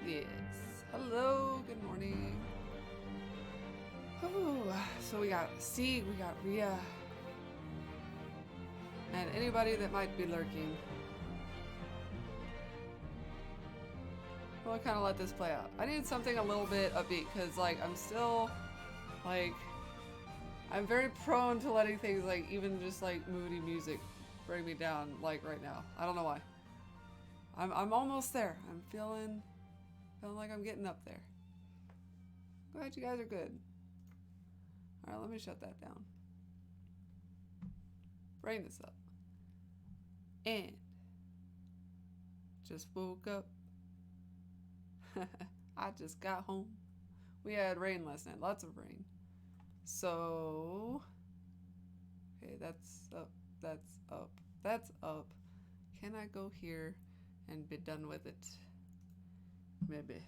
Yes. Hello, good morning. Oh, so we got Sieg, we got Ria, and anybody that might be lurking. We'll kind of let this play out. I need something a little bit upbeat because, like, I'm still, like, I'm very prone to letting things, like, even just, like, moody music bring me down, like, right now. I don't know why. I'm almost there. I'm feeling like I'm getting up there. Glad you guys are good. All right, let me shut that down. Bring this up. And just woke up. I just got home. We had rain last night, lots of rain. So, okay, that's up, that's up, that's up. Can I go here and be done with it? Maybe,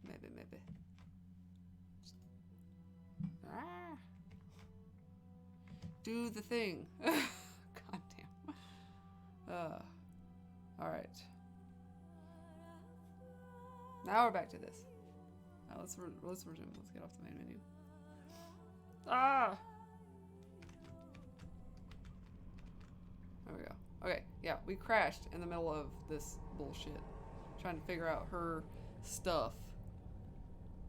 maybe. Ah, do the thing. God damn. All right. Now we're back to this. Now let's resume. Let's get off the main menu. Ah. There we go. Okay, yeah, we crashed in the middle of this bullshit, trying to figure out her stuff.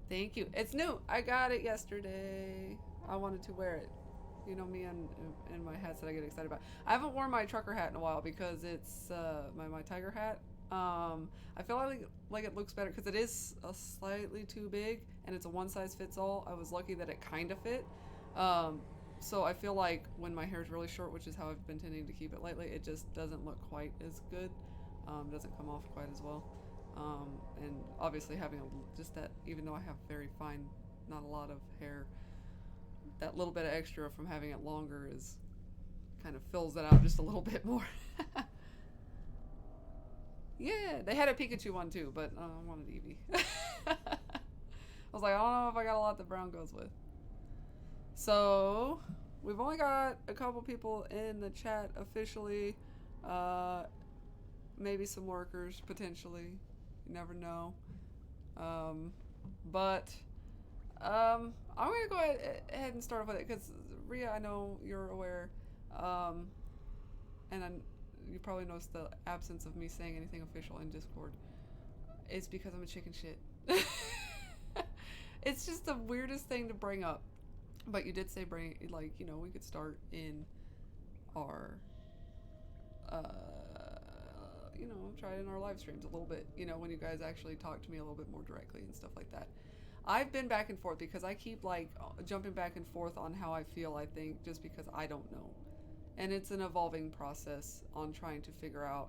Thank you. It's new. I got it yesterday. I wanted to wear it. You know me and my hats that I get excited about. I haven't worn my trucker hat in a while because it's my tiger hat. I feel like it looks better because it is a slightly too big and it's a one size fits all. I was lucky that it kind of fit. Um, so I feel like when my hair is really short, which is how I've been tending to keep it lately, it just doesn't look quite as good. Doesn't come off quite as well. And obviously having just that, even though I have very fine, not a lot of hair, that little bit of extra from having it longer is kind of fills it out just a little bit more. Yeah, they had a Pikachu one too, but I wanted Eevee. I was like, I don't know if I got a lot that Brown goes with. So we've only got a couple people in the chat officially. Uh, Maybe some workers potentially. You never know. Um, but I'm gonna go ahead and start off with it because Ria, I know you're aware, um, and you probably noticed the absence of me saying anything official in Discord. It's because I'm a chicken shit. It's just the weirdest thing to bring up. But you did say bring, like, we could start in our uh try it in our live streams a little bit, when you guys actually talk to me a little bit more directly and stuff like that. I've been back and forth because I keep like jumping back and forth on how I feel, I think, just because I don't know. And it's an evolving process on trying to figure out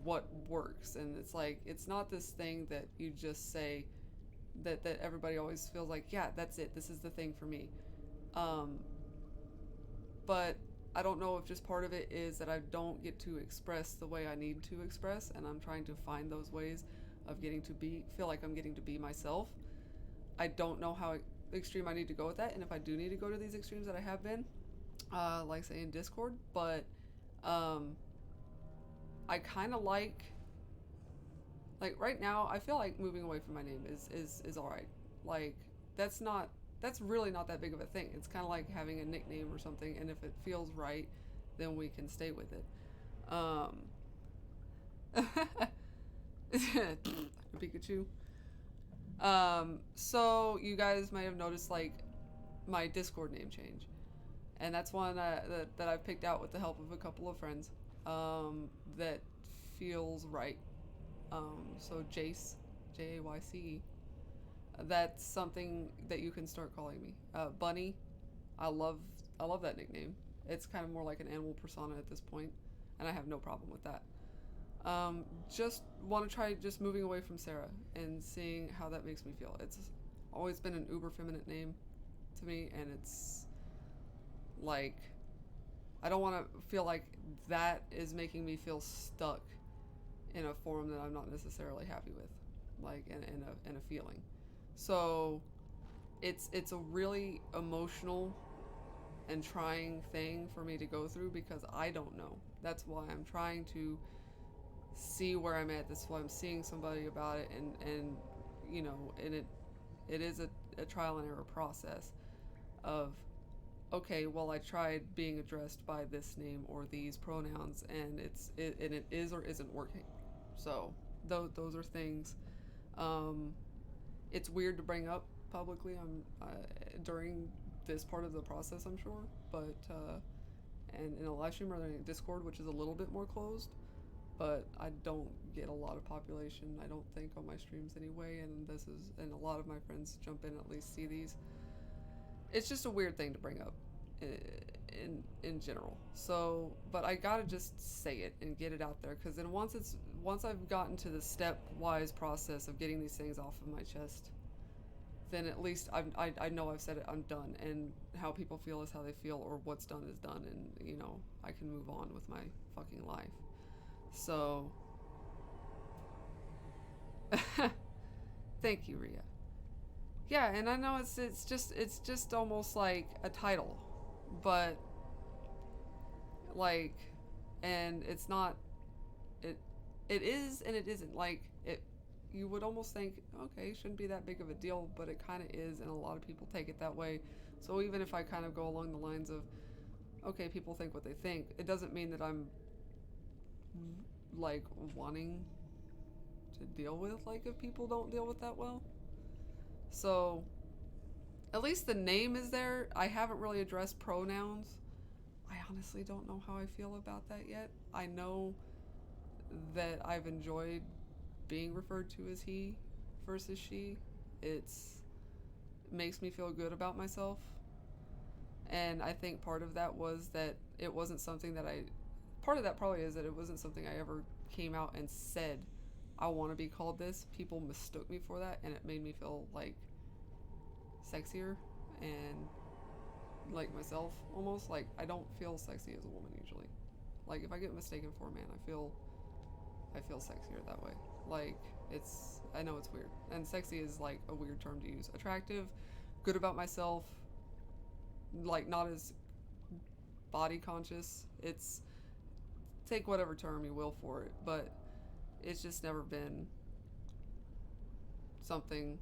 what works. And it's like, it's not this thing that you just say that everybody always feels like, yeah, that's it. This is the thing for me. Um, but I don't know if just part of it is that I don't get to express the way I need to express, and I'm trying to find those ways of getting to feel like I'm getting to be myself. I don't know how extreme I need to go with that, and if I do need to go to these extremes that I have been, like say in Discord, but um, I kind of like right now I feel like moving away from my name is all right. Like that's not that's really not that big of a thing. It's kind of like having a nickname or something, and if it feels right, then we can stay with it. Um, Pikachu. So you guys might have noticed like my Discord name change, and that's one that I've picked out with the help of a couple of friends. That feels right. So Jace, Jayce. That's something that you can start calling me. Bunny. I love I love that nickname. It's kind of more like an animal persona at this point, and I have no problem with that. Just want to try just moving away from Sarah and seeing how that makes me feel. It's always been an uber feminine name to me, and it's like I don't want to feel like that is making me feel stuck in a form that I'm not necessarily happy with, like in a feeling. So it's a really emotional and trying thing for me to go through because I don't know. That's why I'm trying to see where I'm at. That's why I'm seeing somebody about it and you know, and it is a trial and error process of, okay, well, I tried being addressed by this name or these pronouns, and it is or isn't working. So those are things. Um, it's weird to bring up publicly. During this part of the process, I'm sure, but and in a live stream or in Discord, which is a little bit more closed. But I don't get a lot of population, I don't think, on my streams anyway. And a lot of my friends jump in, at least see these. It's just a weird thing to bring up in general. So, but I gotta just say it and get it out there, because then once I've gotten to the stepwise process of getting these things off of my chest, then at least I know I've said it. I'm done, and how people feel is how they feel, or what's done is done, and you know, I can move on with my fucking life. So, thank you, Ria. Yeah, and I know it's just almost like a title, but like, and it's not, it is and it isn't. Like, it, you would almost think, okay, shouldn't be that big of a deal, but it kind of is, and a lot of people take it that way. So even if I kind of go along the lines of, okay, people think what they think, it doesn't mean that I'm like wanting to deal with, like, if people don't deal with that well. So at least the name is there. I haven't really addressed pronouns. I honestly don't know how I feel about that yet. I know that I've enjoyed being referred to as he versus she. It makes me feel good about myself. And I think part of that was that it wasn't something that part of that probably is that it wasn't something I ever came out and said, I want to be called this. People mistook me for that, and it made me feel like sexier and like myself almost. Like, I don't feel sexy as a woman usually. Like, if I get mistaken for a man, I feel sexier that way. Like, I know it's weird, and sexy is like a weird term to use. Attractive, good about myself, like not as body conscious. It's, take whatever term you will for it, but it's just never been something,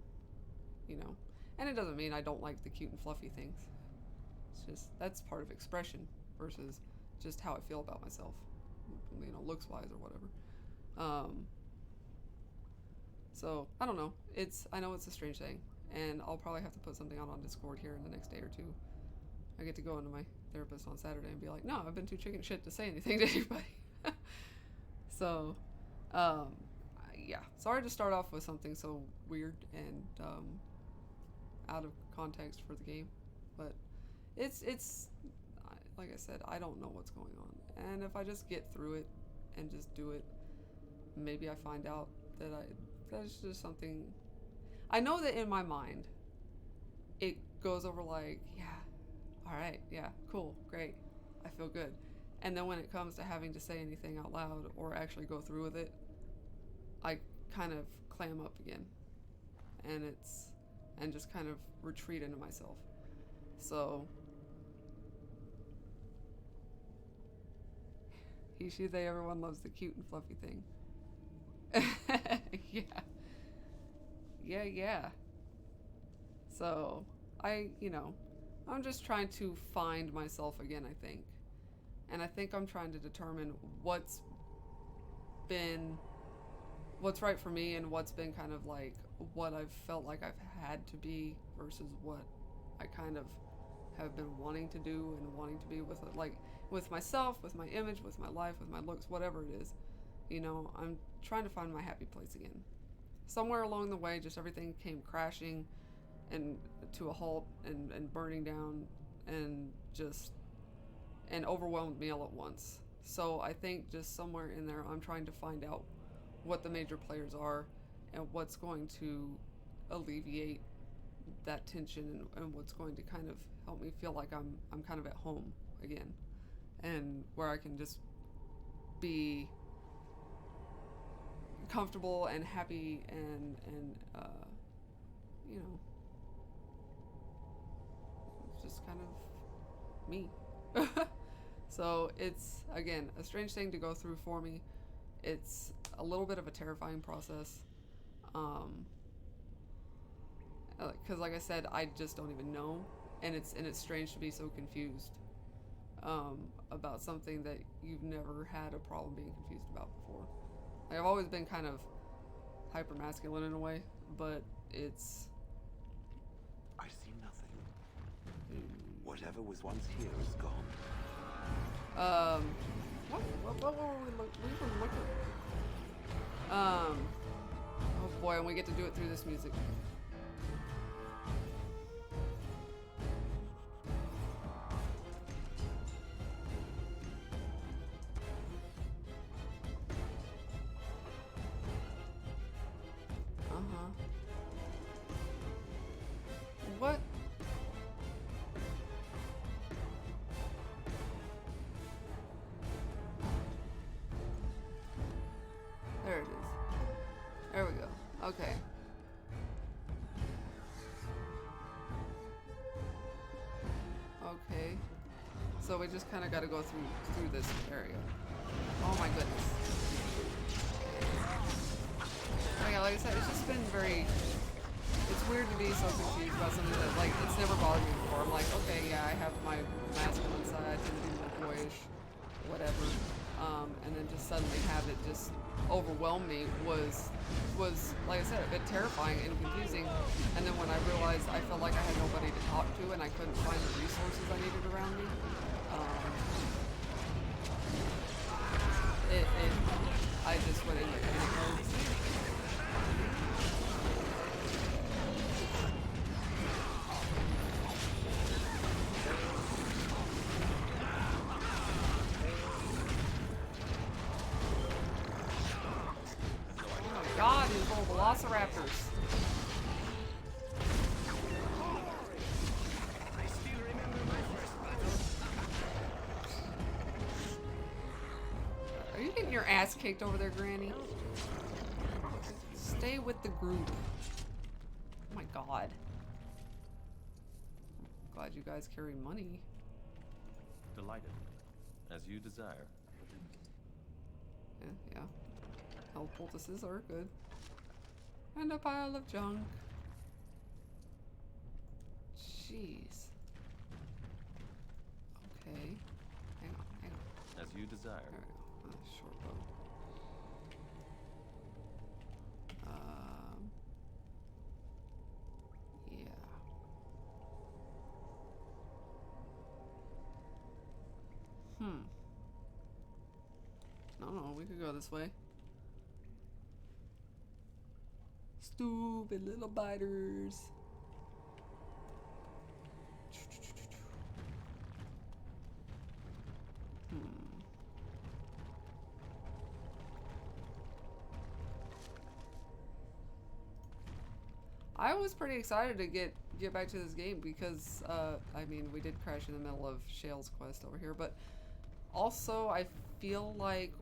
you know. And it doesn't mean I don't like the cute and fluffy things. It's just, that's part of expression versus just how I feel about myself, you know, looks wise or whatever. So I don't know. I know it's a strange thing, and I'll probably have to put something out on Discord here in the next day or two. I get to go into my therapist on Saturday and be like, no, I've been too chicken shit to say anything to anybody. So, yeah. Sorry to start off with something so weird and out of context for the game, but it's like I said, I don't know what's going on, and if I just get through it and just do it, maybe I find out that that's just something. I know that in my mind, it goes over like, yeah, all right, yeah, cool, great, I feel good. And then when it comes to having to say anything out loud or actually go through with it, I kind of clam up again, and just kind of retreat into myself. So, he, she, they, everyone loves the cute and fluffy thing. Yeah. Yeah. So, I'm just trying to find myself again, I think. And I think I'm trying to determine what's right for me, and what's been kind of like what I've felt like I've had to be versus what I kind of have been wanting to do and wanting to be with it, like with myself, with my image, with my life, with my looks, whatever it is. I'm trying to find my happy place again. Somewhere along the way, just everything came crashing and to a halt and burning down and overwhelmed me all at once. So I think just somewhere in there, I'm trying to find out what the major players are and what's going to alleviate that tension, and what's going to kind of help me feel like I'm kind of at home again, and where I can just be comfortable and happy and just kind of me. So it's, again, a strange thing to go through for me. It's a little bit of a terrifying process. Because like I said, I just don't even know, and it's strange to be so confused about something that you've never had a problem being confused about before. Like, I've always been kind of hyper masculine in a way, but it's. I see nothing. Whatever was once here is gone. What were we looking? Oh boy, and we get to do it through this music. What? There it is. There we go. Okay. Okay. So we just kind of got to go through this area. Oh my goodness. Oh yeah, like I said, it's just been very. It's weird to be so confused about something that, like, it's never bothered me before. I'm like, okay, yeah, I have my masculine side, I tend to be more boyish, whatever. And then just suddenly have it just overwhelm me was, like I said, a bit terrifying and confusing. And then when I realized I felt like I had nobody to talk to and I couldn't find the resources I needed around me, I just went into panic mode. God, these little velociraptors. Are you getting your ass kicked over there, Granny? Stay with the group. Oh my God. Glad you guys carry money. Delighted. As you desire. Yeah. Health poultices are good. And a pile of junk. Jeez. Okay. Hang on. As you desire. There we go. Short bow. Yeah. No, we could go this way. Stupid little biters. I was pretty excited to get back to this game because, I mean, we did crash in the middle of Shale's quest over here, but also I feel like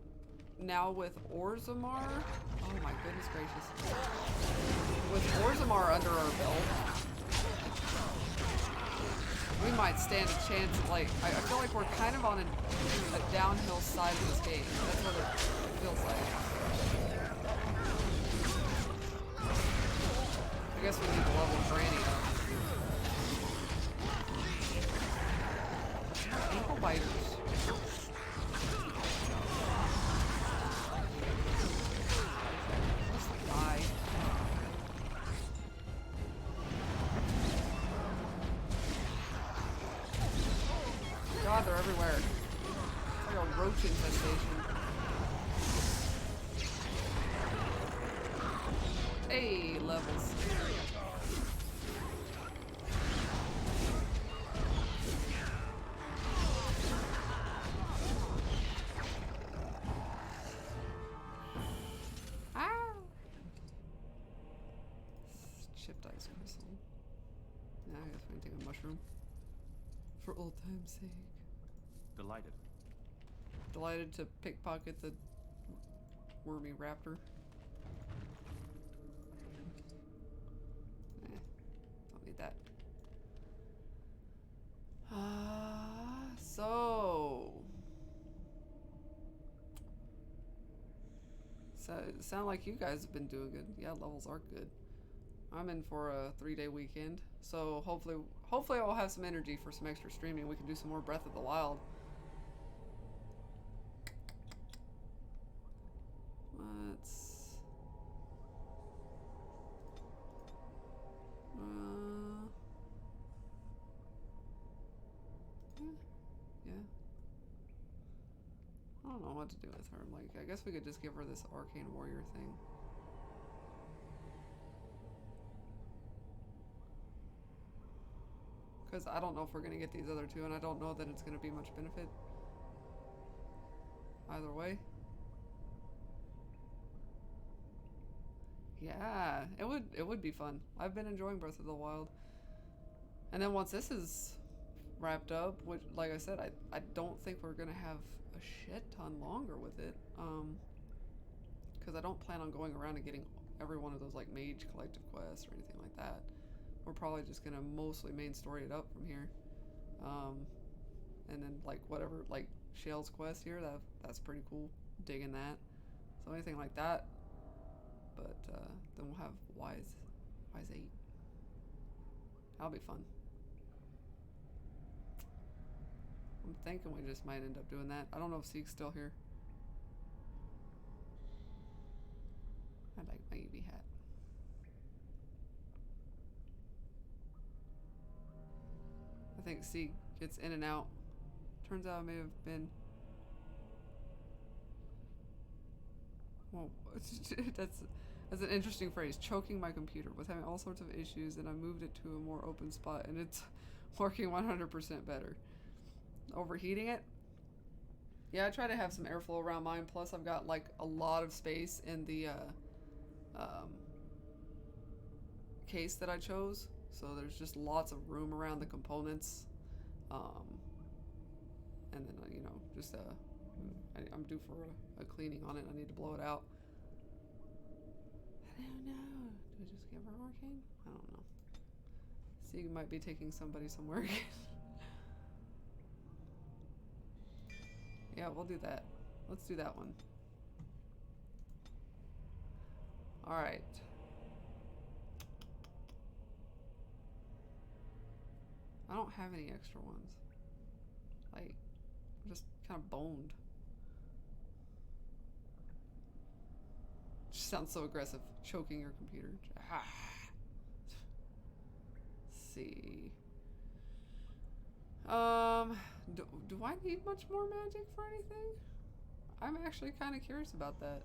now with Orzammar, oh my goodness gracious, with Orzammar under our belt, we might stand a chance. Like, I feel like we're kind of on a downhill side of this game. That's what it feels like. I guess we need to level Granny up. Ankle biters. God, they're everywhere. It's like a roach infestation. Hey, levels. Chipped ice crystal. Yeah, I guess we can take a mushroom. For old time's sake. Delighted. Delighted to pickpocket the wormy raptor. Don't need that. So it sound like you guys have been doing good. Yeah, levels are good. I'm in for a 3-day weekend, so hopefully I'll have some energy for some extra streaming. We can do some more Breath of the Wild. Let's... yeah. I don't know what to do with her. Like, I guess we could just give her this Arcane Warrior thing. Because I don't know if we're going to get these other two, and I don't know that it's going to be much benefit either way. Yeah, it would be fun. I've been enjoying Breath of the Wild. And then once this is wrapped up, which, like I said, I don't think we're going to have a shit ton longer with it. Because I don't plan on going around and getting every one of those, like, mage collective quests or anything like that. We're probably just going to mostly main story it up from here. And then, like, whatever, like, Shale's quest here, that's pretty cool. Digging that. So anything like that. But then we'll have Wise 8. That'll be fun. I'm thinking we just might end up doing that. I don't know if Seek's still here. I like my Eevee hat. I think Seek gets in and out. Turns out I may have been... Well, that's an interesting phrase. Choking my computer. Was having all sorts of issues, and I moved it to a more open spot, and it's working 100% better. Overheating it? Yeah, I try to have some airflow around mine. Plus, I've got like a lot of space in the case that I chose, so there's just lots of room around the components. And then you know, just I'm due for a cleaning on it. I need to blow it out. I don't know. Do I just give her Arcane? I don't know. See, you might be taking somebody somewhere again. Yeah, we'll do that. Let's do that one. Alright. I don't have any extra ones. Like, I'm just kind of boned. Just sounds so aggressive. Choking your computer. Ah. Let's see. Do I need much more magic for anything? I'm actually kind of curious about that.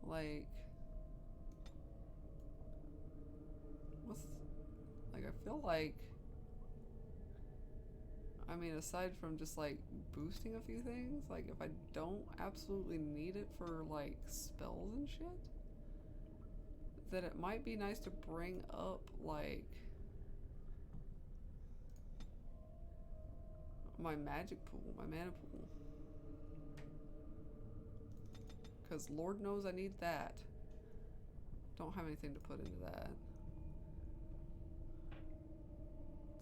Like, like, I feel like, I mean, aside from just like boosting a few things, like if I don't absolutely need it for like spells and shit, that it might be nice to bring up like my magic pool, my mana pool. Because Lord knows I need that. Don't have anything to put into that.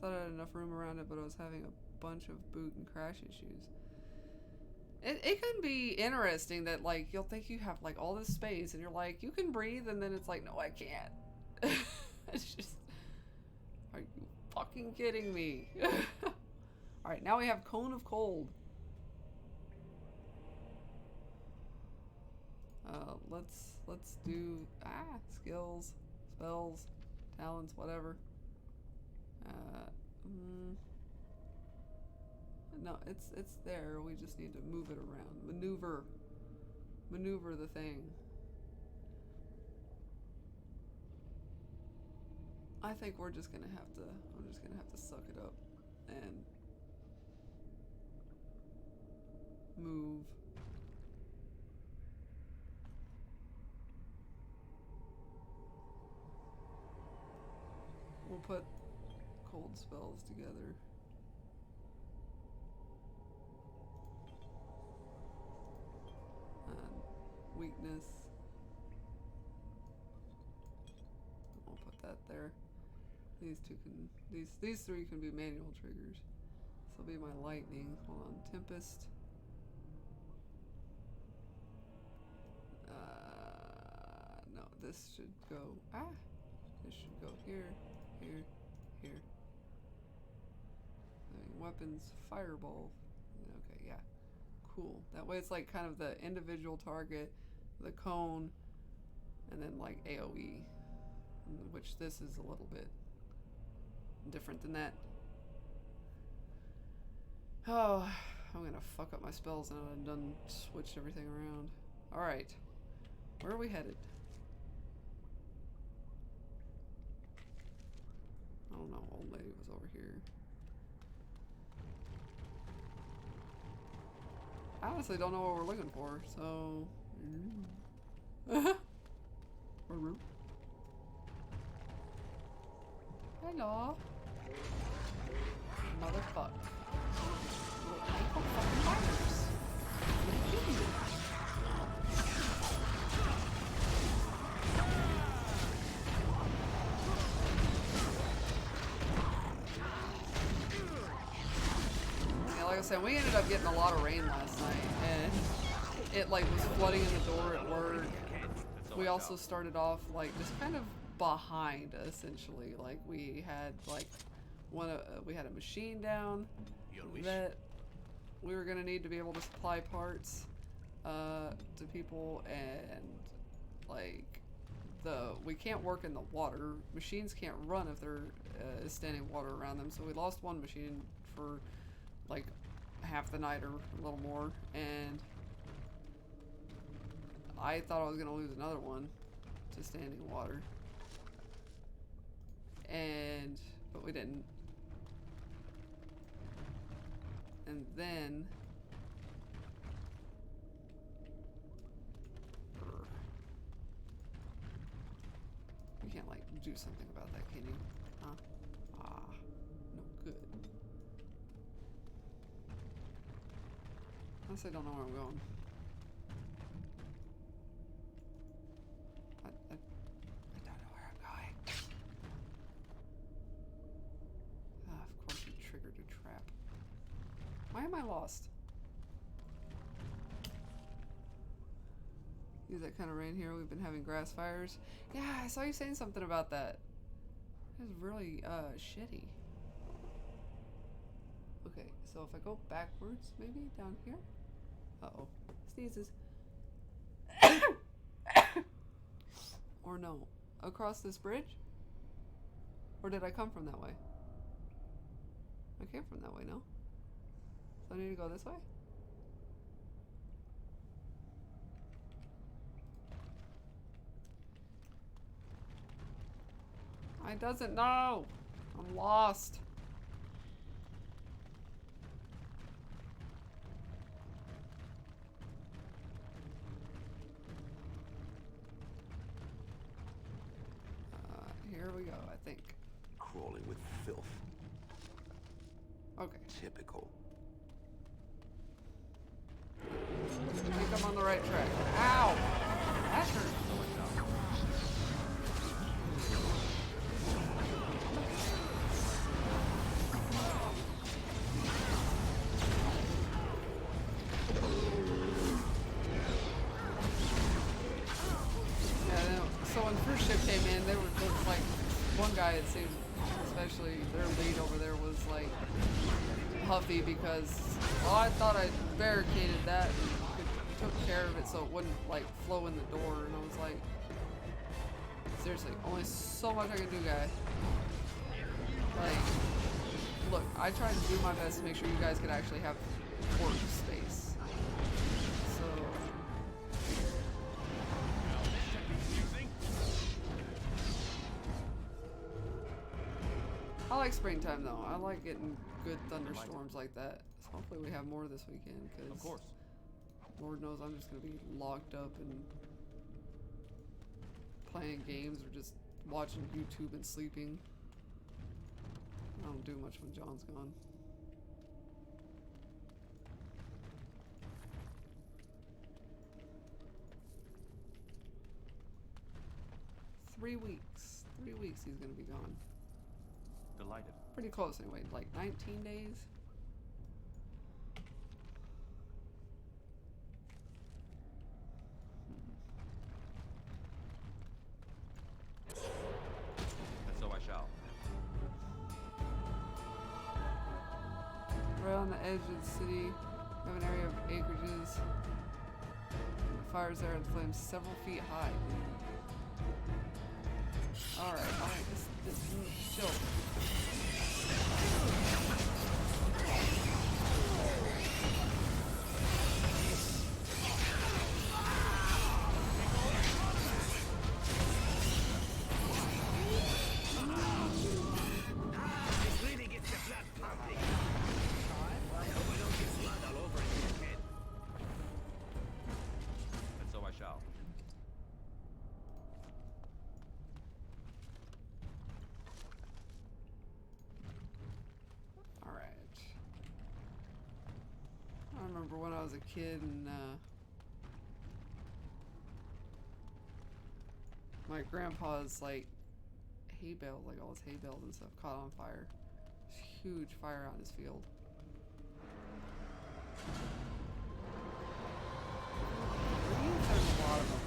Thought I had enough room around it, but I was having a bunch of boot and crash issues. It can be interesting that, like, you'll think you have, like, all this space, and you're like, you can breathe, and then it's like, no, I can't. It's just, are you fucking kidding me? Alright, now we have Cone of Cold. Let's do, skills, spells, talents, whatever. No, it's there. We just need to move it around. Maneuver the thing. I think I'm just gonna have to suck it up and move. We'll put cold spells together. Weakness. I'll put that there. These three can be manual triggers. This will be my lightning. Hold on, Tempest. this should go. This should go here, here, here. Weapons, fireball. Okay, yeah. Cool. That way it's like kind of the individual target, the cone, and then like AoE. Which this is a little bit different than that. Oh, I'm gonna fuck up my spells now that I've done switched everything around. Alright. Where are we headed? I don't know, old lady was over here. I honestly don't know what we're looking for, so... Hello. Motherfucker. Little ankle fucking biters. What are you doing? Yeah, like I said, we ended up getting a lot of rain last night, and it like was flooding in the door at work. We also started off like just kind of behind, essentially. Like we had like we had a machine down that we were gonna need to be able to supply parts to people, and like we can't work in the water. Machines can't run if there is standing water around them. So we lost one machine for like half the night or a little more, and I thought I was gonna lose another one to standing water. But we didn't. And then you can't like do something about that, can you? Huh? Ah, no good. Honestly, I don't know where I'm going. I don't know where I'm going. Ah, of course you triggered a trap. Why am I lost? Use that kind of rain here. We've been having grass fires. Yeah, I saw you saying something about that. It was really shitty. Okay, so if I go backwards, maybe down here? Uh-oh. Sneezes. Or no. Across this bridge? Or did I come from that way? I came from that way, no? So I need to go this way? I doesn't know. I'm lost. Here we go, I think. Crawling with filth. Okay. Typical. I think I'm on the right track. Ow! That hurt. So when first ship came in, there was like one guy, it seemed, especially their lead over there, was like huffy because, well, I thought I barricaded that and took care of it so it wouldn't like flow in the door, and I was like, seriously, only so much I can do, guy. Like, look, I tried to do my best to make sure you guys could actually have work space. So. I like springtime though. I like getting good thunderstorms like that. So hopefully we have more this weekend, because Of course. Lord knows I'm just gonna be locked up and playing games or just watching YouTube and sleeping. I don't do much when John's gone. Three weeks. 3 weeks he's gonna be gone. Delighted. Pretty close anyway, like 19 days. edge of the city. We have an area of acreages. The fires there and flames several feet high. Alright, chill. And so I shall. Alright. I remember when I was a kid and my grandpa's like hay bales, like all his hay bales and stuff caught on fire. Huge fire on his field. There's a lot of them.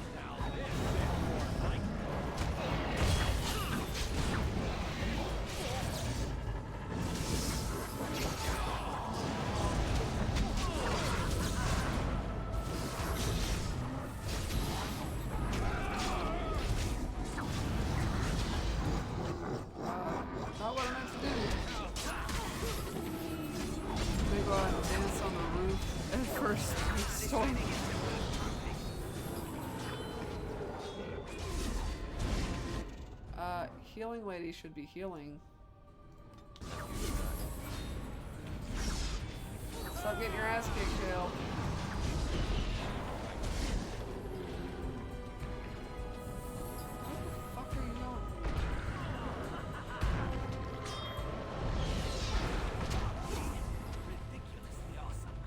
Not what I meant to do. They go out and dance on the roof at first storm. Healing lady should be healing. Stop getting your ass kicked, Kale. What the fuck are you doing? Ridiculously awesome.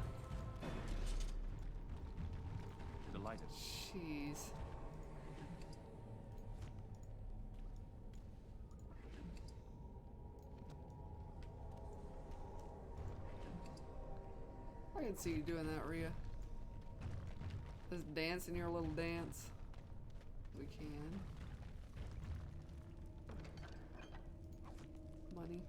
Delighted. Jeez. I can see you doing that, Rhea. Just dancing your little dance. We can. Money.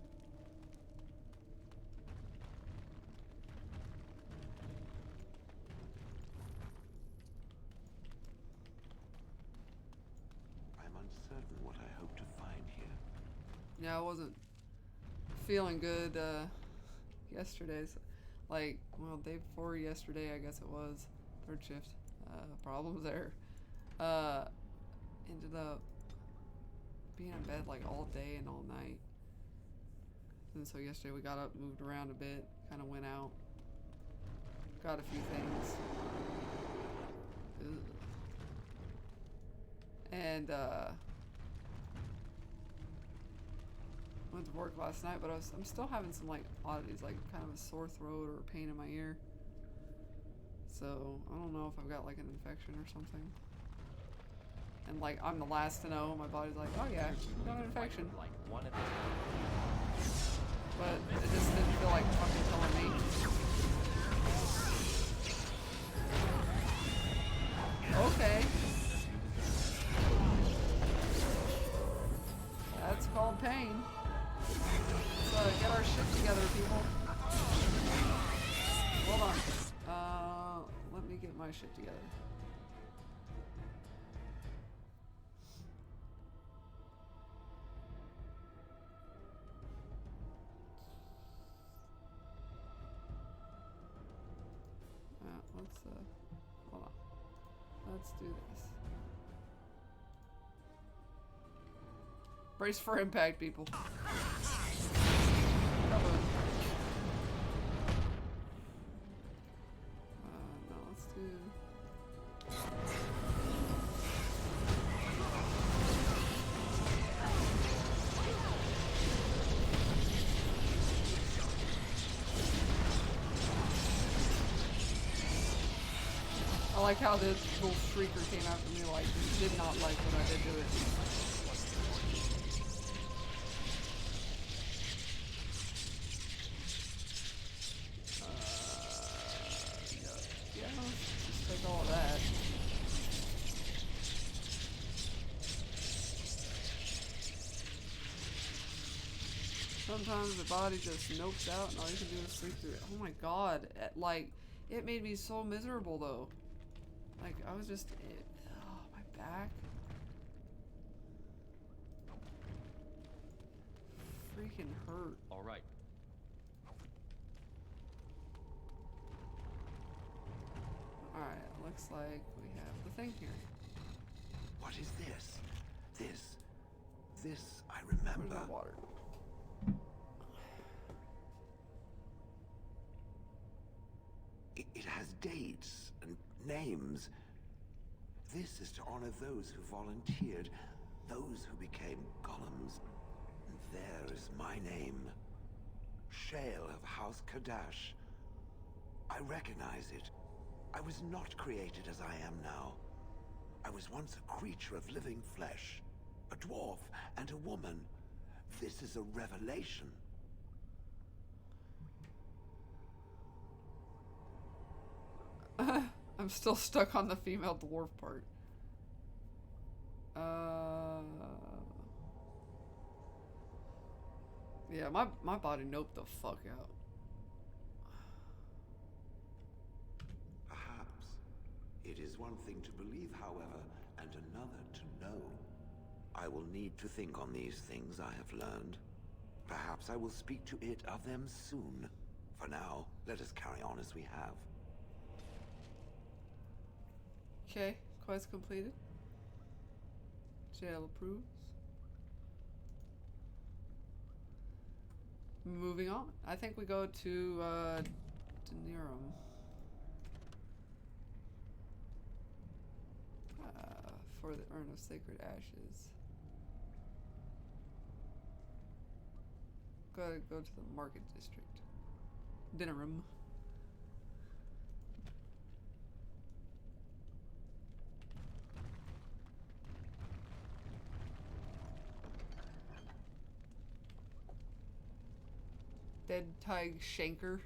I'm uncertain what I hope to find here. Yeah, I wasn't feeling good yesterday. Like, well, day before yesterday, I guess it was. Third shift. Problems there. Ended up being in bed like all day and all night. And so yesterday we got up, moved around a bit, kind of went out. Got a few things. Ugh. And went to work last night, but I'm still having some like oddities, like kind of a sore throat or pain in my ear. So I don't know if I've got like an infection or something. And like I'm the last to know. My body's like, oh yeah, you got an infection. Like one at a But it just didn't feel like fucking telling me. Okay. That's called pain. Let's get our shit together, people. Hold on. Let me get my shit together. Let's hold on. Let's do this. Brace for impact, people. No, let's do. I like how this little shrieker came after me, like, did not like what I did to it. Yeah, just take all of that. Sometimes the body just nopes out and all you can do is sleep through it. Oh my god. Like, it made me so miserable though. Like, I was just... oh, my back. Freaking hurt. All right. Alright, looks like we have the thing here. What is this? This I Where's remember. my water? It has dates and names. This is to honor those who volunteered, those who became golems. And there is my name. Shale of House Kadash. I recognize it. I was not created as I am now. I was once a creature of living flesh, a dwarf and a woman. This is a revelation. I'm still stuck on the female dwarf part. Yeah, my body noped the fuck out. Perhaps. It is one thing to believe, however, and another to know. I will need to think on these things I have learned. Perhaps I will speak to it of them soon. For now, let us carry on as we have. Okay, quest completed. Jail approves. Moving on. I think we go to Denirum. For the Urn of Sacred Ashes. Gotta go to the Market District. Denirum. Dead Tig Shanker.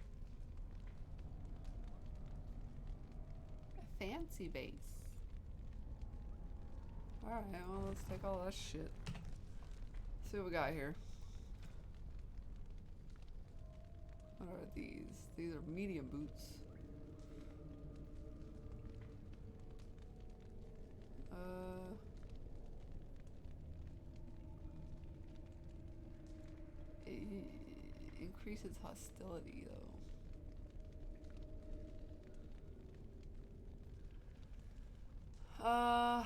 A fancy base. Alright, well, let's take all that shit. See what we got here. What are these? These are medium boots. It increases hostility though. I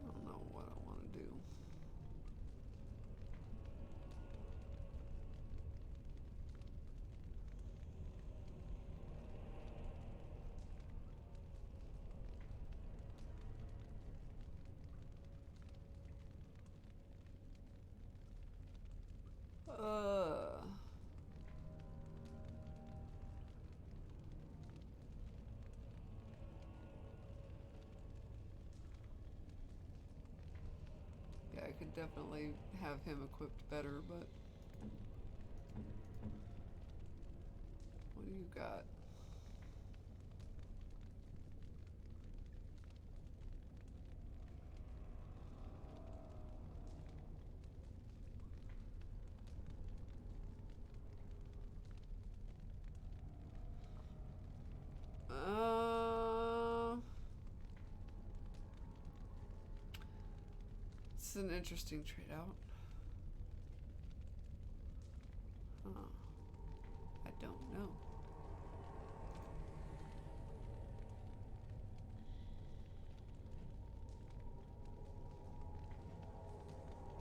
don't know what I want to do. Yeah, I could definitely have him equipped better, but what do you got? It's an interesting trade out. Huh. I don't know.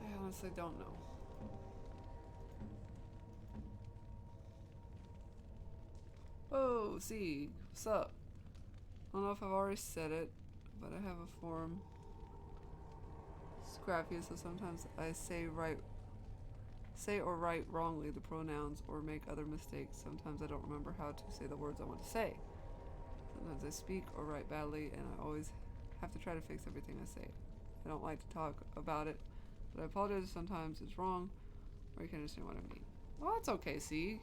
I honestly don't know. Oh, see, what's up? I don't know if I've already said it, but I have a form. Scrappy, so sometimes I say or write wrongly the pronouns or make other mistakes. Sometimes I don't remember how to say the words I want to say. Sometimes I speak or write badly, and I always have to try to fix everything I say. I don't like to talk about it, but I apologize if sometimes it's wrong, or you can understand what I mean. Well, that's okay, see?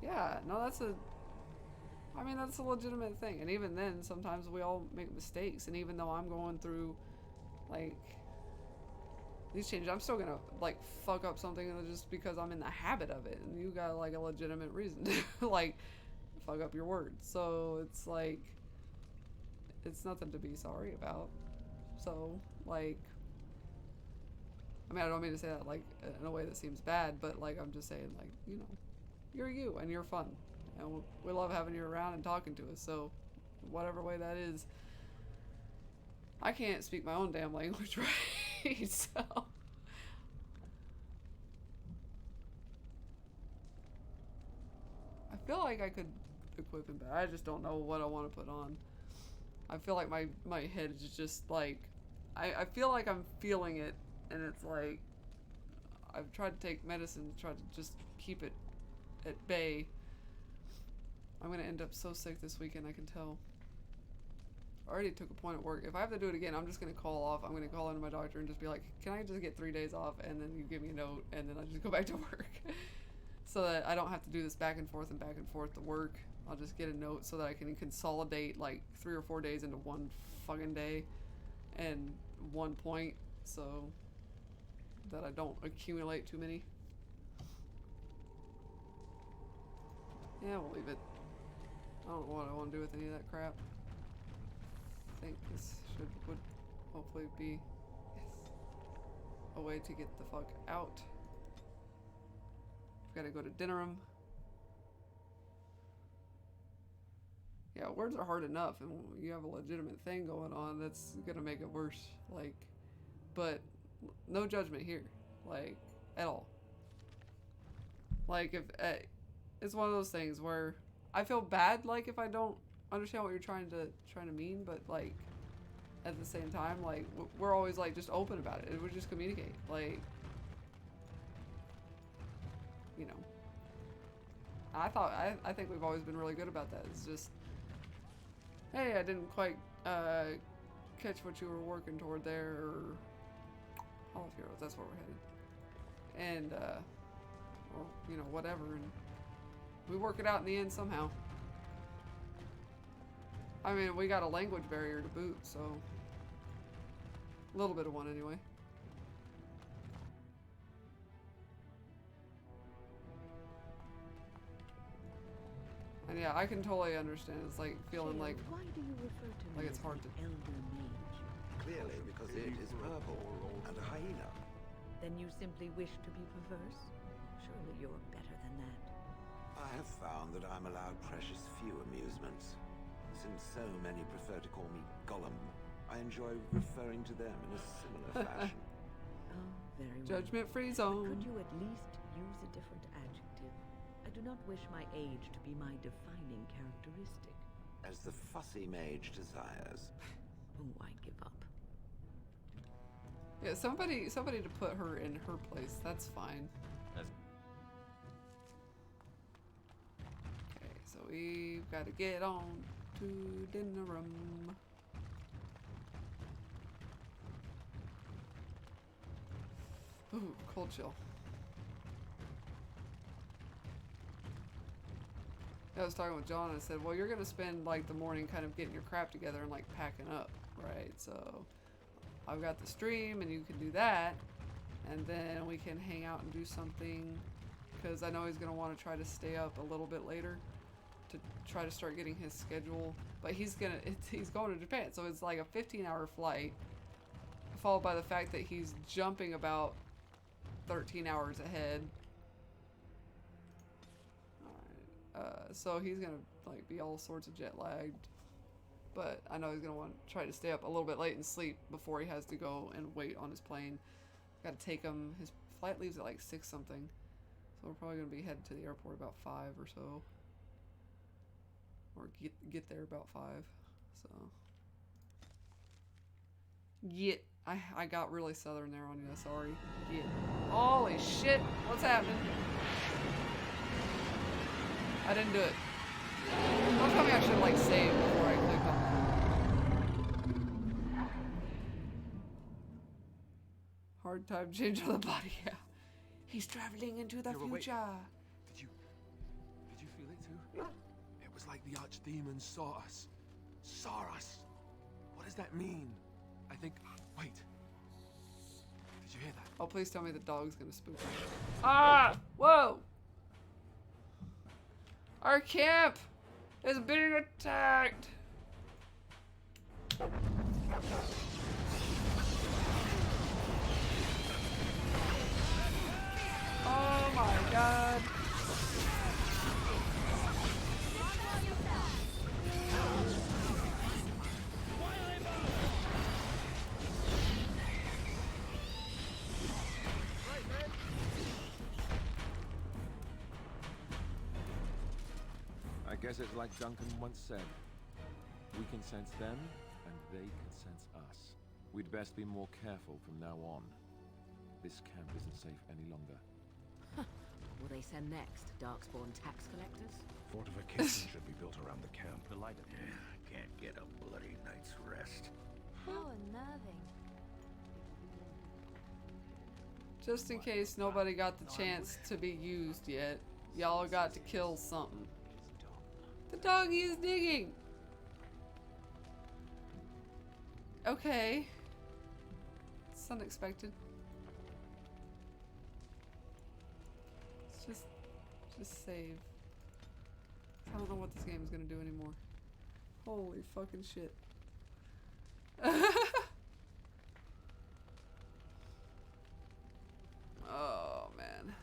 Yeah, no, that's a legitimate thing. And even then, sometimes we all make mistakes, and even though I'm going through, like, these changes, I'm still gonna, like, fuck up something just because I'm in the habit of it, and you got, like, a legitimate reason to, like, fuck up your words. So it's like, it's nothing to be sorry about. So, like, I mean, I don't mean to say that, like, in a way that seems bad, but, like, I'm just saying, like, you know, you're you, and you're fun. And we love having you around and talking to us, so whatever way that is. I can't speak my own damn language, right? So. I feel like I could equip him better. I just don't know what I want to put on. I feel like my head is just like, I feel like I'm feeling it, and it's like, I've tried to take medicine to try to just keep it at bay. I'm gonna end up so sick this weekend, I can tell. I already took a point at work. If I have to do it again, I'm just gonna call off. I'm gonna call into my doctor and just be like, can I just get 3 days off? And then you give me a note, and then I just go back to work. So that I don't have to do this back and forth to work. I'll just get a note so that I can consolidate like 3 or 4 days into one fucking day and 1 point, so that I don't accumulate too many. Yeah, we'll leave it. I don't know what I want to do with any of that crap. I think this would hopefully be, yes, a way to get the fuck out. I've got to go to Dinnerum. Yeah, words are hard enough, and when you have a legitimate thing going on, that's gonna make it worse. Like, but no judgment here, like, at all. Like, if it's one of those things where I feel bad, like, if I don't understand what you're trying to mean, but like, at the same time, like, we're always like just open about it. We just communicate, like, you know. I think we've always been really good about that. It's just, hey, I didn't quite catch what you were working toward there, or Hall of Heroes, that's where we're headed. And, or, you know, whatever, and we work it out in the end somehow. I mean, we got a language barrier to boot, so a little bit of one anyway. And yeah, I can totally understand. It's like feeling like, why do you refer to me like it's hard to. elder mage? Clearly, because it is purple and a hyena. Then you simply wish to be perverse? Surely you're better than that. I have found that I'm allowed precious few amusements. Since so many prefer to call me Gollum, I enjoy referring to them in a similar fashion. Oh, very well. Judgment-free But zone. could you at least use a different adjective? I do not wish my age to be my defining characteristic. As the fussy mage desires. Oh, I give up. Yeah, somebody to put her in her place. That's fine. Okay, so we've got to get on to Dinnerum. Ooh, cold chill. I was talking with John and I said, well, you're going to spend like the morning kind of getting your crap together and like packing up, right? So I've got the stream and you can do that. And then we can hang out and do something, because I know he's going to want to try to stay up a little bit later to try to start getting his schedule. But he's going to Japan. So it's like a 15-hour flight, followed by the fact that he's jumping about 13 hours ahead. So he's gonna like be all sorts of jet lagged, but I know he's gonna want to try to stay up a little bit late and sleep before he has to go and wait on his plane. Got to take him. His flight leaves at like 6 something, so we're probably gonna be headed to the airport about 5 or so, or get there about 5. So I got really southern there on you. Sorry. Holy shit! What's happening? I didn't do it. Don't tell me I should like save before I click Hard time changing the body. Yeah. He's traveling into the Yeah, but wait. future. Did you feel it too? It was like the archdemon saw us. Saw us. What does that mean? I think. Wait. Did you hear that? Oh, please tell me the dog's gonna spook me. Ah! Whoa! Our camp is being attacked. Oh my god. I guess it's like Duncan once said. We can sense them, and they can sense us. We'd best be more careful from now on. This camp isn't safe any longer. What will they send next? Darkspawn tax collectors? Fortification should be built around the camp. Delighted. Can't get a bloody night's rest. How unnerving. Just in case nobody got the chance to be used yet, y'all got to kill something. The doggy is digging. Okay. It's unexpected. Let's just save. I don't know what this game is gonna do anymore. Holy fucking shit. Oh man.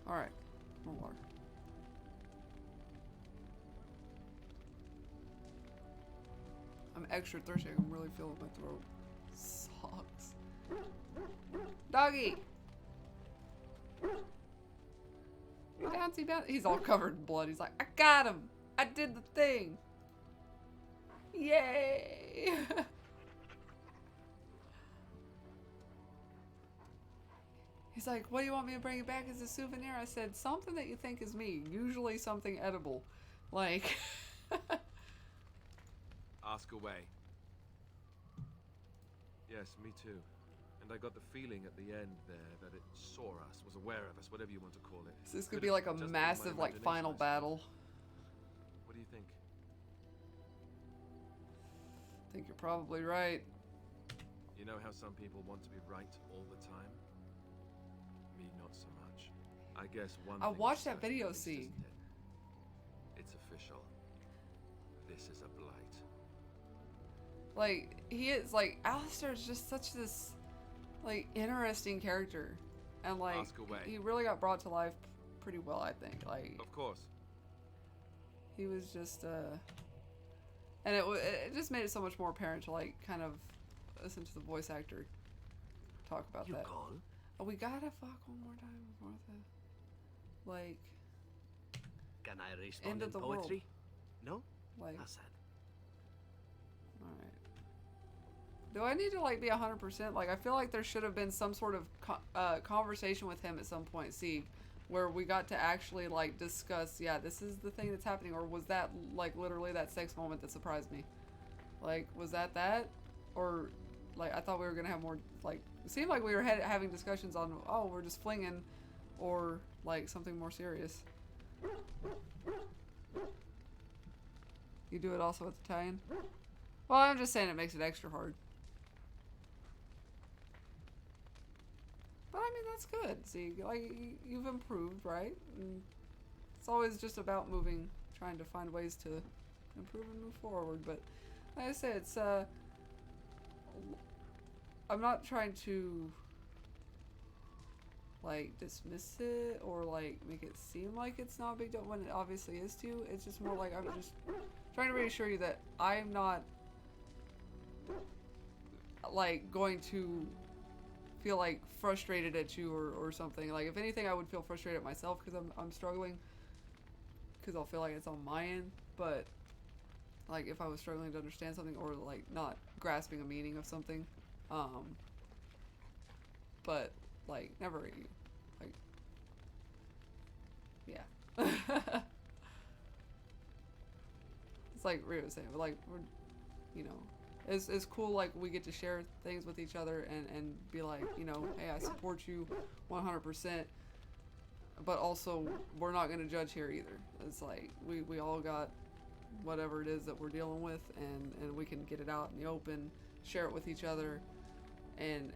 Alright, more water. I'm extra thirsty. I can really feel it in my throat. Sucks. Doggy! Bouncy, bouncy. He's all covered in blood. He's like, I got him! I did the thing! Yay! He's like, what do you want me to bring it back as a souvenir? I said, something that you think is me. Usually something edible. Like... Ask away. Yes, me too. And I got the feeling at the end there that it saw us, was aware of us, whatever you want to call it. So this could be like a massive, like, final battle. What do you think? I think you're probably right. You know how some people want to be right all the time? Me, not so much. I guess one I thing watched is that certain, video at least, scene. isn't it? It's official. This is a blight. Like, he is, like, Alistair is just such this, like, interesting character. And, like, Ask away. he really got brought to life pretty well, I think. Like, Of course. he was just, and it just made it so much more apparent to, like, kind of listen to the voice actor talk about that. call? Oh, we gotta fuck one more time with Martha. Like, Can I respond End in of the poetry? No? like, How sad. alright. Do I need to, like, be 100%? Like, I feel like there should have been some sort of conversation with him at some point, see, where we got to actually, like, discuss, yeah, this is the thing that's happening, or was that, like, literally that sex moment that surprised me? Like, was that? Or, like, I thought we were gonna have more, like, it seemed like we were having discussions on, oh, we're just flinging, or, like, something more serious. You do it also with Italian? Well, I'm just saying it makes it extra hard. But I mean, that's good. See, like, you've improved, right? And it's always just about moving, trying to find ways to improve and move forward. But like I said, it's, I'm not trying to, like, dismiss it or, like, make it seem like it's not a big deal when it obviously is to you. It's just more like I'm just trying to reassure you that I'm not, like, going to feel, like, frustrated at you or something. Like, if anything, I would feel frustrated at myself because I'm struggling, because I'll feel like it's on my end. But, like, if I was struggling to understand something or, like, not grasping a meaning of something, but, like, never at you. Like, yeah. It's like Rio was saying, like we're, you know, it's cool. Like we get to share things with each other and be like, you know, hey, I support you 100%. But also, we're not gonna judge here either. It's like we all got whatever it is that we're dealing with, and we can get it out in the open, share it with each other, and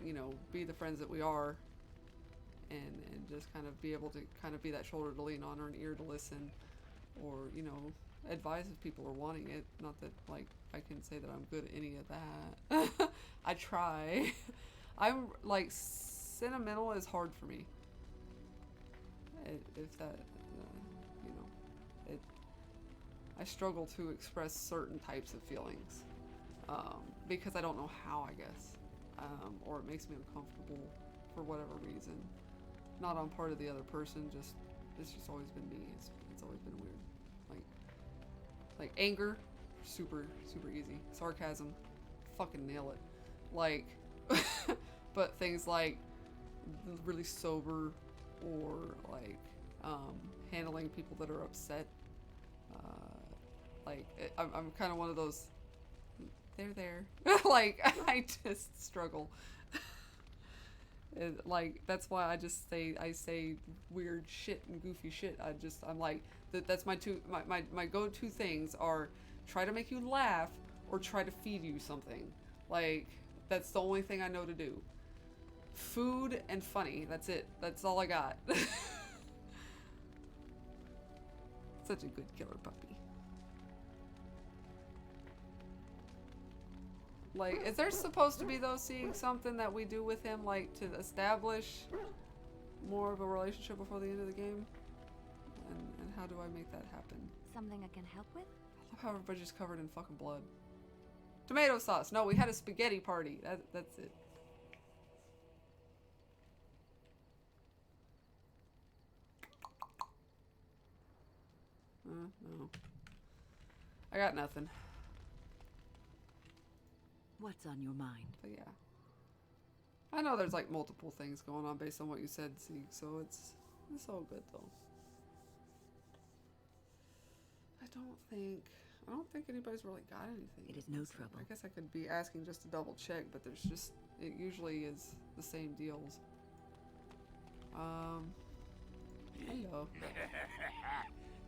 you know, be the friends that we are, and just kind of be able to kind of be that shoulder to lean on or an ear to listen, or, you know, advise if people are wanting it. Not that, like, I can say that I'm good at any of that. I try. I'm, like, sentimental is hard for me. If that, you know, I struggle to express certain types of feelings, because I don't know how, I guess, or it makes me uncomfortable for whatever reason. Not on part of the other person, it's just always been me. It's always been weird. Like anger, super easy. Sarcasm, fucking nail it. Like, but things like really sober, or like handling people that are upset. I'm kind of one of those. They're there. Like, I just struggle. Like, that's why I say weird shit and goofy shit. I'm like, that's my go-to things are try to make you laugh or try to feed you something. Like, that's the only thing I know to do. Food and funny. That's it. That's all I got. Such a good killer puppy. Like, is there supposed to be, though, seeing something that we do with him, like, to establish more of a relationship before the end of the game? And how do I make that happen? Something I can help with? I love how everybody's just covered in fucking blood. Tomato sauce. No, we had a spaghetti party. That's it. No. I got nothing. What's on your mind? But yeah. I know there's like multiple things going on based on what you said, Zeke, so it's all good though. I don't think anybody's really got anything. It is no trouble. I guess I could be asking just to double check, but there's just, it usually is the same deals. Hello.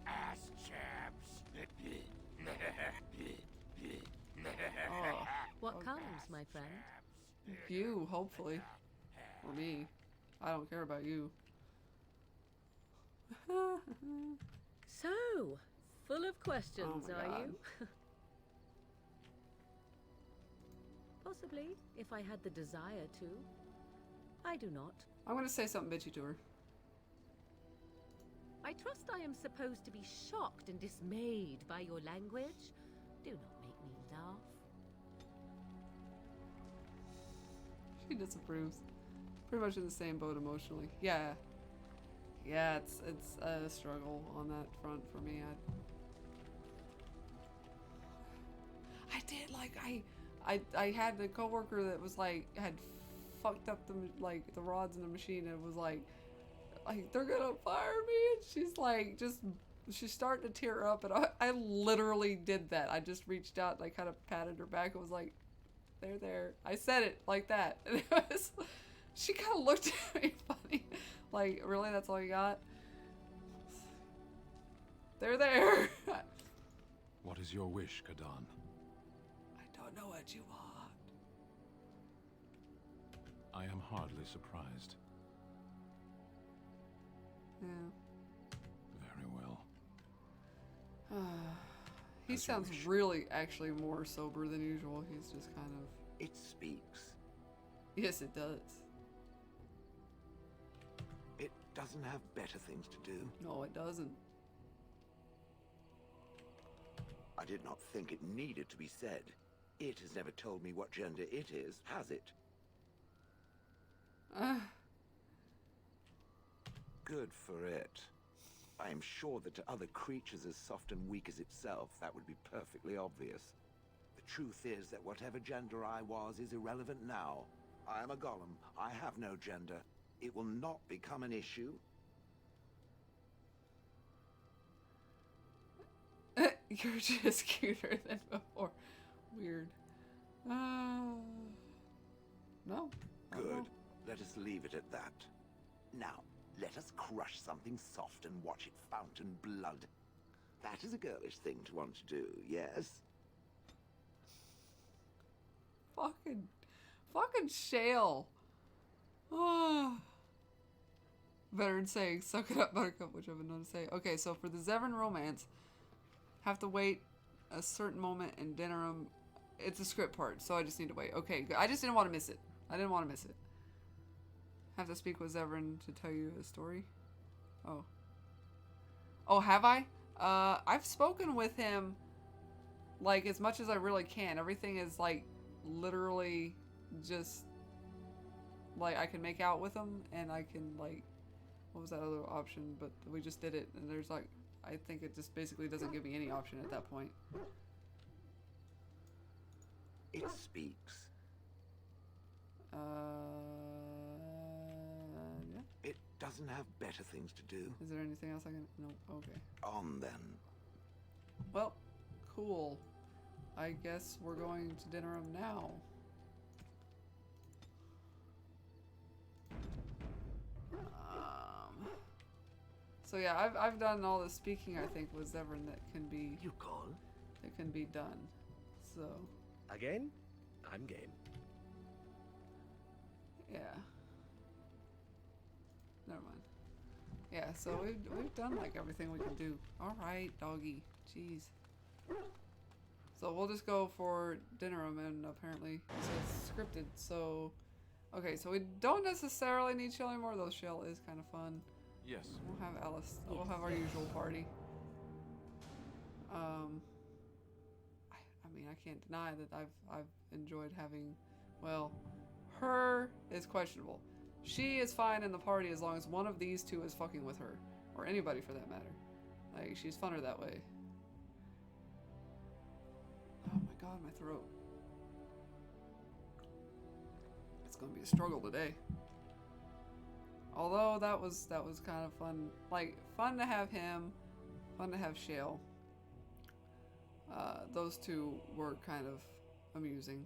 Ass chaps. Oh, What comes, my friend? you, hopefully. Or me. I don't care about you. So, full of questions, Oh my are God. you? Possibly, if I had the desire to. I do not. I'm gonna say something bitchy to her. I trust I am supposed to be shocked and dismayed by your language. Do not make me laugh. She disapproves. Pretty much in the same boat emotionally. Yeah. Yeah, it's a struggle on that front for me. I did, like, I had a coworker that was like, had fucked up the rods in the machine, and was like they're gonna fire me, and she's like, she's starting to tear up, and I literally did that. I just reached out and I kind of patted her back and was like, they're there. I said it like that, and she kind of looked at me funny, like, really, that's all you got? They're there. What is your wish, Kadan? I don't know what you want. I am hardly surprised. Yeah. Very well. He As you sounds wish. really, actually more sober than usual. He's just kind of... It speaks. Yes, it does. It doesn't have better things to do. No, it doesn't. I did not think it needed to be said. It has never told me what gender it is, has it? Good for it. I am sure that to other creatures as soft and weak as itself, that would be perfectly obvious. The truth is that whatever gender I was is irrelevant now. I am a golem. I have no gender. It will not become an issue. You're just cuter than before. Weird. No. I don't Good. know. Let us leave it at that. Now, let us crush something soft and watch it fountain blood. That is a girlish thing to want to do, yes? Fucking Shale. Ah. Veteran saying, suck it up, Buttercup, which I've been known to say. Okay, so for the Zevran romance, have to wait a certain moment in Denerim. It's a script part, so I just need to wait. Okay, good. I just didn't want to miss it. I didn't want to miss it. Have to speak with Zevran to tell you a story. Oh. Oh, have I? I've spoken with him, like, as much as I really can. Everything is, like, literally just, like, I can make out with him, and I can, like, what was that other option? But we just did it, and there's, like, I think it just basically doesn't give me any option at that point. It speaks. Yeah. It doesn't have better things to do. Is there anything else I can? No. Okay. On then. Well, cool. I guess we're going to Denerim now. So yeah, I've done all the speaking, I think, with Zevran that can be You call? done. So Again? I'm game. yeah. Never mind. Yeah, so we've done like everything we can do. All right, doggy. Jeez. So we'll just go for Denerim, and apparently it's scripted. So okay, so we don't necessarily need Shell anymore, though Shell is kind of fun. Yes. We'll have Alice. We'll have our usual party. I mean, I can't deny that I've enjoyed having, well, her is questionable. She is fine in the party as long as one of these two is fucking with her, or anybody for that matter. Like, she's funner that way. Oh my god, my throat. It's gonna be a struggle today. Although that was kind of fun. Like, fun to have him, fun to have Shale. Those two were kind of amusing.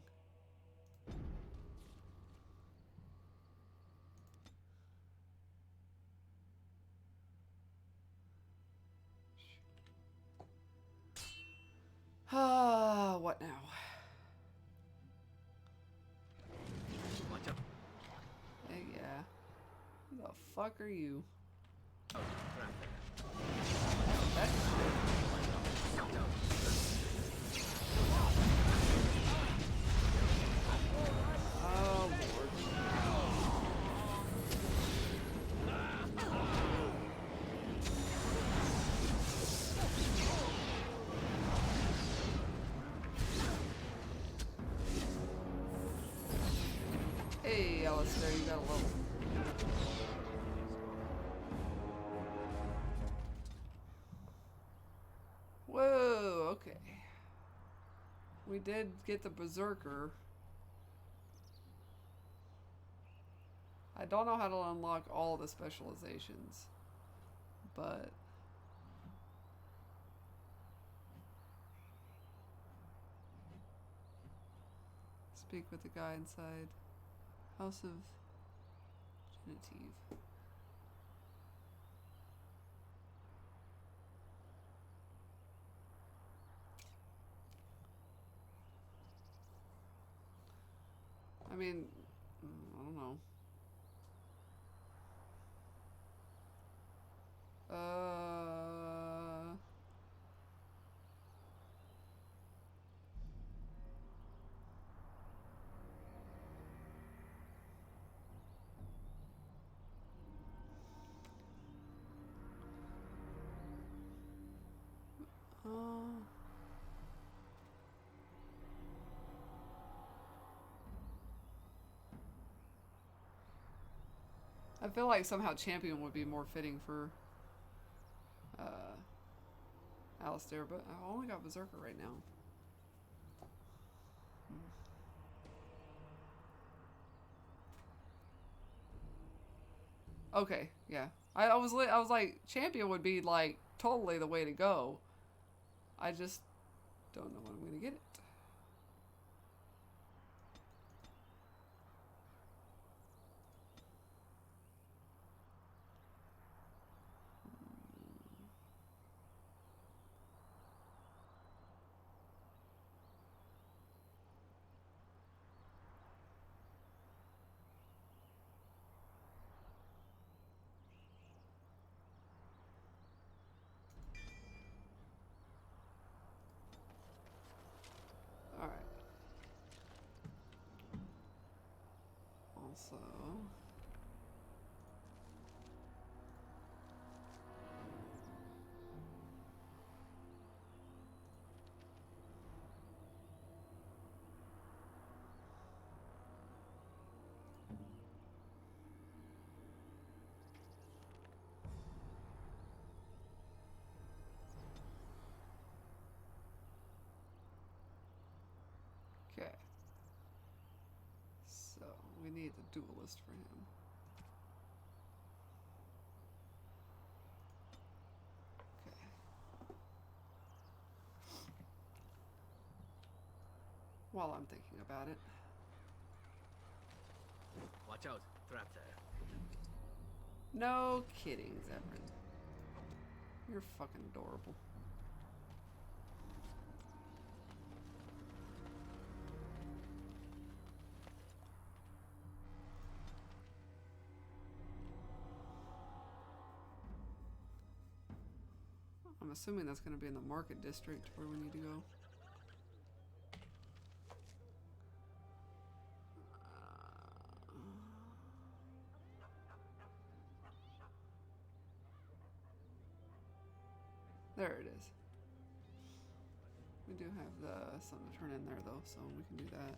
What now? Watch out. Hey, yeah. Who the fuck are you? Oh, Lord. Hey, Alistair, you got a level. Whoa, okay. We did get the Berserker. I don't know how to unlock all the specializations, but speak with the guy inside House of Genitive. I mean, I don't know. I feel like somehow Champion would be more fitting for Alistair, but I only got Berserker right now. Okay, yeah. I was like, Champion would be like totally the way to go. I just don't know when I'm gonna get it. Alright. Also... Okay. So, we need the duelist for him. Okay. While I'm thinking about it. Watch out, trap there. No kidding, Zephyrin. You're fucking adorable. I'm assuming that's going to be in the market district where we need to go. There it is. We do have the something to turn in there though, so we can do that.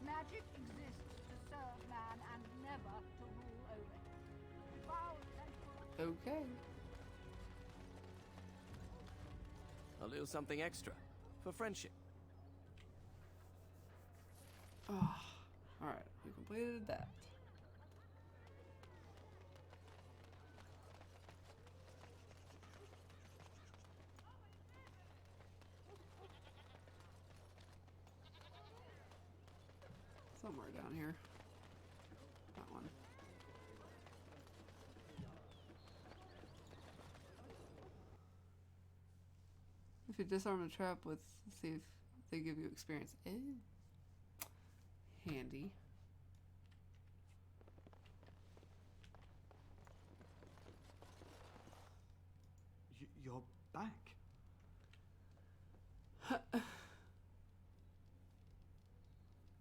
Magic exists to serve man and never to rule over him. Vows and Okay. A little something extra for friendship. Oh, alright, we completed that. Somewhere down here. That one. If you disarm the trap with, see if they give you experience. Eh. Handy. You're back.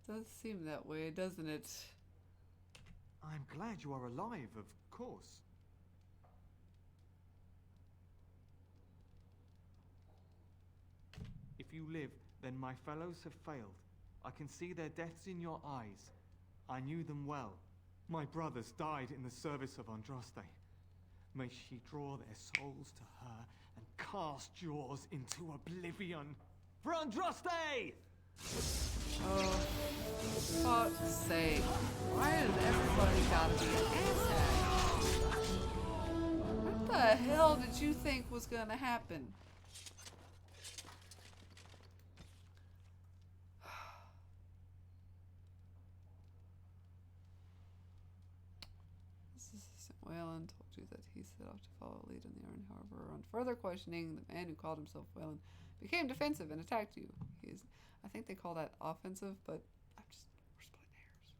Does seem that way, doesn't it? I'm glad you are alive, of course. If you live, then my fellows have failed. I can see their deaths in your eyes. I knew them well. My brothers died in the service of Andraste. May she draw their souls to her and cast yours into oblivion. For Andraste! Oh, fuck's sake. Why does everybody gotta be an asshat? What the hell did you think was gonna happen? This assistant Wayland told you that he set off to follow a lead in the urn. However, on further questioning, the man who called himself Wayland became defensive and attacked you. He is, I think they call that offensive, but we're splitting hairs.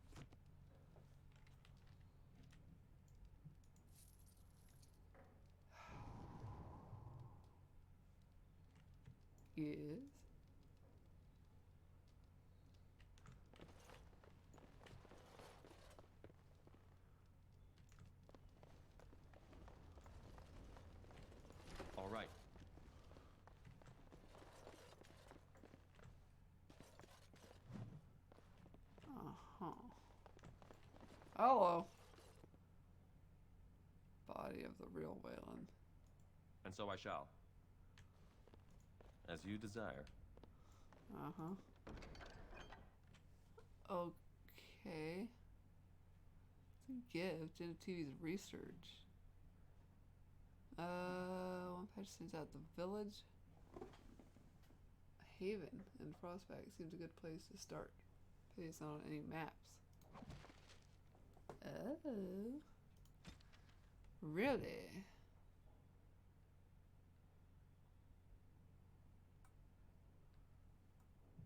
Yes. All right. Uh-huh. Hello. Body of the real Wayland. And so I shall. As you desire. Uh-huh. Okay. Gift. Jenna TV's research. One page sends out the village. Haven and Frostback seems a good place to start. Pity it's not on any maps. Oh. Really?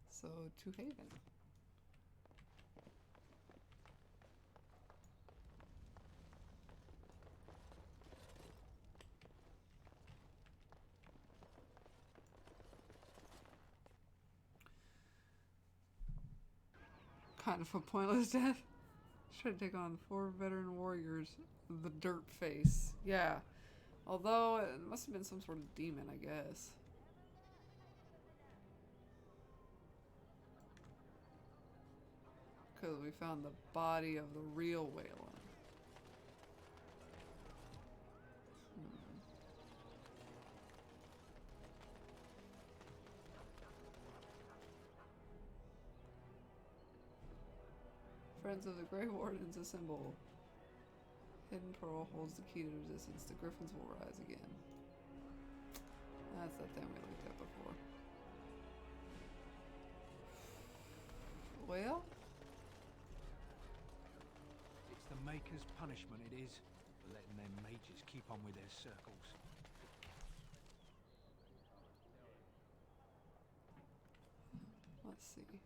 So, to Haven. Kind of a pointless death. Should take on 4 veteran warriors. The dirt face. Yeah. Although, it must have been some sort of demon, I guess. Because we found the body of the real Waylon. Friends of the Grey Wardens assemble. Hidden Pearl holds the key to resistance. The Griffins will rise again. That's that thing we looked at before. Well? It's the Maker's punishment, it is, for letting them mages keep on with their circles. Let's see.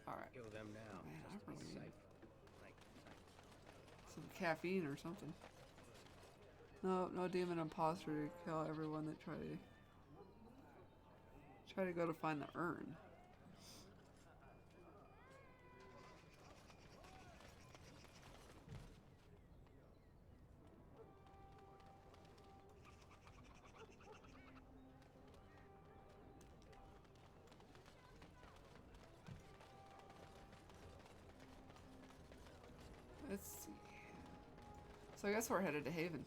Alright. Kill them now. Man, just I to be really safe. some caffeine or something. No demon imposter to kill everyone that try to go to find the urn. Let's see. So I guess we're headed to Haven.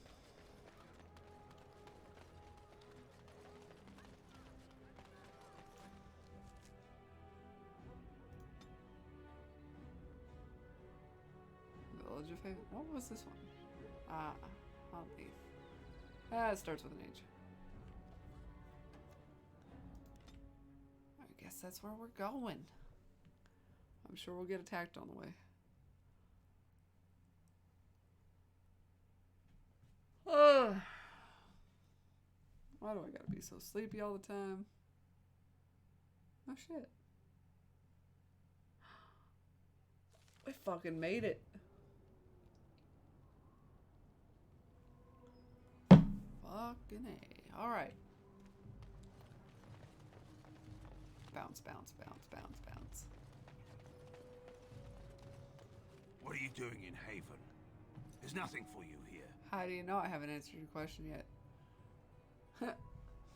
Village of Haven. What was this one? I'll leave. It starts with an H. I guess that's where we're going. I'm sure we'll get attacked on the way. Why do I gotta be so sleepy all the time? Oh shit. We fucking made it. Fucking A. Alright. Bounce, bounce, bounce, bounce, bounce. What are you doing in Haven? There's nothing for you here. How do you know I haven't answered your question yet?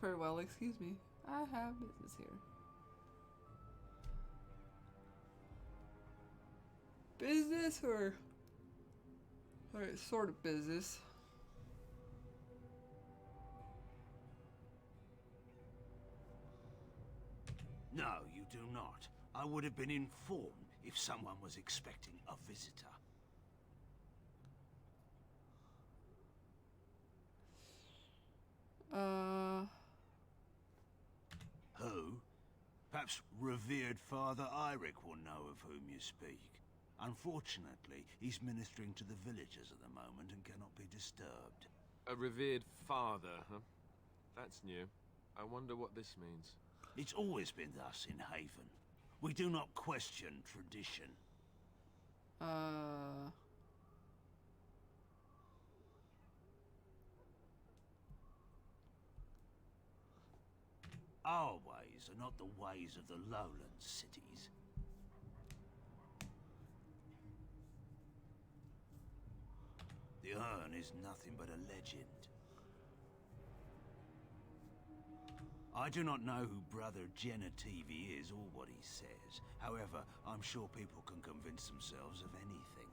Very well, excuse me. I have business here. Business or sort of business. No, you do not. I would have been informed if someone was expecting a visitor. Who? Perhaps revered Father Eirik will know of whom you speak. Unfortunately, he's ministering to the villagers at the moment and cannot be disturbed. A revered father, huh? That's new. I wonder what this means. It's always been thus in Haven. We do not question tradition. Our ways are not the ways of the lowland cities. The urn is nothing but a legend. I do not know who Brother Genitivi is or what he says. However, I'm sure people can convince themselves of anything.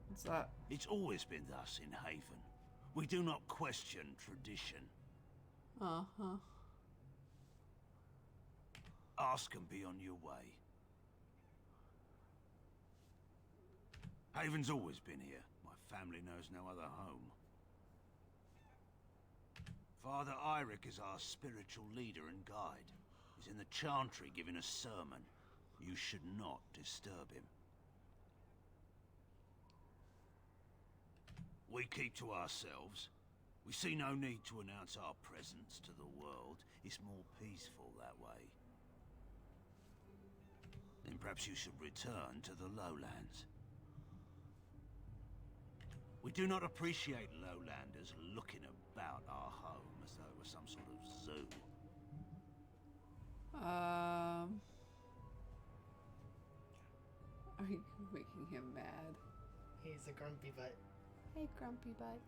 What's that? It's always been thus in Haven. We do not question tradition. Uh-huh. Ask and be on your way. Haven's always been here. My family knows no other home. Father Eirik is our spiritual leader and guide. He's in the chantry giving a sermon. You should not disturb him. We keep to ourselves. We see no need to announce our presence to the world. It's more peaceful that way. Then perhaps you should return to the lowlands. We do not appreciate lowlanders looking about our home as though it was some sort of zoo. Are you making him mad? He's a grumpy butt. Hey, grumpy butt.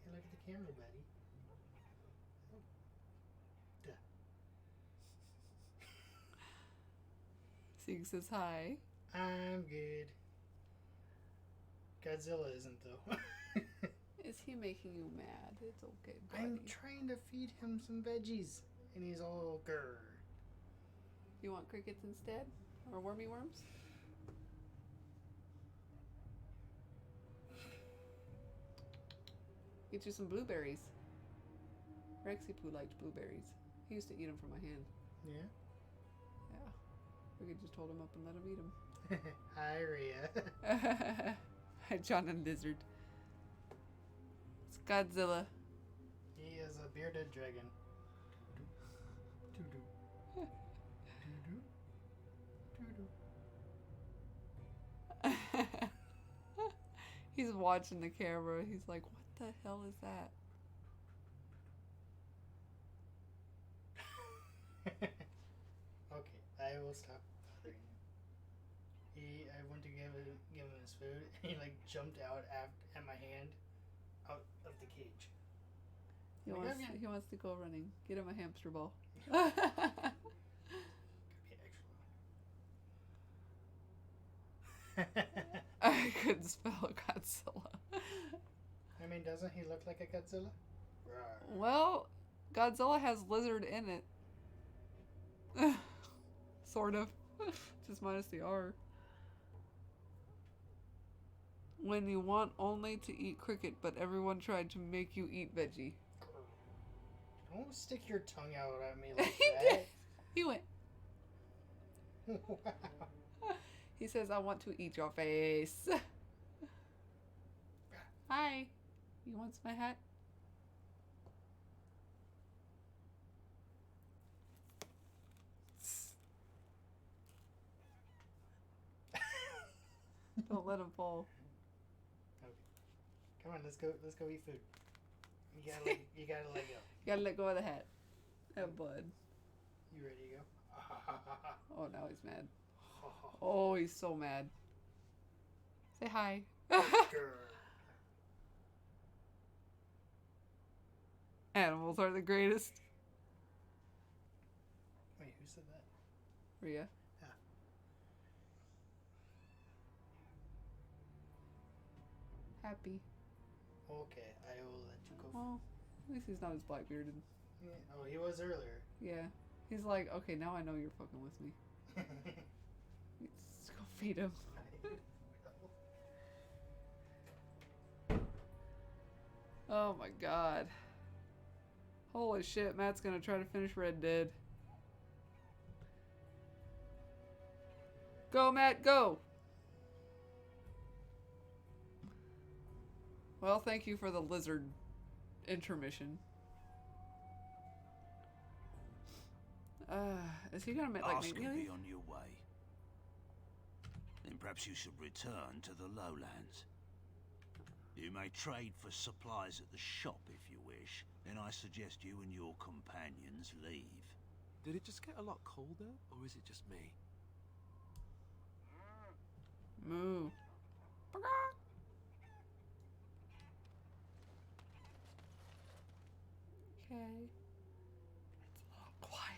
Hey, look at the camera, buddy. Oh. Duh. Sig says hi. I'm good. Godzilla isn't, though. Is he making you mad? It's okay, buddy. I'm trying to feed him some veggies, and he's all grr. You want crickets instead? Or wormy worms? Get you some blueberries. Rexipoo liked blueberries. He used to eat them from my hand. Yeah? Yeah. We could just hold him up and let him eat them. Hi, Rhea. Hi, John and Lizard. It's Godzilla. He is a bearded dragon. Doo-doo. Doo-doo. He's watching the camera. He's like, what the hell is that? Okay, I will stop bothering him. I went to give him his food, and he like jumped out at my hand, out of the cage. He wants to go running. Get him a hamster ball. I couldn't spell Godzilla. I mean, doesn't he look like a Godzilla? Rawr. Well, Godzilla has lizard in it. Sort of. Just minus the R. When you want only to eat cricket, but everyone tried to make you eat veggie. Don't stick your tongue out at me like He that. did. He went. Wow. He says, I want to eat your face. Hi. You want my hat? Don't let him fall. Okay. Come on, let's go eat food. You gotta let go. You gotta let go of the hat. Oh, bud. You ready to go? Oh, now he's mad. Oh, he's so mad. Say hi. Animals are the greatest. Wait, who said that? Rhea. Yeah. Happy. Okay, I will let you go. Oh, at least he's not as black bearded. Yeah. Oh, he was earlier. Yeah. He's like, okay, now I know you're fucking with me. Let's go feed him. Oh my god. Holy shit, Matt's gonna try to finish Red Dead. Go, Matt, go! Well, thank you for the lizard intermission. Is he gonna make like Ask me? will be on your way. Then perhaps you should return to the lowlands. You may trade for supplies at the shop if you wish. Then I suggest you and your companions leave. Did it just get a lot colder, or is it just me? Moo. Okay. It's a little quiet.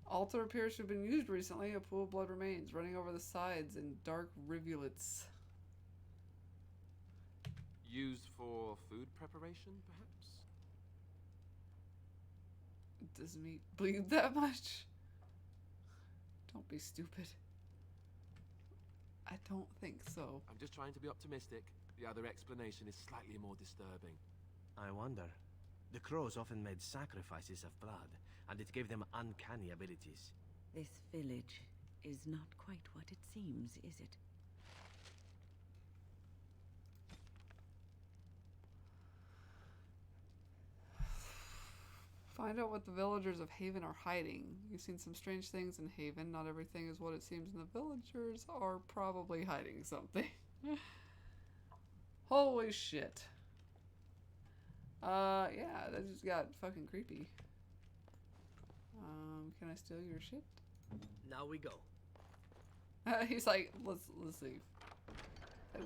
Altar appears to have been used recently. A pool of blood remains, running over the sides in dark rivulets. Used for food preparation, perhaps? Does meat bleed that much? Don't be stupid. I don't think so. I'm just trying to be optimistic. The other explanation is slightly more disturbing. I wonder. The crows often made sacrifices of blood, and it gave them uncanny abilities. This village is not quite what it seems, is it? Find out what the villagers of Haven are hiding. You've seen some strange things in Haven. Not everything is what it seems, and the villagers are probably hiding something. Holy shit. Yeah, that just got fucking creepy. Can I steal your shit? Now we go. He's like, let's leave.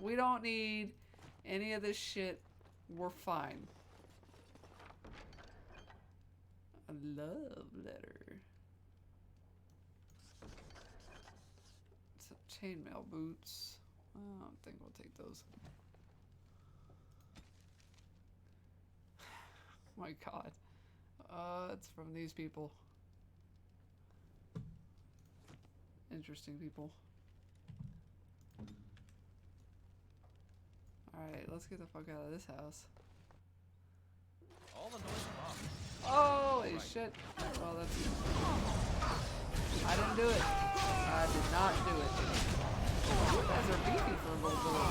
We don't need any of this shit. We're fine. A love letter. Some chainmail boots. I don't think we'll take those. My god. It's from these people. Interesting people. Alright, let's get the fuck out of this house. All the noise stopped. Holy shit. Well, that's... I didn't do it. I did not do it. You guys are beefy for a little bit.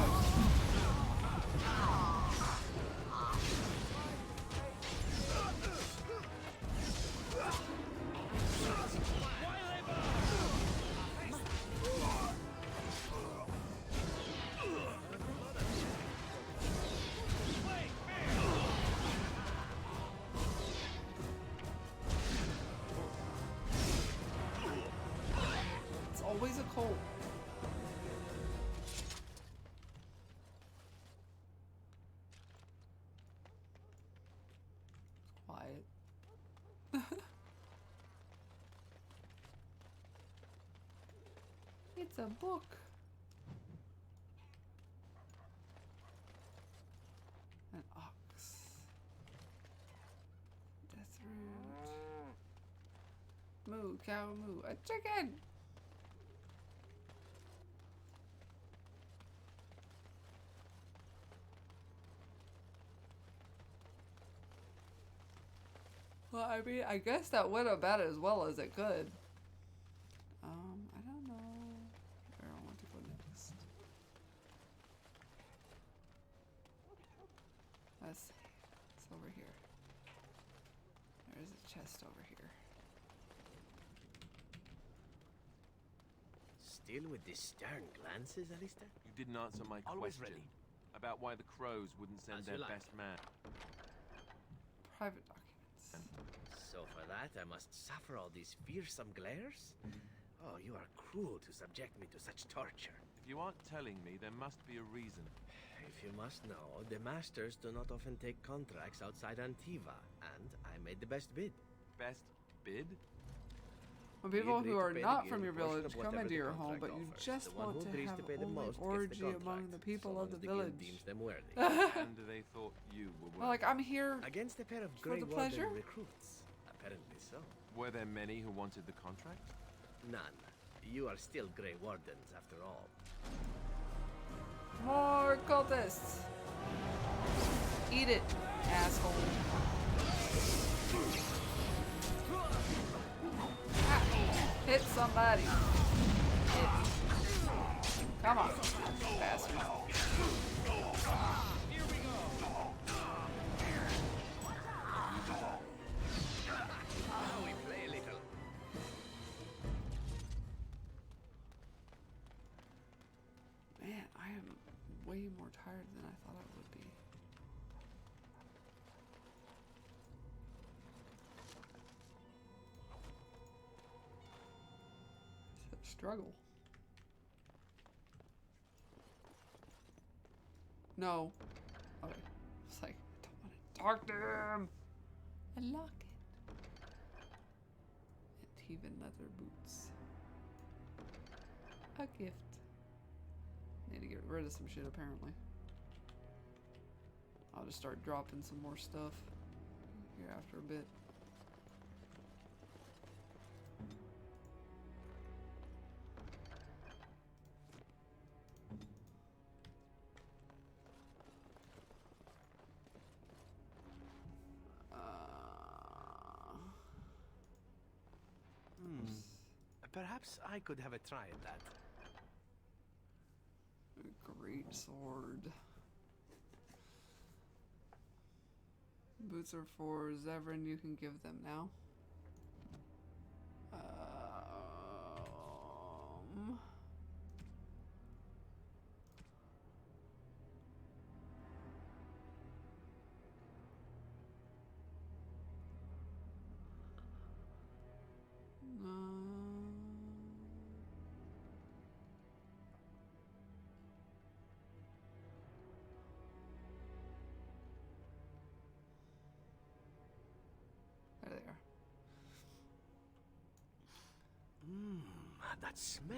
Always a cold. Quiet. It's a book. An ox. Death root. Moo, cow, moo. A chicken! Well, I mean, I guess that went about as well as it could. I don't know where I want to go next. Let's see. It's over here. There's a chest over here. Still with the stern glances, Alistair? You didn't answer my Always question ready. about why the crows wouldn't send As their you like. best man. Private documents. So for that, I must suffer all these fearsome glares? Oh, you are cruel to subject me to such torture. If you aren't telling me, there must be a reason. If you must know, the masters do not often take contracts outside Antiva, and I made the best bid. Best bid? When people agreed who to are pay the not guild from your a portion village of come whatever into the your home, but contract you offers. just The one want who to agrees have to pay the only most gets the orgy among contract, the people so of long the as the guild village. deems them worthy. And they thought you were Well, like, I'm here against a pair of for Grey the Warden pleasure. recruits. Apparently so. Were there many who wanted the contract? None. You are still Grey Wardens after all. More cultists. Eat it, asshole. Ah, hit somebody. Come on, bastard. Now we play a little. Man, I am way more tired than I thought I would be. It's a struggle. No. Okay. It's like, I don't want to talk to him. A locket. And even leather boots. A gift. Need to get rid of some shit, apparently. I'll just start dropping some more stuff here after a bit. Perhaps I could have a try at that. A great sword. Boots are for Zevran. You can give them now. There they are. That smell.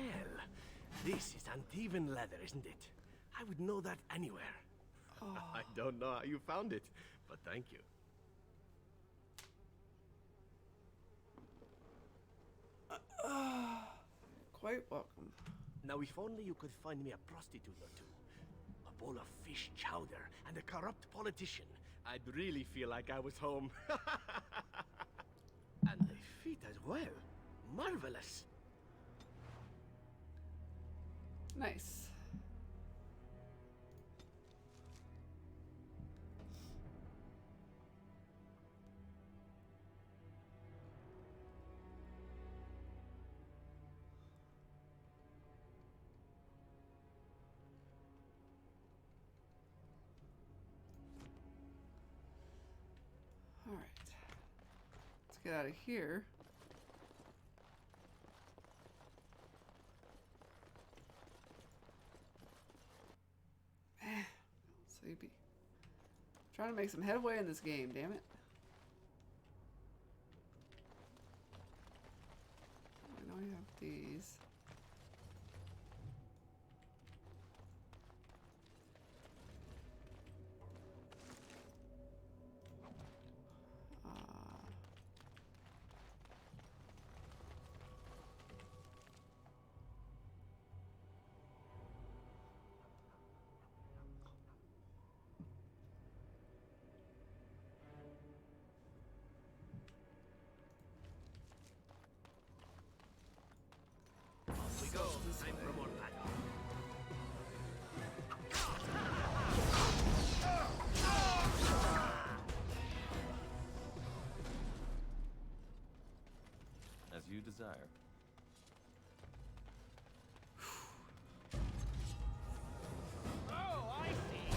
This is Antivan leather, isn't it? I would know that anywhere. Oh. I don't know how you found it, but thank you. Quite welcome. Now, if only you could find me a prostitute or two, a bowl of fish chowder, and a corrupt politician, I'd really feel like I was home. And the feet as well. Marvelous. Nice. All right. Let's get out of here. Sleepy. Trying to make some headway in this game, damn it. I know you have these. Off we go. Time for more battle. As you desire. Oh, I see.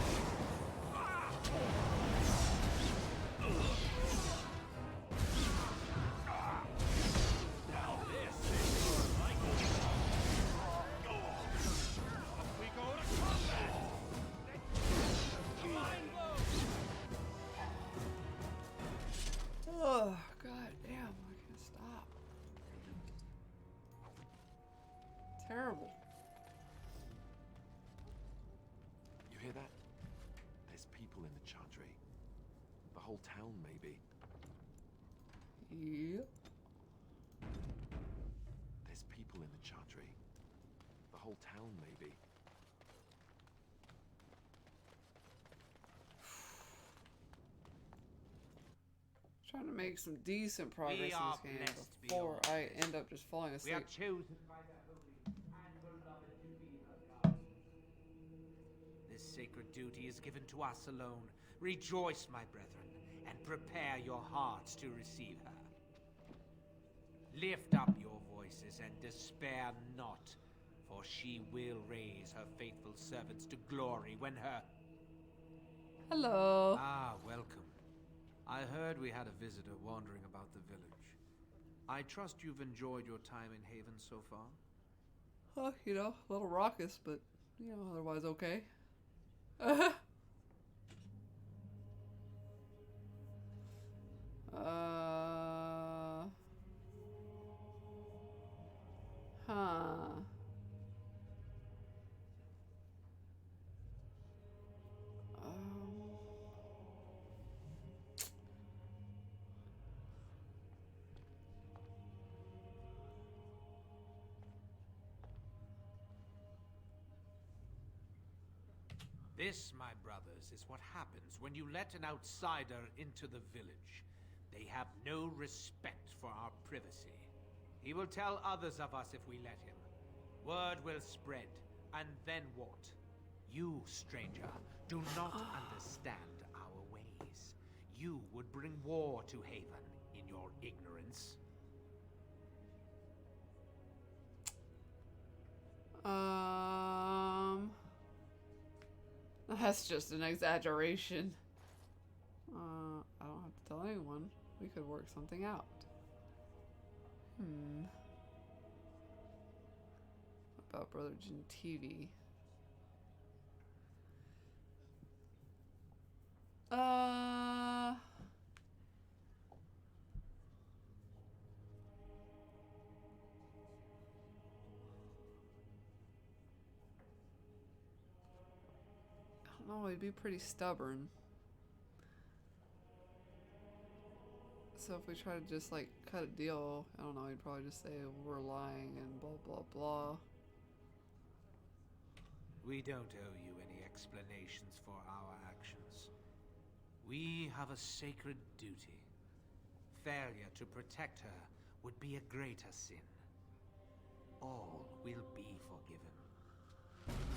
Now this is more like it. Off we go to combat. Divine blow. Oh, god damn, I can't stop. Terrible. You hear that? There's people in the Chandri. The whole town, maybe. Yep. There's people in the Chandri. The whole town, maybe. Trying to make some decent progress in are this game blessed before beyond I end up just falling We asleep. are chosen by the holy and beloved to be her God. This sacred duty is given to us alone. Rejoice, my brethren, and prepare your hearts to receive her. Lift up your voices and despair not, for she will raise her faithful servants to glory when her... Hello. Ah, welcome. I heard we had a visitor wandering about the village. I trust you've enjoyed your time in Haven so far? Oh, you know, a little raucous, but, you know, otherwise okay. Huh. This, my brothers, is what happens when you let an outsider into the village. They have no respect for our privacy. He will tell others of us if we let him. Word will spread, and then what? You, stranger, do not understand our ways. You would bring war to Haven in your ignorance. That's just an exaggeration. I don't have to tell anyone. We could work something out. What about Brother Gentivi? I don't know, he'd be pretty stubborn. So if we try to just like cut a deal, I don't know, he'd probably just say we're lying and blah blah blah. We don't owe you any explanations for our actions. We have a sacred duty. Failure to protect her would be a greater sin. All will be forgiven.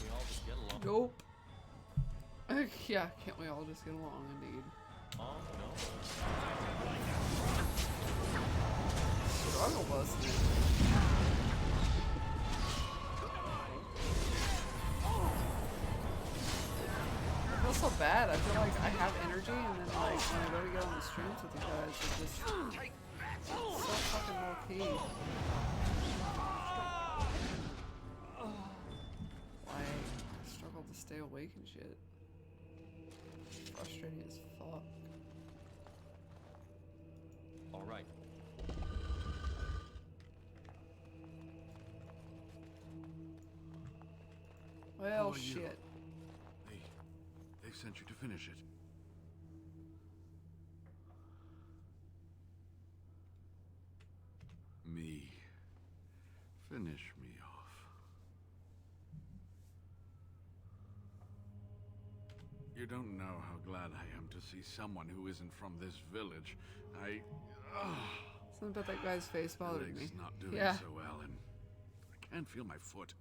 We all just get along. Nope. Yeah, can't we all just get along, indeed? Oh, no. Struggle busted. I feel so bad. I feel like I have energy, and then like when I go to get on the streams with you guys, it's just so fucking low key. Like, I struggle to stay awake and shit. Frustrating as fuck. All right. Well, How are you? shit. They sent you to finish it. Me. Finish me off. You don't know how glad I am to see someone who isn't from this village. Something about that guy's face bothered me. Leg's not doing Yeah. so well, and I can't feel my foot.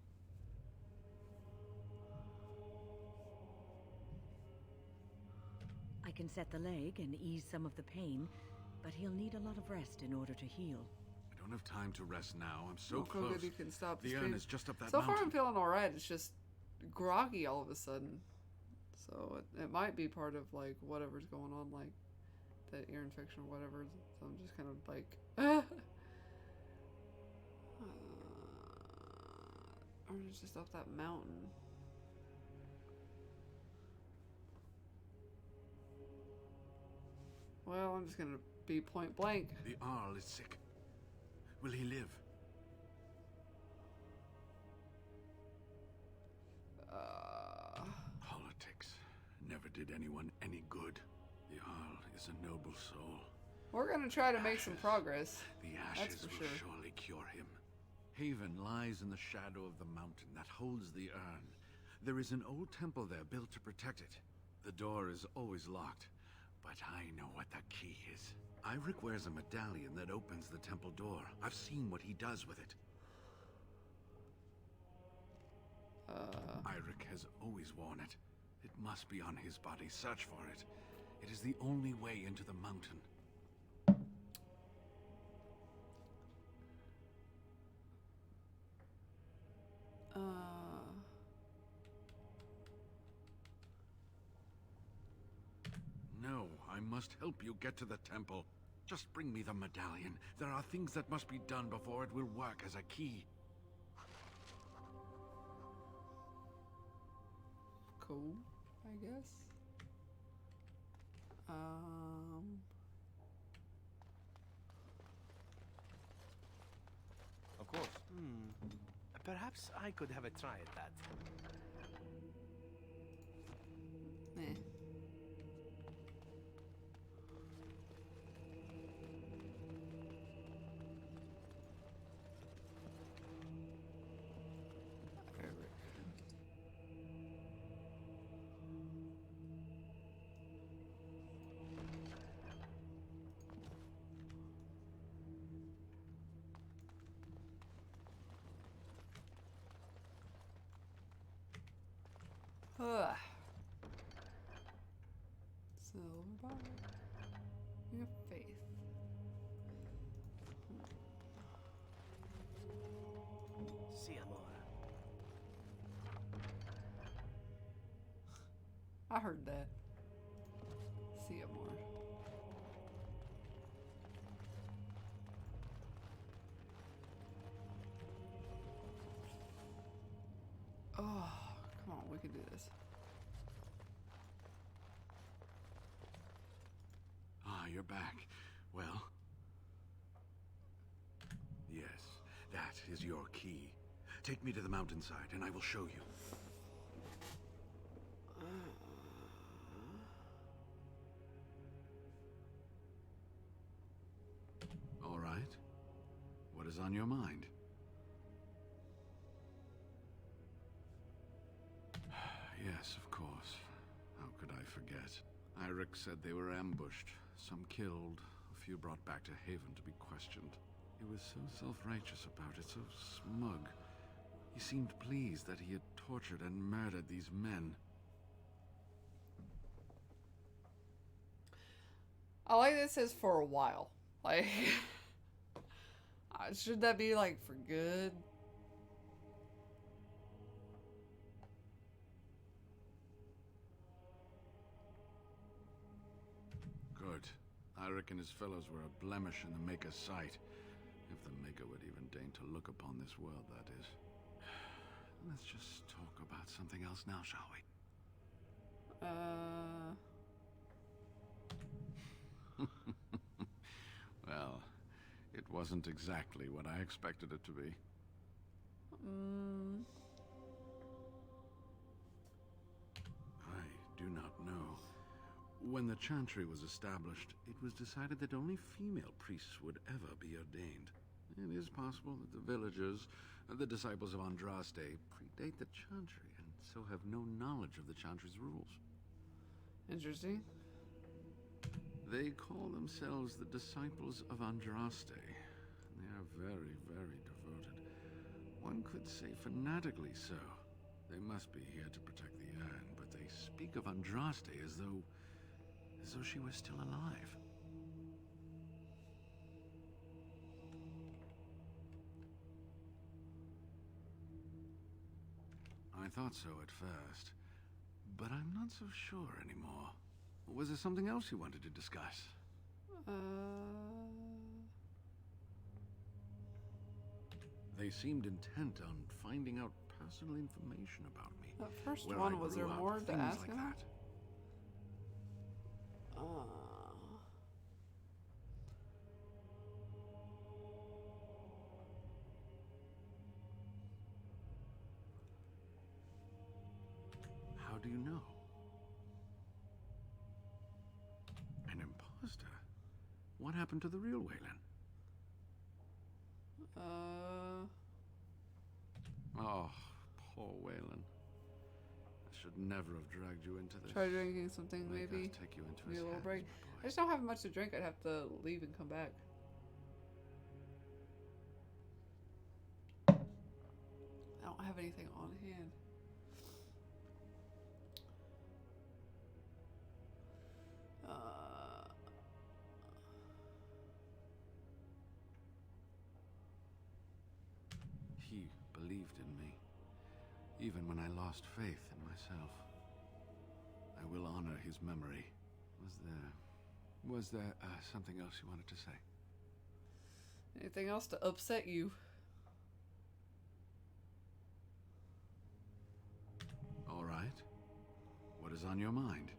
I can set the leg and ease some of the pain, but he'll need a lot of rest in order to heal. I don't have time to rest now. I'm so Don't feel close. good you can stop the The urn stream. is just up that So mountain. far I'm feeling alright, it's just groggy all of a sudden. So it might be part of like whatever's going on, like that ear infection or whatever. So I'm just kind of like or it's just up that mountain. Well, I'm just gonna be point blank. The Arl is sick. Will he live? Politics never did anyone any good. The Arl is a noble soul. We're gonna try to make some progress. The That's ashes for will sure. surely cure him. Haven lies in the shadow of the mountain that holds the urn. There is an old temple there built to protect it. The door is always locked, But I know what the key is. Eirik wears a medallion that opens the temple door. I've seen what he does with it. Eirik has always worn it. It must be on his body. Search for it. It is the only way into the mountain. No, I must help you get to the temple. Just bring me the medallion. There are things that must be done before it will work as a key. Cool, I guess. Of course. Perhaps I could have a try at that. Eh. Ugh. Silver bar. You have faith. Si, amor. I heard that. See it more. Oh, come on, we can do this. Ah, you're back. Well? Yes, that is your key. Take me to the mountainside and I will show you. All right. What is on your mind? Yes, of course. How could I forget? Eirik said they were ambushed. Some killed, a few brought back to Haven to be questioned. He was so self-righteous about it, so smug. He seemed pleased that he had tortured and murdered these men. I like this is for a while. Like, should that be like for good? Good. Eirik and his fellows were a blemish in the Maker's sight. If the Maker would even deign to look upon this world, that is. Let's just talk about something else now, shall we? Well, it wasn't exactly what I expected it to be. I do not know. When the Chantry was established, it was decided that only female priests would ever be ordained. It is possible that the villagers, the disciples of Andraste, predate the Chantry and so have no knowledge of the Chantry's rules. Interesting. They call themselves the Disciples of Andraste. They are very, very devoted. One could say fanatically so. They must be here to protect the urn, but they speak of Andraste as though she was still alive. I thought so at first, but I'm not so sure anymore. Was there something else you wanted to discuss? They seemed intent on finding out personal information about me. That first where one, I was grew there up, more to things ask like him? that. How do you know? An imposter? What happened to the real Waylon? Oh, poor Waylon. should never have dragged you into this. Try drinking something, Make maybe. us take you into Need his a little hands, break. my boy. I just don't have much to drink. I'd have to leave and come back. I don't have anything on hand. He believed in me, even when I lost faith in myself. I will honor his memory. Was there something else you wanted to say? Anything else to upset you? All right. What is on your mind?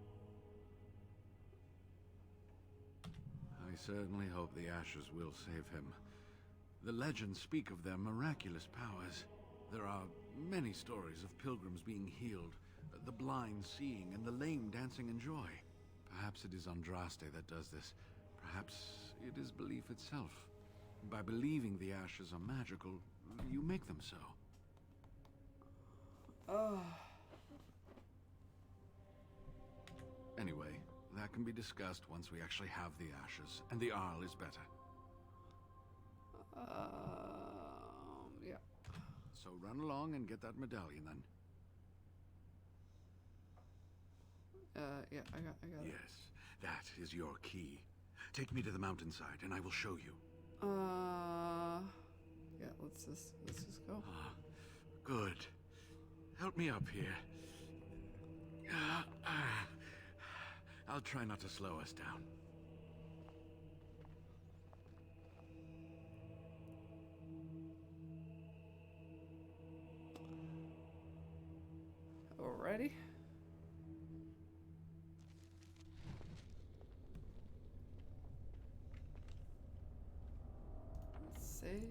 I certainly hope the ashes will save him. The legends speak of their miraculous powers. There are many stories of pilgrims being healed, the blind seeing, and the lame dancing in joy. Perhaps it is Andraste that does this. Perhaps it is belief itself. By believing the ashes are magical, you make them so. Oh. Anyway, that can be discussed once we actually have the ashes, and the Arl is better. Yeah. So run along and get that medallion then. Yeah, I got it. Yes, that is your key. Take me to the mountainside and I will show you. Yeah, let's just go. Good. Help me up here. I'll try not to slow us down. Alrighty. Let's see.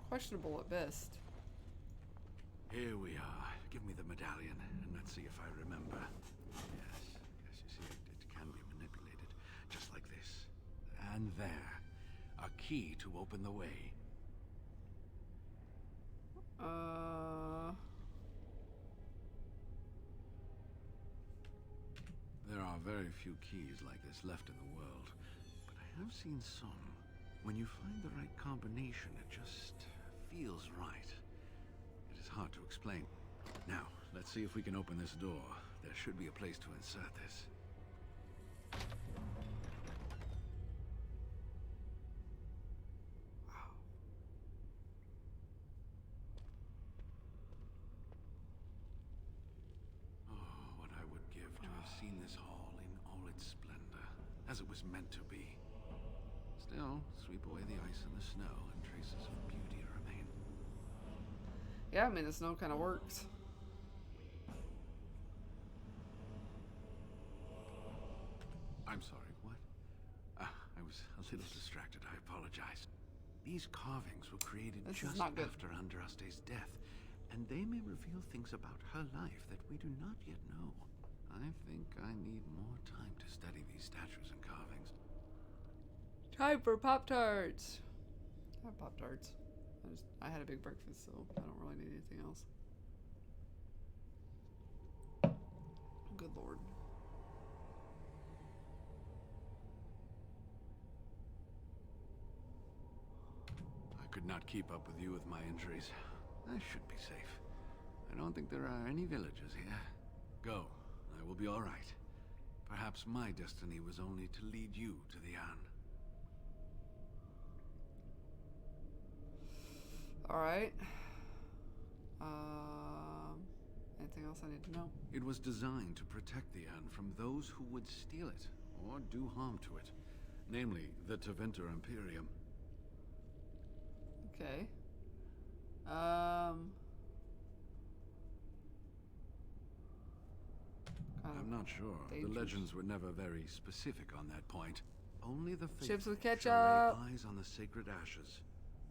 Questionable at best. Here we are. Give me the medallion, and let's see if I remember. Yes, you see, it can be manipulated, just like this. And there. A key to open the way. There are very few keys like this left in the world, but I have seen some. When you find the right combination, it just feels right. It is hard to explain. Now, let's see if we can open this door. There should be a place to insert this. Seen this hall in all its splendor, as it was meant to be. Still, sweep away the ice and the snow, and traces of beauty remain. Yeah, I mean, the snow kind of works. I'm sorry, what? I was a little distracted, I apologize. These carvings were created just after Andraste's death, and they may reveal things about her life that we do not yet know. I think I need more time to study these statues and carvings. Time for Pop-Tarts! I have Pop-Tarts. I had a big breakfast, so I don't really need anything else. Good lord. I could not keep up with you with my injuries. I should be safe. I don't think there are any villagers here. Go. I will be all right. Perhaps my destiny was only to lead you to the Anne. All right. Anything else I need to know? It was designed to protect the Anne from those who would steal it or do harm to it, namely the Tevinter Imperium. Okay. I'm not sure. Dangerous. The legends were never very specific on that point. Only the faithful Chips with ketchup. shall lay eyes on the sacred ashes.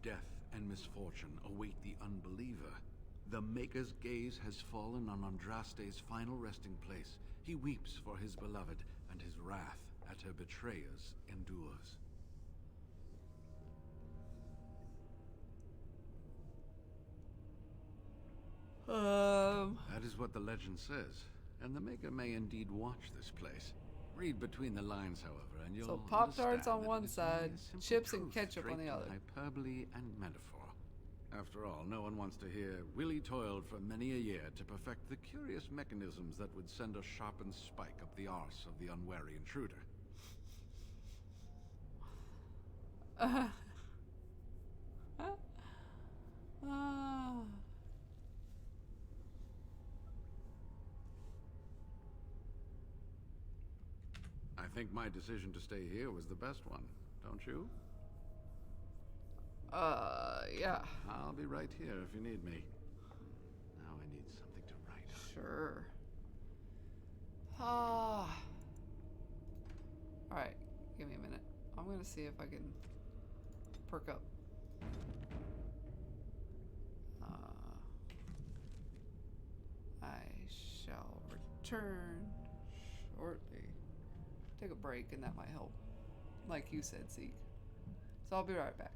Death and misfortune await the unbeliever. The Maker's gaze has fallen on Andraste's final resting place. He weeps for his beloved, and his wrath at her betrayers endures. That is what the legend says, and the Maker may indeed watch this place. Read between the lines, however, and you'll So Pop-Tarts understand on that one it is side, only a simple chips and truth ketchup on draped the in other. hyperbole and metaphor. After all, no one wants to hear Willie toiled for many a year to perfect the curious mechanisms that would send a sharpened spike up the arse of the unwary intruder. I think my decision to stay here was the best one, don't you? Yeah. I'll be right here if you need me. Now I need something to write on. Sure. Alright, give me a minute. I'm gonna see if I can perk up. I shall return shortly. Take a break and that might help. Like you said, Zeke. So I'll be right back.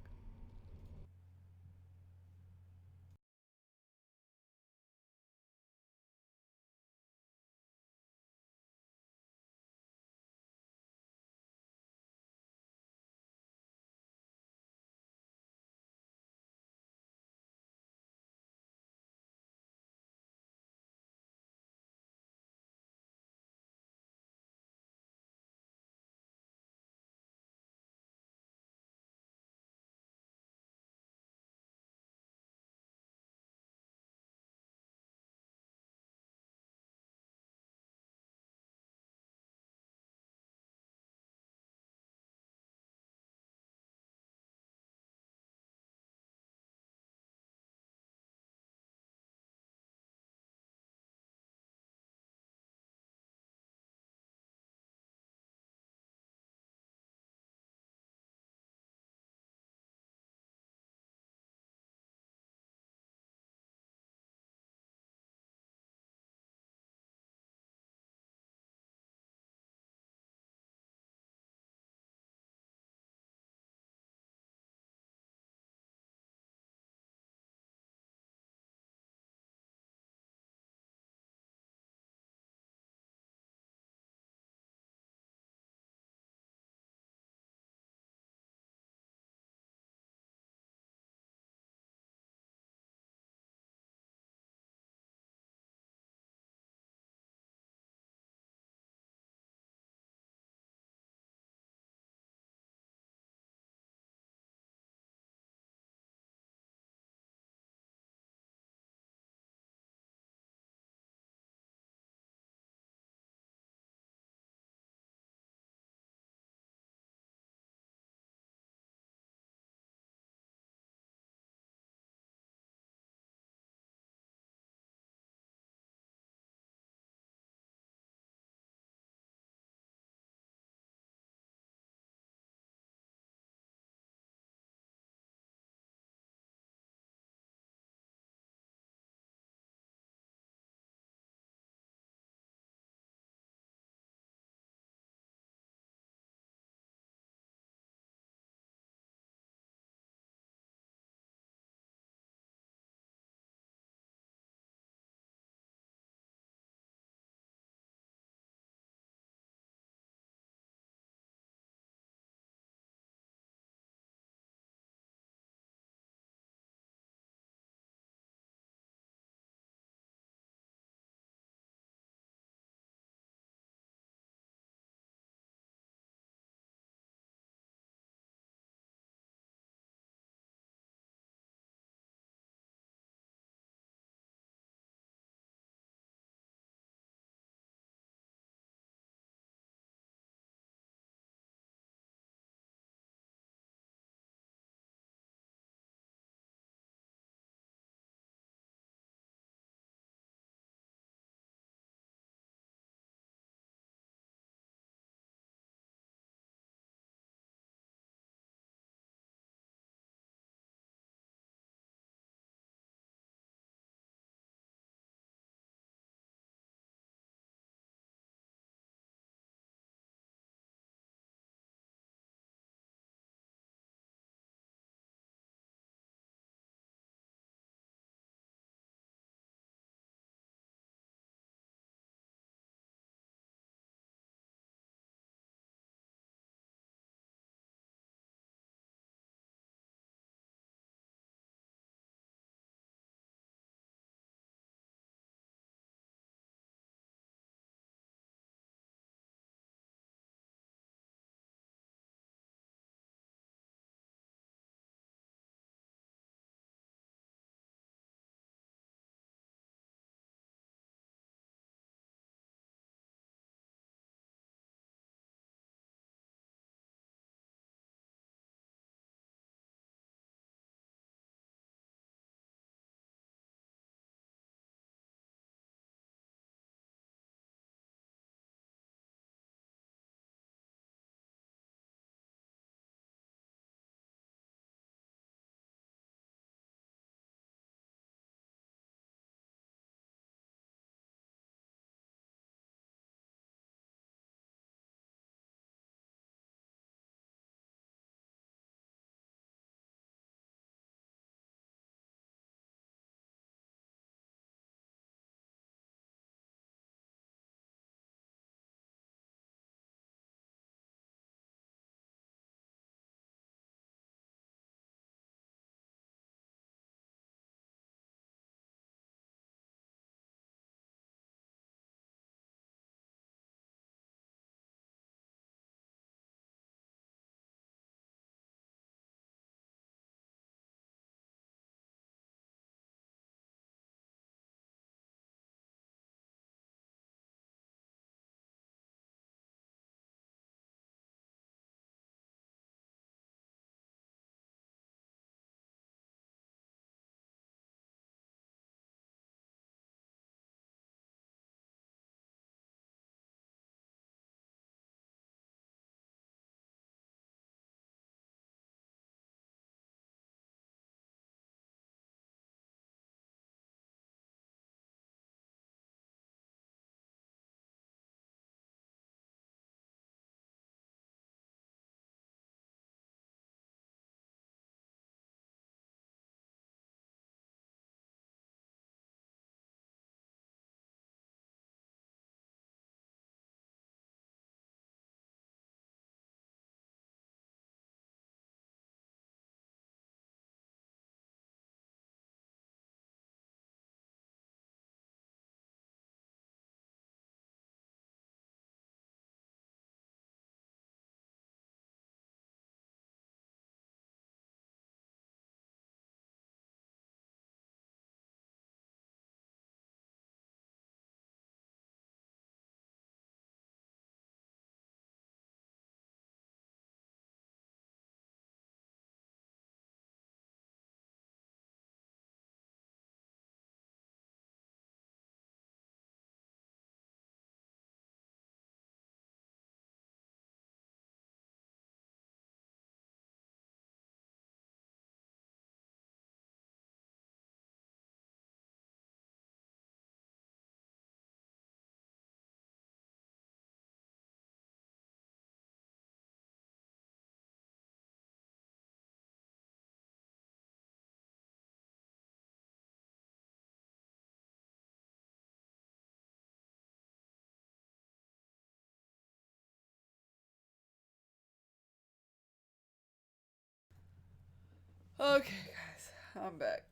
Okay, guys, I'm back.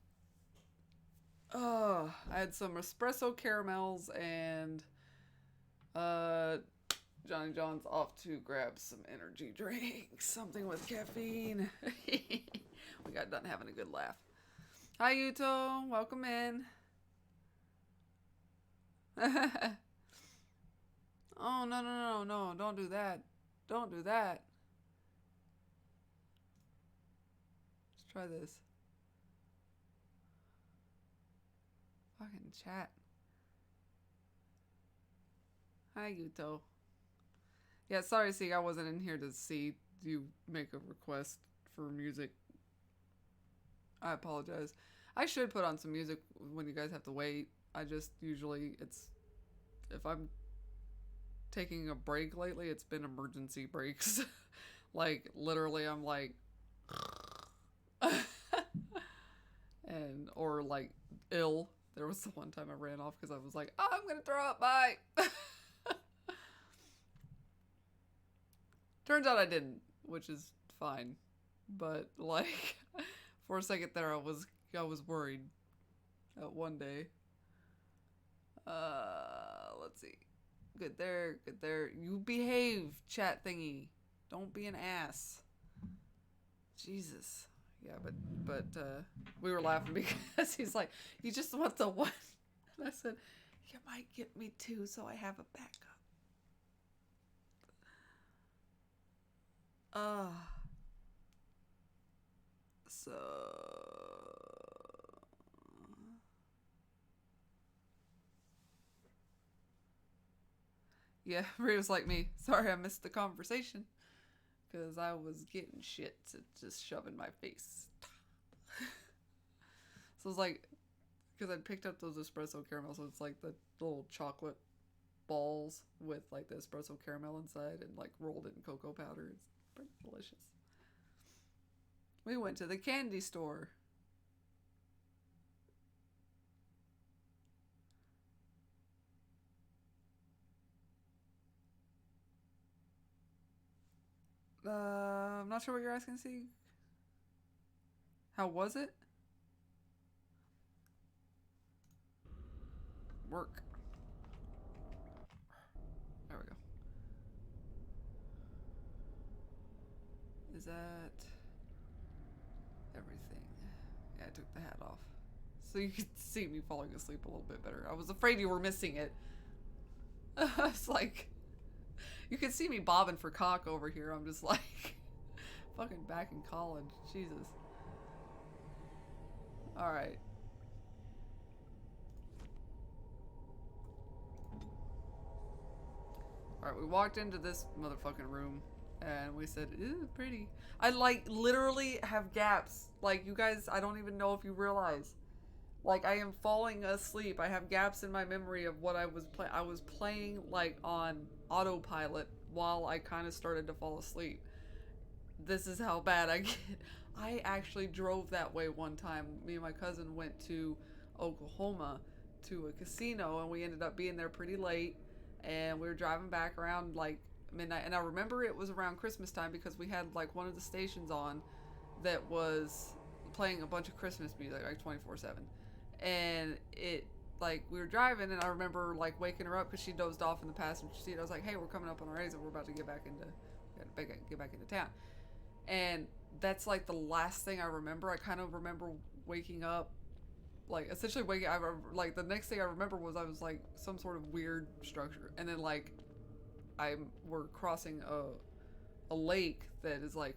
Oh, I had some espresso caramels and Johnny John's off to grab some energy drinks, something with caffeine. We got done having a good laugh. Hi, Yuto. Welcome in. Oh, no. Don't do that. Don't do that. Let's try this. Fucking chat. Hi, Yuto. Yeah, sorry, see, I wasn't in here to see you make a request for music. I apologize. I should put on some music when you guys have to wait. I just usually, if I'm taking a break lately, it's been emergency breaks. Like, literally, I'm like, or like ill. There was the one time I ran off because I was like, oh, I'm gonna throw up, bye. Turns out I didn't, which is fine. But like, for a second there, I was worried. One day. Let's see. Good there. You behave, chat thingy. Don't be an ass. Jesus. Yeah, but we were laughing because he's like, you just want the one. And I said, you might get me two, so I have a backup. So yeah, Rio's like me. Sorry I missed the conversation because I was getting shit to just shove in my face. So it's like, because I picked up those espresso caramels, so it's like the little chocolate balls with like the espresso caramel inside and like rolled in cocoa powder. It's pretty delicious. We went to the candy store. I'm not sure what you're asking, see. How was it? Work. There we go. Is that everything? Yeah, I took the hat off. So you could see me falling asleep a little bit better. I was afraid you were missing it. It's like, you could see me bobbing for cock over here. I'm just like, fucking back in college. Jesus. Alright. Alright, we walked into this motherfucking room and we said, ew, pretty. I like literally have gaps. Like, you guys, I don't even know if you realize. Like, I am falling asleep. I have gaps in my memory of what I was playing. I was playing like on autopilot while I kind of started to fall asleep. This is how bad I get. I actually drove that way one time. Me and my cousin went to Oklahoma to a casino and we ended up being there pretty late. And we were driving back around like midnight. And I remember it was around Christmas time because we had like one of the stations on that was playing a bunch of Christmas music like 24/7. And it, like, we were driving and I remember like waking her up because she dozed off in the passenger seat. I was like, hey, we're coming up on our exit. We're about to get back into town. And that's like the last thing I remember. I kind of remember waking up, like essentially waking. Like the next thing I remember was I was like some sort of weird structure, and then like we're crossing a lake that is like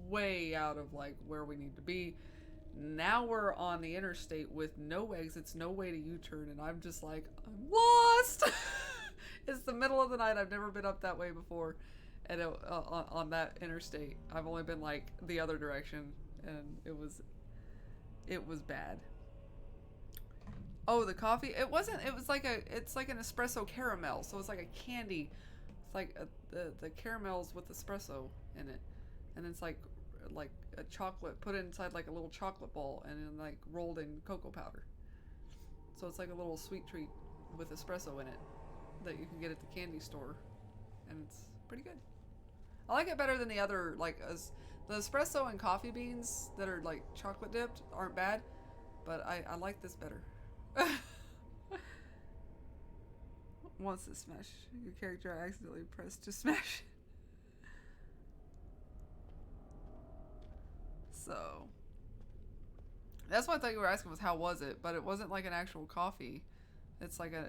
way out of like where we need to be. Now we're on the interstate with no exits, no way to U-turn, and I'm just like, I'm lost. It's the middle of the night. I've never been up that way before. And on that interstate, I've only been like the other direction, and it was bad. Oh, the coffee? It wasn't. It was like it's like an espresso caramel, so it's like a candy. It's like the caramels with espresso in it, and it's like a chocolate put inside like a little chocolate ball, and then like rolled in cocoa powder. So it's like a little sweet treat with espresso in it that you can get at the candy store, and it's pretty good. I like it better than the other, like, the espresso and coffee beans that are, like, chocolate dipped aren't bad, but I like this better. Wants to smash your character, I accidentally pressed to smash it. So, that's what I thought you were asking was how was it, but it wasn't like an actual coffee. It's like I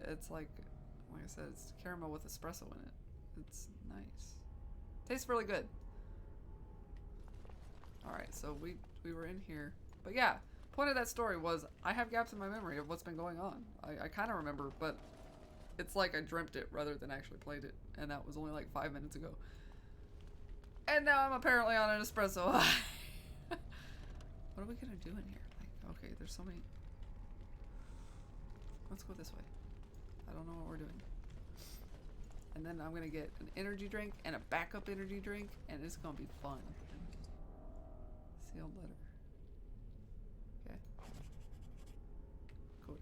said, it's caramel with espresso in it. It's nice. Tastes really good. Alright, so we were in here. But yeah, point of that story was I have gaps in my memory of what's been going on. I kind of remember, but it's like I dreamt it rather than actually played it. And that was only like 5 minutes ago. And now I'm apparently on an espresso high. What are we gonna do in here? Like, okay, there's so many. Let's go this way. I don't know what we're doing. And then I'm gonna get an energy drink and a backup energy drink, and it's gonna be fun. Sealed letter. Okay. Cool.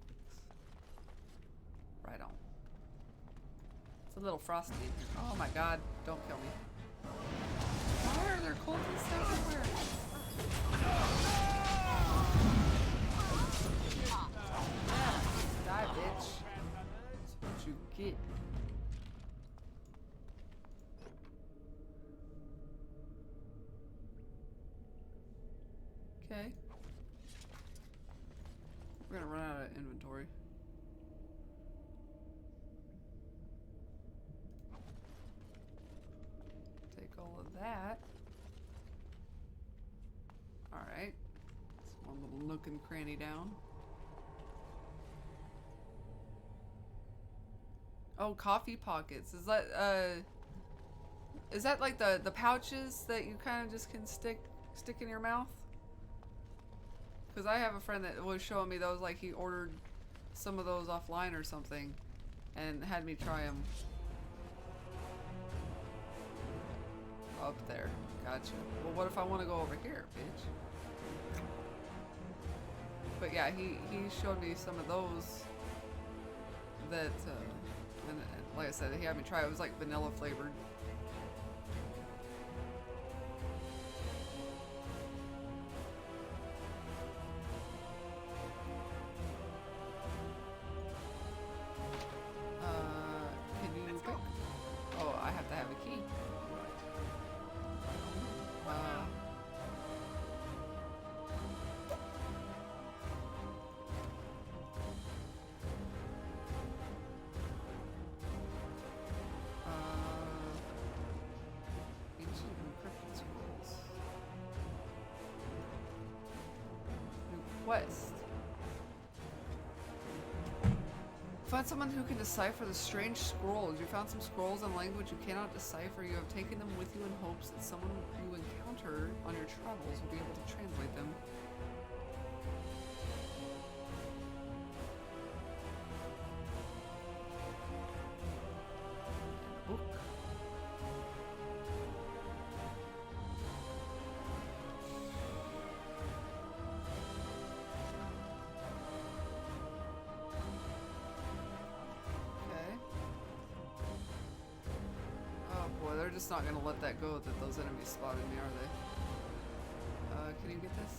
Right on. It's a little frosty. Oh my god, don't kill me. Why are there cultists everywhere? Die, bitch. That's what you get. Okay. We're gonna run out of inventory. Take all of that. Alright. It's one little nook and cranny down. Oh, coffee pockets. Is that like the pouches that you kind of just can stick in your mouth? Because I have a friend that was showing me those, like he ordered some of those offline or something and had me try them. Up there. Gotcha. Well, what if I want to go over here, bitch? But yeah, he showed me some of those that, and like I said, he had me try it. It was like vanilla flavored. Can you pick? Oh, I have to have a key. Ancient encrypted scrolls. New quest. Find someone who can decipher the strange scrolls. You found some scrolls in language you cannot decipher. You have taken them with you in hopes that someone you encounter on your travels will be able to translate them. Book. They're just not gonna let that go that those enemies spotted me, are they? Can you get this?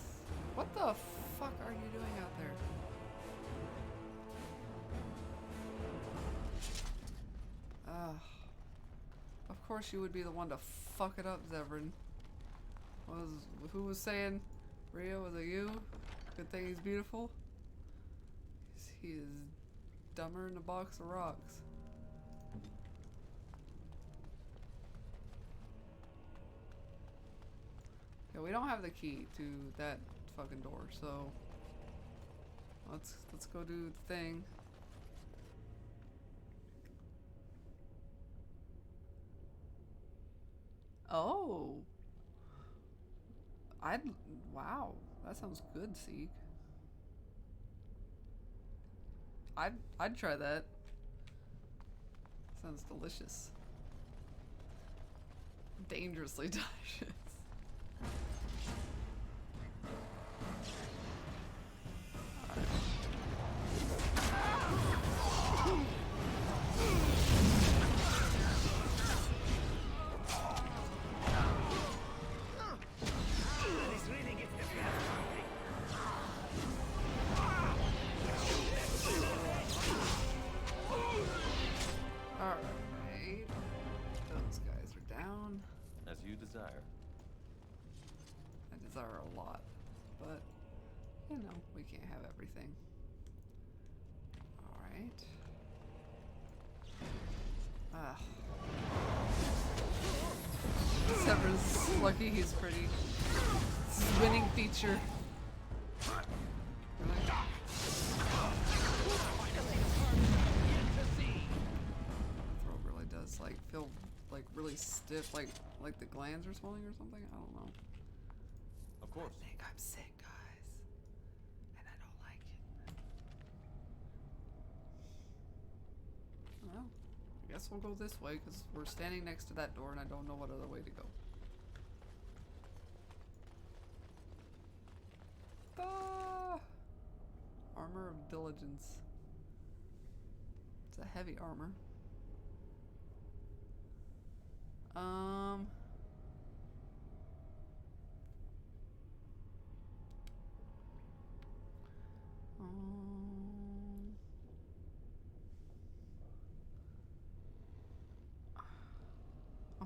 What the fuck are you doing out there? Of course you would be the one to fuck it up, Zevran. Who was saying, Rio, was it you? Good thing he's beautiful? He is dumber than a box of rocks. Yeah, we don't have the key to that fucking door, so let's go do the thing. Oh, wow, that sounds good, Seek. I'd try that. Sounds delicious. Dangerously delicious. weapons are a lot, but you know, we can't have everything. All right. Severus lucky he's pretty. It's his winning feature. Really? Throat really does like feel like really stiff, like the glands are swelling or something. I don't know. Of course. I think I'm sick, guys, and I don't like it. Well, I guess we'll go this way because we're standing next to that door, and I don't know what other way to go. Ah! Armor of Diligence. It's a heavy armor. I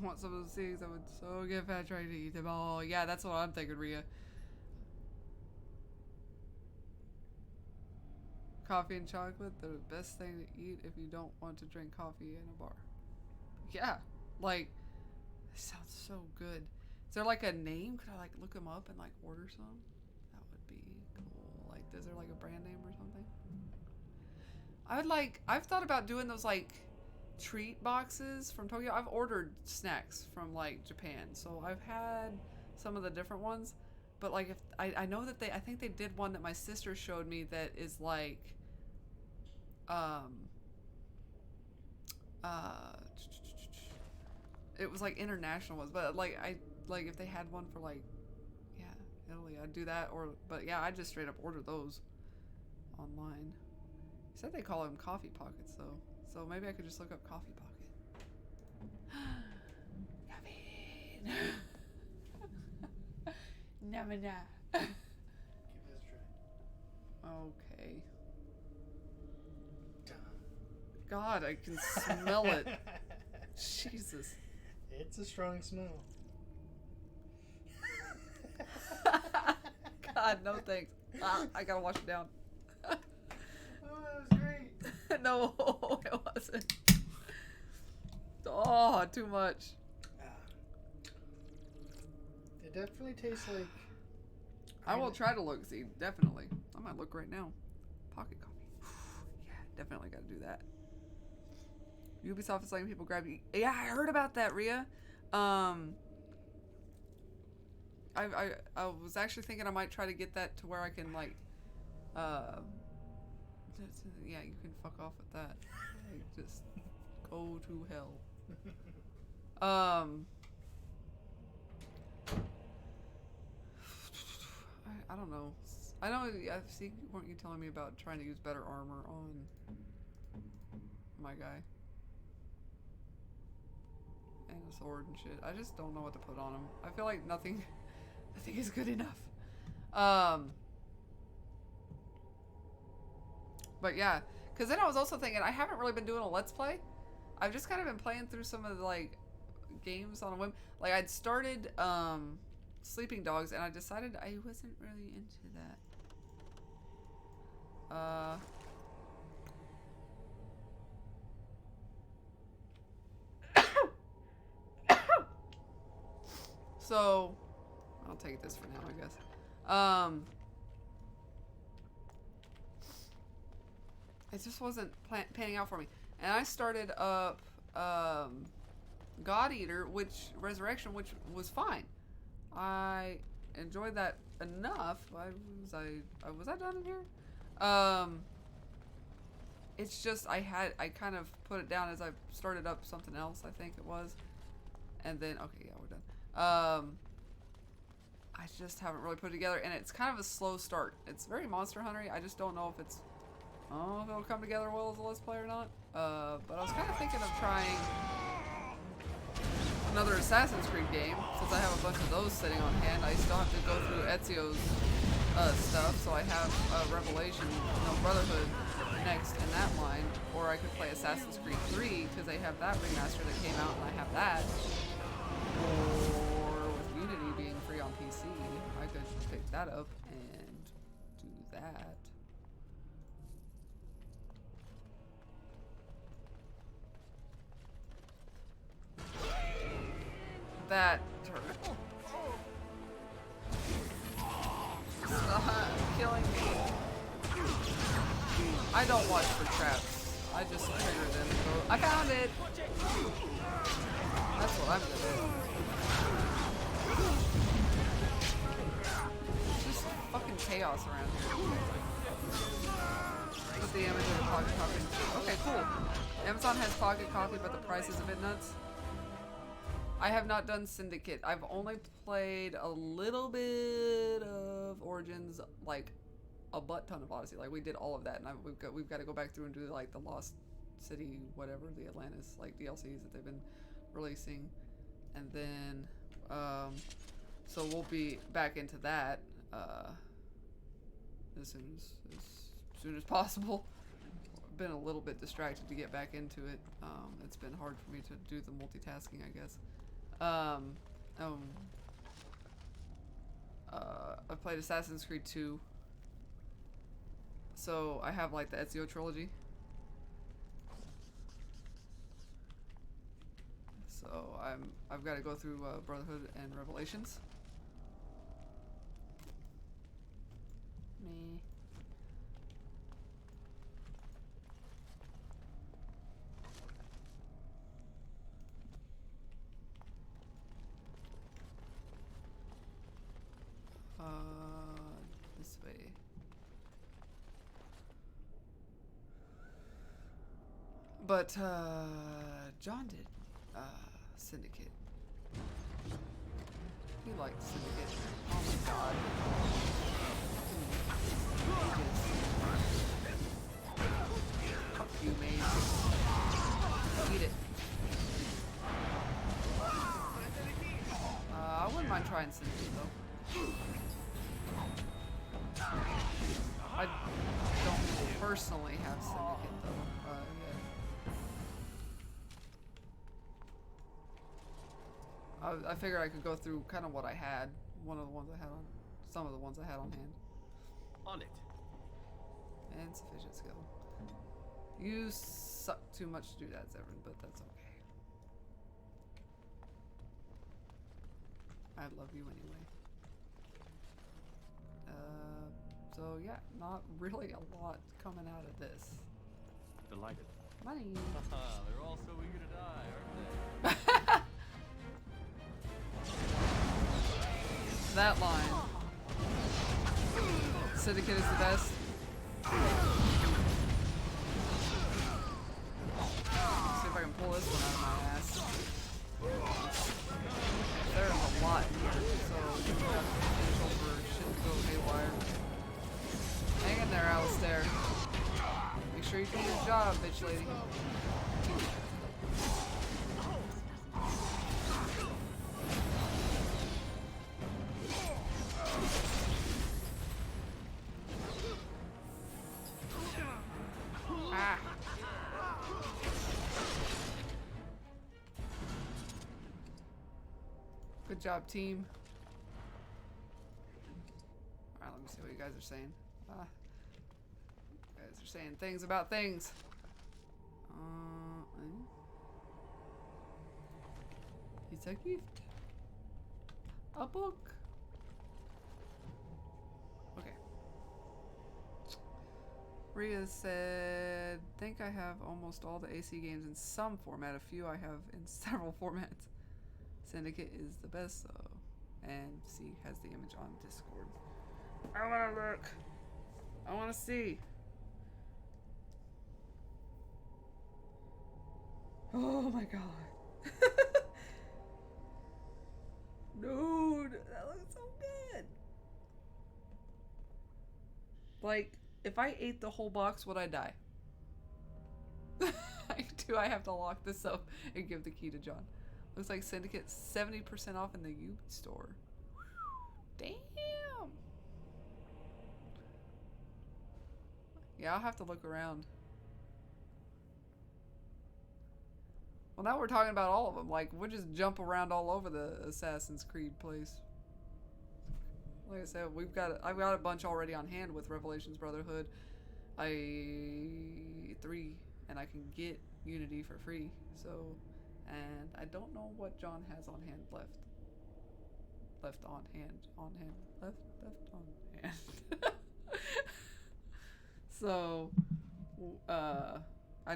want some of those things. I would so get fat trying to eat them all. Yeah, that's what I'm thinking, Rhea. Coffee and chocolate, they're the best thing to eat if you don't want to drink coffee in a bar. Yeah, like, it sounds so good. Is there like a name? Could I like look them up and like order some? That would be cool. Like, is there like a brand name or something? I would like, I've thought about doing those like treat boxes from Tokyo. I've ordered snacks from like Japan, so I've had some of the different ones. But like, if I know that I think they did one that my sister showed me that is like, it was like international ones, but like if they had one for like, yeah, Italy, I'd do that. But yeah, I just straight up order those online. He said they call them coffee pockets though, so maybe I could just look up coffee pocket. Yummy. Namana. Give this a try. Okay. God, I can smell it. Jesus. It's a strong smell. God, no thanks. I gotta wash it down. Oh, that was great. No, it wasn't. Oh, too much. It definitely tastes like... I will try to look, see, definitely. I might look right now. Pocket coffee. Yeah, definitely gotta do that. Ubisoft is letting people grab you. Yeah, I heard about that, Rhea. I was actually thinking I might try to get that to where I can like, yeah, you can fuck off with that. Like, just go to hell. I don't know. I know. I see. Weren't you telling me about trying to use better armor on my guy? And a sword and shit. I just don't know what to put on him. I feel like nothing is good enough. But yeah, because then I was also thinking I haven't really been doing a let's play. I've just kind of been playing through some of the like games on a whim. Like I'd started Sleeping Dogs and I decided I wasn't really into that. So, I'll take this for now, I guess. It just wasn't panning out for me. And I started up God Eater, Resurrection, which was fine. I enjoyed that enough. Was I done in here? It's just I kind of put it down as I started up something else, I think it was. And then, okay, yeah, we're done. I just haven't really put it together, and it's kind of a slow start. It's very Monster Hunter-y. I just don't know if it'll come together well as a let's play or not. But I was kind of thinking of trying another Assassin's Creed game, since I have a bunch of those sitting on hand. I still have to go through Ezio's stuff, so I have Revelation, Brotherhood next in that line, or I could play Assassin's Creed 3 because they have that remaster that came out, and I have that. Or with Unity being free on PC, I could pick that up and do that. That turret. Stop killing me. I don't watch for traps. I just trigger them and go, I found it! That's what I'm good at. Just fucking chaos around here. Put the image of the pocket copy. Okay, cool. Amazon has pocket copy, but the price is a bit nuts. I have not done Syndicate. I've only played a little bit of Origins, like a butt ton of Odyssey. Like we did all of that, and we've got to go back through and do like the Lost City, whatever, the Atlantis like DLCs that they've been releasing, and then so we'll be back into that as soon as possible. I've been a little bit distracted to get back into it. It's been hard for me to do the multitasking, I guess. I played Assassin's Creed 2. So I have like the Ezio trilogy. So I've got to go through Brotherhood and Revelations. Me. This way. But John did Syndicate. He liked Syndicate. Oh my god. Fuck you, mate. Eat it. I wouldn't mind trying Syndicate though. I don't personally have Syndicate though. I figured I could go through kind of what I had. Some of the ones I had on hand. On it. Insufficient skill. You suck too much to do that, Zevran, but that's okay. I love you anyway. So yeah, not really a lot coming out of this. Delighted. Money. They're all so eager to die, aren't they? That line. Syndicate is the best. See if I can pull this one out of my ass. There's a lot here, so you have potential for shit to go haywire. Hang in there, Alistair. Make sure you do your job, bitch lady. Ah. Good job, team. Alright, let me see what you guys are saying. You guys are saying things about things. It's a gift. A book. Okay. Rhea said, think I have almost all the AC games in some format. A few I have in several formats. Syndicate is the best though. And C has the image on Discord. I wanna look. I wanna see. Oh my god. Dude, that looks so good. Like, if I ate the whole box, would I die? Do I have to lock this up and give the key to John? Looks like Syndicate 70% off in the Ubi store. Damn. Yeah, I'll have to look around. Well, now we're talking about all of them. Like, we'll just jump around all over the Assassin's Creed place. Like I said, I've got a bunch already on hand with Revelations Brotherhood. 3, and I can get Unity for free. So, and I don't know what John has on hand left. Left on hand. Left on hand. So, I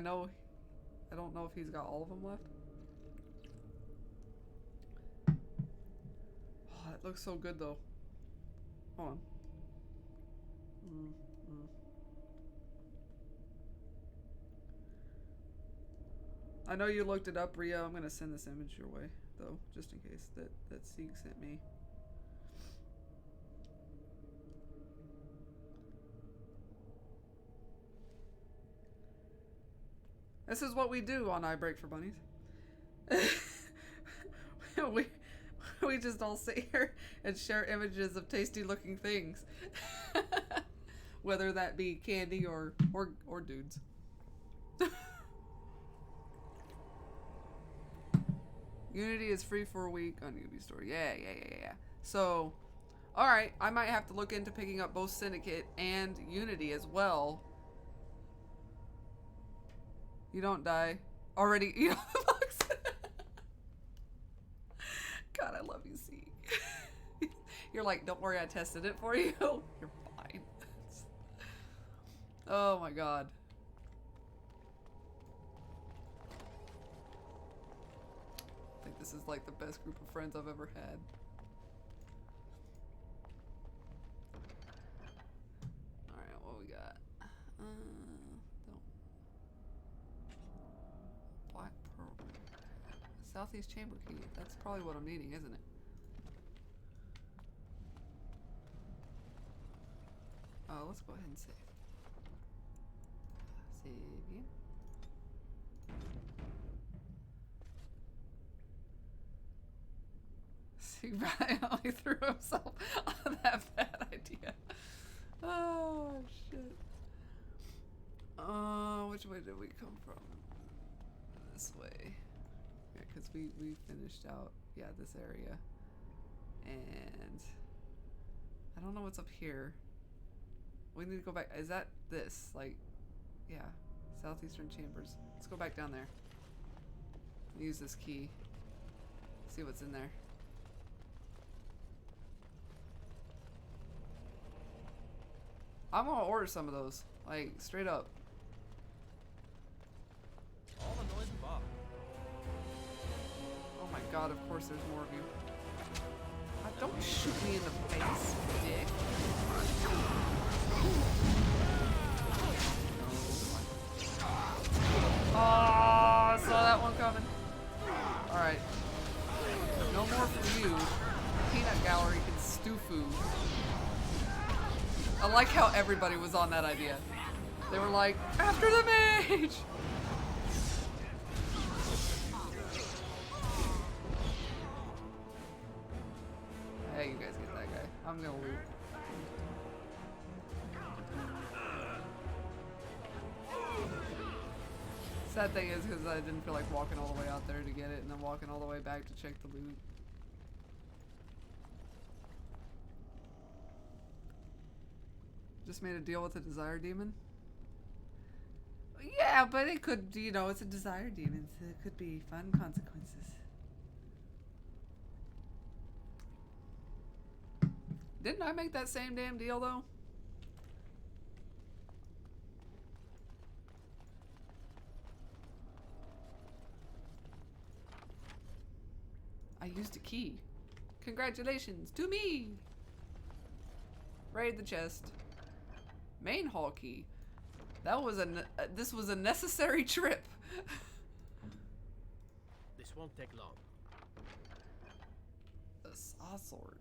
don't know if he's got all of them left. Oh, it looks so good though. Hold on. I know you looked it up, Ria. I'm gonna send this image your way, though, just in case that Sieg sent me. This is what we do on I Break for Bunnies. we just all sit here and share images of tasty looking things. Whether that be candy or dudes. Unity is free for a week on Ubi Store. Yeah. So, alright, I might have to look into picking up both Syndicate and Unity as well. You don't die. Already, you know the box. God, I love you, Sieg. You're like, don't worry, I tested it for you. You're fine. Oh my god. I think this is like the best group of friends I've ever had. Alright, what we got? Black Pearl. Southeast Chamber Key. That's probably what I'm needing, isn't it? Let's go ahead and save. Save you. Sieg only threw himself on that bad idea. Oh shit. Which way did we come from? This way. Yeah, because we finished out, yeah, this area. And I don't know what's up here. We need to go back. Is that this? Like, yeah. Southeastern Chambers. Let's go back down there. Use this key. See what's in there. I'm gonna order some of those. Like, straight up. All the noise above. Oh my god, of course there's more of you. Don't shoot me in the face, dick. Oh, I saw that one coming. Alright. No more for you. Peanut Gallery can stew food. I like how everybody was on that idea. They were like, after the mage! Hey, you guys get that guy. I'm gonna loot. Sad thing is because I didn't feel like walking all the way out there to get it and then walking all the way back to check the loot. Just made a deal with a desire demon? Yeah, but it could, you know, it's a desire demon, so it could be fun consequences. Didn't I make that same damn deal, though? I used a key. Congratulations to me! Raid the chest. Main hall key. That was this was a necessary trip. This won't take long. A saw sword.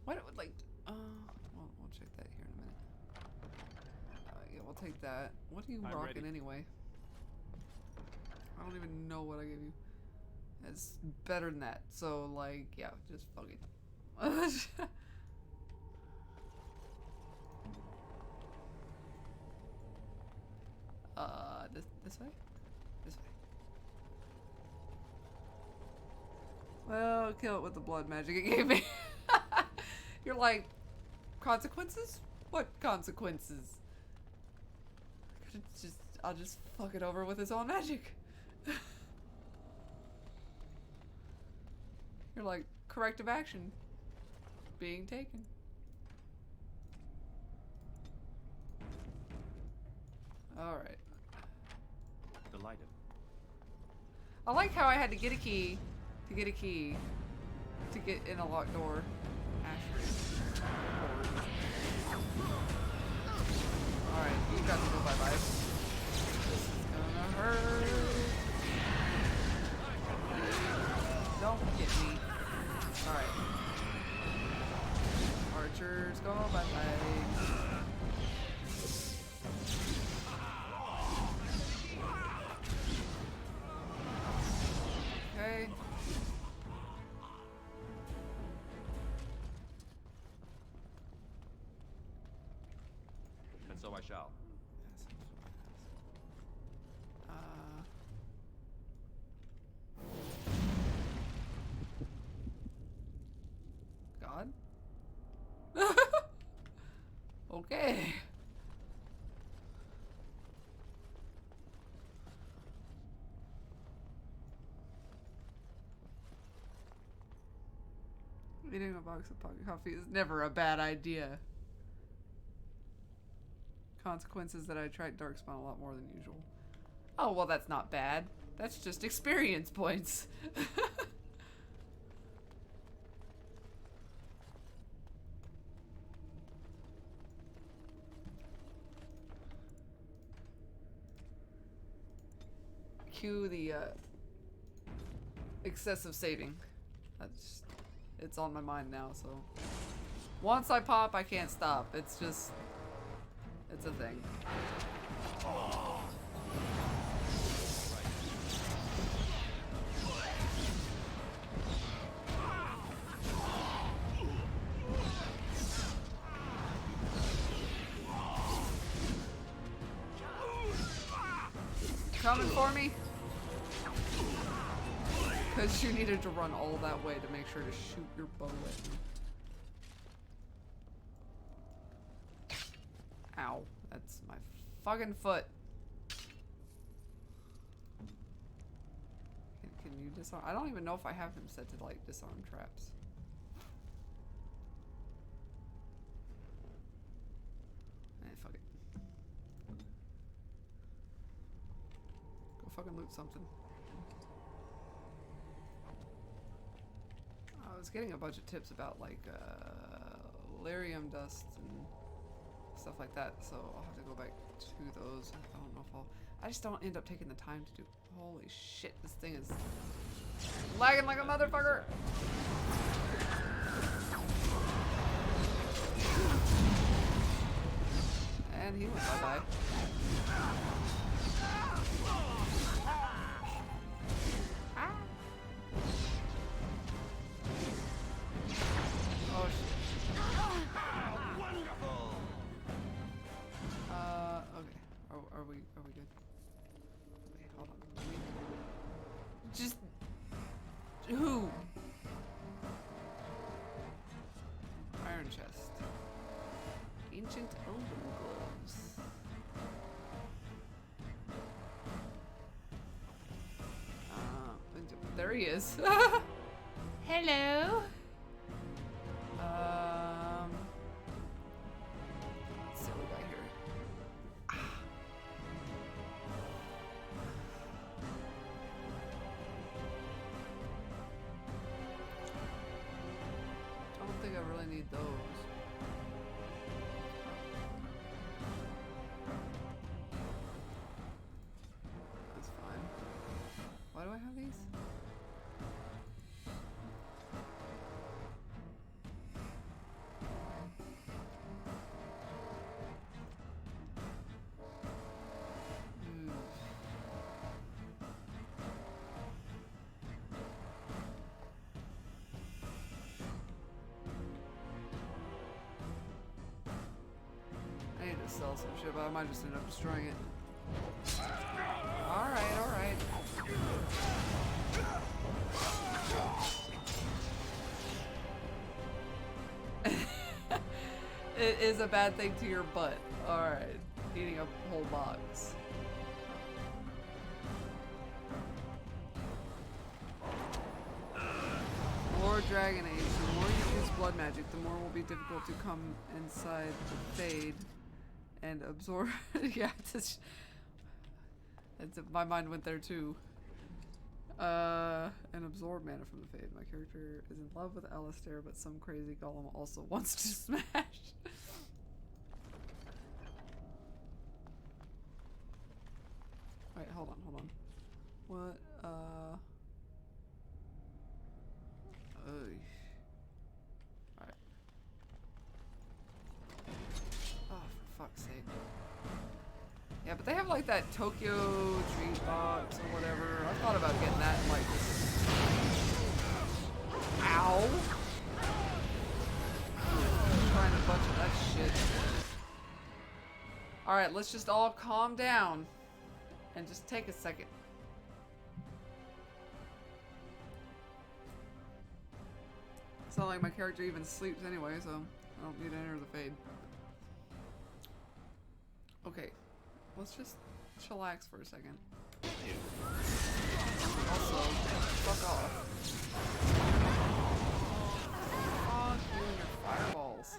What it would like? We'll check that here in a minute. Yeah, we'll take that. What are you I'm rocking ready. anyway? I don't even know what I gave you. It's better than that. So like, yeah, just fuck it. this way? This way. Oh, kill it with the blood magic it gave me. You're like, consequences? What consequences? I'll just fuck it over with his own magic. You're like, corrective action being taken. Alright. Delighted. I like how I had to get a key to get a key to get in a locked door. Ashley. Alright, you got to go bye-bye. This is gonna hurt. Don't get me. Alright. Archers, go bye-bye. Okay. And so I shall. God? Okay. Eating a box of pocket coffee is never a bad idea. Consequences that I tried Darkspawn a lot more than usual. Oh, well, that's not bad. That's just experience points. Cue the excessive saving. That's it's on my mind now, so once I pop, I can't stop. It's just, it's a thing. Coming for me? Because you needed to run all that way to make sure to shoot your bow at me. Ow. That's my fucking foot. Can you disarm? I don't even know if I have him set to, like, disarm traps. Fuck it. Go fucking loot something. I was getting a bunch of tips about like lyrium dust and stuff like that, so I'll have to go back to those. I don't know if I just don't end up taking the time to do. Holy shit, this thing is lagging like a motherfucker. And he went bye-bye. Oh shit. Wonderful. Okay. Are we good? Wait, hold on. Just who? Iron chest. Ancient elven gloves. There he is. Hello. Let's see what we got here. I don't think I really need those. That's fine. Why do I have these? I need to sell some shit, but I might just end up destroying it. Alright, alright. It is a bad thing to your butt. Alright. Eating a whole box. Lord Dragon Age. The more you use blood magic, the more it will be difficult to come inside the Fade and absorb. Yeah, my mind went there too. And absorb mana from the Fade. My character is in love with Alistair, but some crazy golem also wants to smash. Wait, hold on. What, Alright. Oh, for fuck's sake. Yeah, but they have like that Tokyo treat box or whatever. I thought about getting that and like just... Ow! Trying a bunch of that shit. Alright, let's just all calm down. And just take a second. It's not like my character even sleeps anyway, so I don't need to enter the Fade. Okay, let's just chillax for a second. Also, fuck off. Fuck you and your fireballs.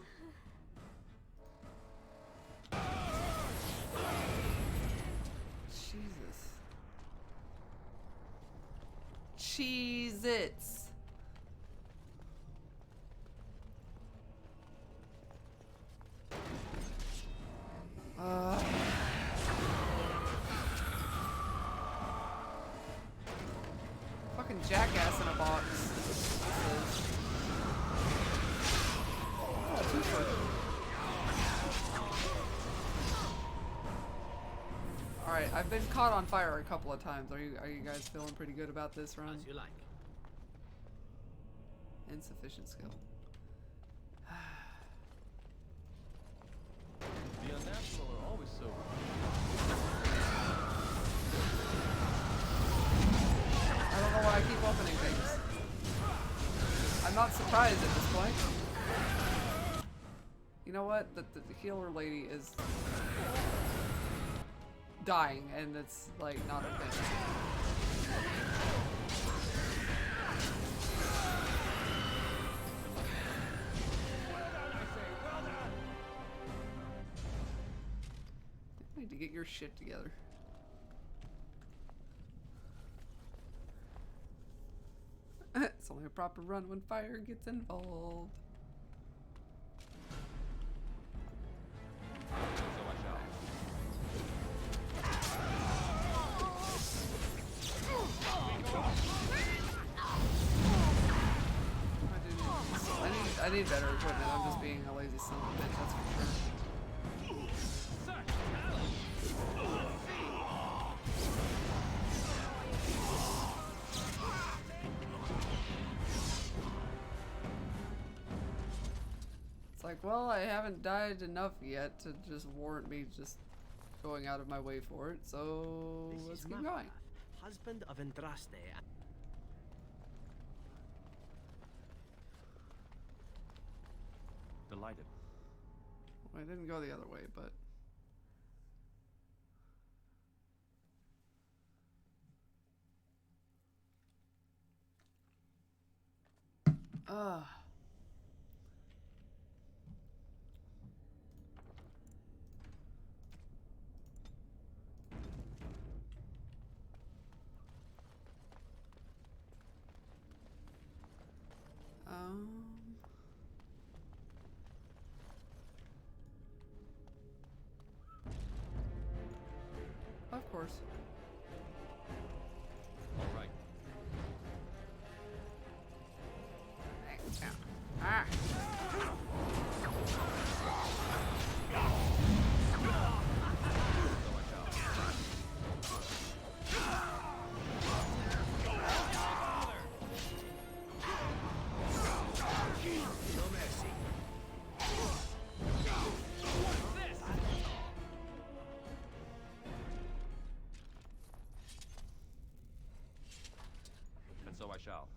Cheez-Its. Fucking jackass in a box. Oh, twofer. Alright, I've been caught on fire a couple of times. Are you guys feeling pretty good about this run? As you like. Insufficient skill. The unnatural are always so. I don't know why I keep opening things. I'm not surprised at this point. You know what? The healer lady is dying, and it's like not okay. You need to get your shit together. It's only a proper run when fire gets involved. I need better equipment. I'm just being a lazy son of a bitch, that's for sure. It's like, well, I haven't died enough yet to just warrant me just going out of my way for it, so let's keep going. Husband of Andraste. Delighted. Well, I didn't go the other way, but... Of course. All right. Ah. And so I shall.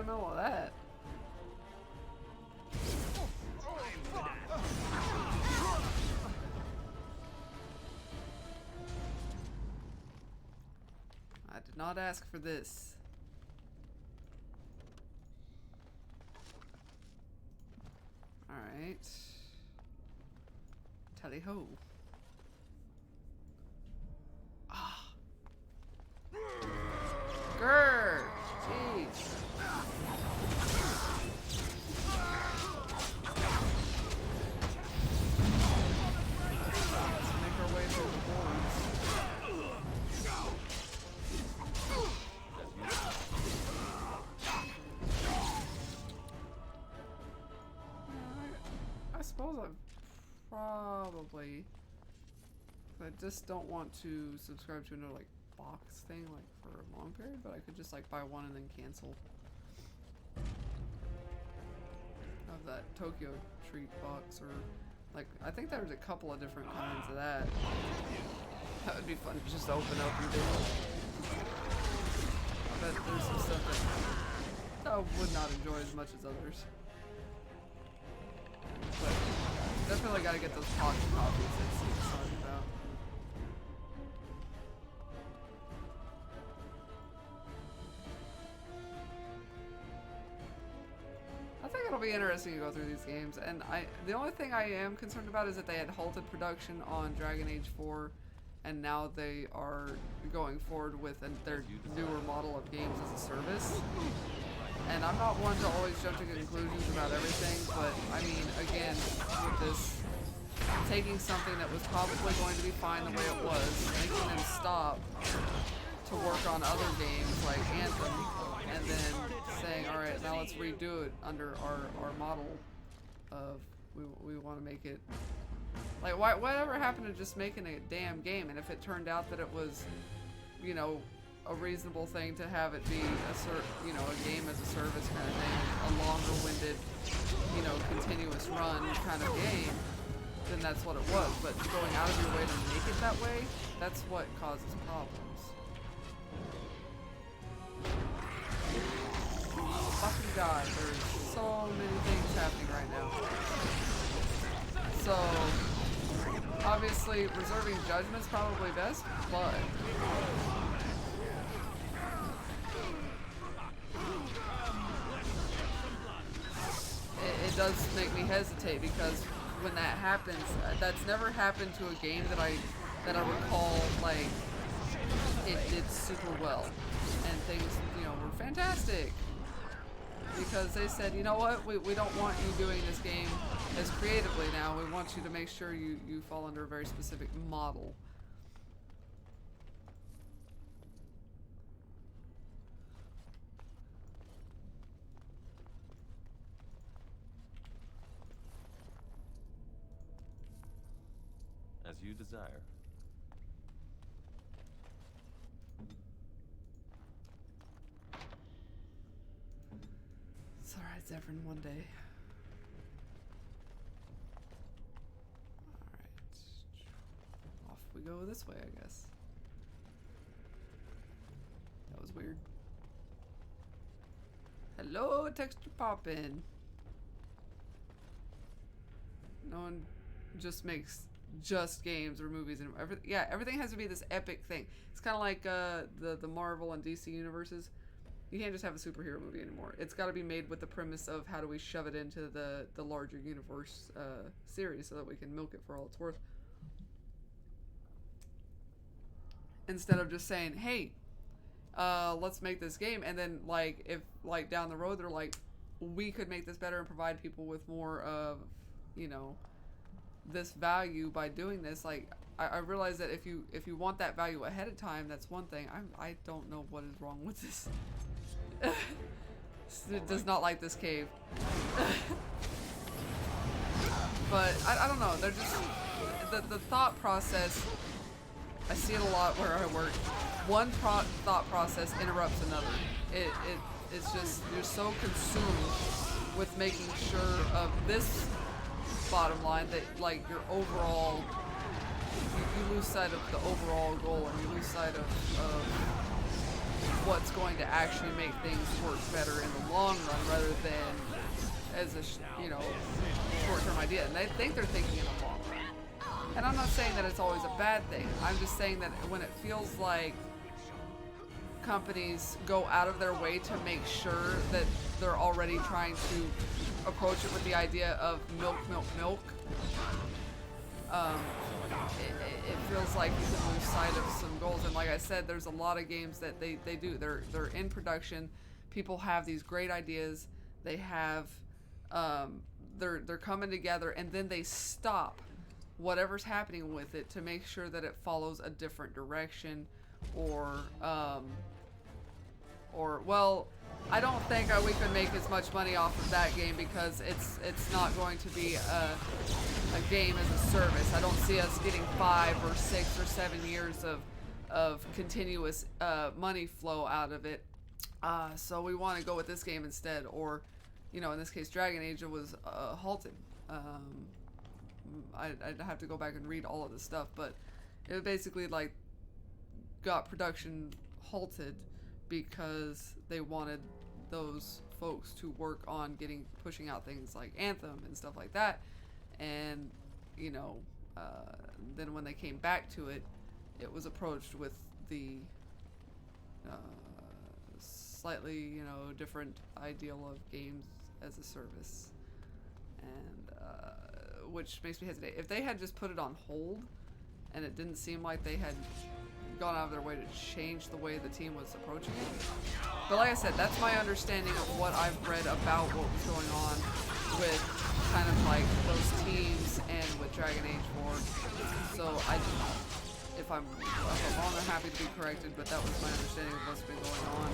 the middle of that. I did not ask for this. Alright. Tally ho. Ah. Grr! Jeez. Let's make our way through the boards. I suppose I've probably... I just don't want to subscribe to another like box thing like for a long period, but I could just like buy one and then cancel. Of that Tokyo Treat box, or like I think there's a couple of different kinds of that. That would be fun to just open up and do. I bet there's some stuff that I would not enjoy as much as others. But definitely got to get those pocket copies that Steve's talking about. I think it'll be interesting to go through these games, and the only thing I am concerned about is that they had halted production on Dragon Age 4, and now they are going forward with their newer model of games as a service. And I'm not one to always jump to conclusions about everything, but I mean, again, with this, taking something that was probably going to be fine the way it was, making them stop to work on other games like Anthem, and then saying, alright, now let's redo it under our model of, we want to make it, like, whatever happened to just making a damn game? And if it turned out that it was, you know, a reasonable thing to have it be a game as a service kind of thing, a longer-winded, you know, continuous run kind of game, then that's what it was. But going out of your way to make it that way, that's what causes problems. Oh, fucking God, there's so many things happening right now. So, obviously, reserving judgment's probably best, but it does make me hesitate, because when that happens, that's never happened to a game that I recall, like, it did super well and things, you know, were fantastic, because they said, you know what, we don't want you doing this game as creatively now, we want you to make sure you fall under a very specific model. As you desire. It's alright, Zephyrin, one day. Alright. Off we go this way, I guess. That was weird. Hello, texture poppin'. No one just makes just games or movies and everything has to be this epic thing. It's kind of like the Marvel and DC universes. You can't just have a superhero movie anymore. It's got to be made with the premise of how do we shove it into the larger universe series so that we can milk it for all it's worth, instead of just saying, hey, let's make this game, and then like if like down the road they're like, we could make this better and provide people with more of, you know, this value by doing this. Like I realize that if you want that value ahead of time, that's one thing. I don't know what is wrong with this. It does not like this cave. But I don't know, they're just the thought process. I see it a lot where I work. One thought process interrupts another. It's just, you're so consumed with making sure of this bottom line that like your overall, you lose sight of the overall goal, and you lose sight of what's going to actually make things work better in the long run rather than as a short-term idea. And they think they're thinking in the long run. And I'm not saying that it's always a bad thing. I'm just saying that when it feels like companies go out of their way to make sure that they're already trying to approach it with the idea of milk, it feels like you can lose sight of some goals. And like I said, there's a lot of games that they do. They're in production. People have these great ideas. They have they're coming together, and then they stop whatever's happening with it to make sure that it follows a different direction, or well, I don't think we could make as much money off of that game because it's not going to be a game as a service. I don't see us getting 5 or 6 or 7 years of continuous money flow out of it. So we want to go with this game instead, or, you know, in this case, Dragon Age was halted. I'd have to go back and read all of the stuff, but it basically like got production halted because they wanted those folks to work on pushing out things like Anthem and stuff like that. And, you know, then when they came back to it, it was approached with the slightly, you know, different ideal of games as a service, and which makes me hesitate. If they had just put it on hold and it didn't seem like they had gone out of their way to change the way the team was approaching it. But like I said, that's my understanding of what I've read about what was going on with kind of like those teams and with Dragon Age 4. So if I'm wrong, I'm happy to be corrected, but that was my understanding of what's been going on.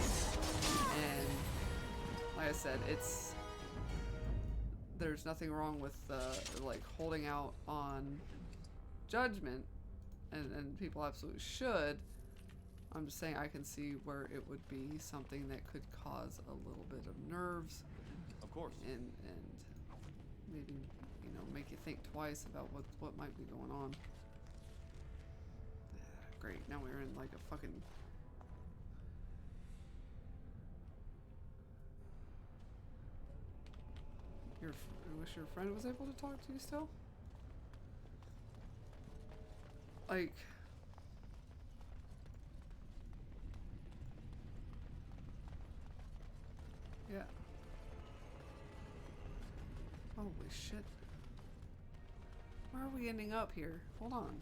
And like I said, there's nothing wrong with like holding out on Judgment, and people absolutely should. I'm just saying I can see where it would be something that could cause a little bit of nerves. Of course. And maybe, you know, make you think twice about what might be going on. Great, now we're in like a fucking... I wish your friend was able to talk to you still? Like... Yeah. Holy shit. Where are we ending up here? Hold on.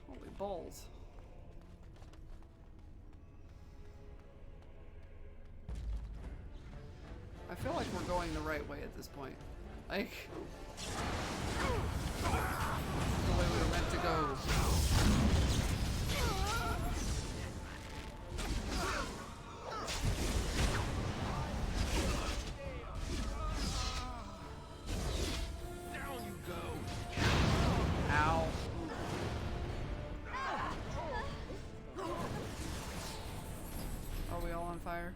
Holy balls. I feel like we're going the right way at this point. Like... the way we were meant to go. Fire.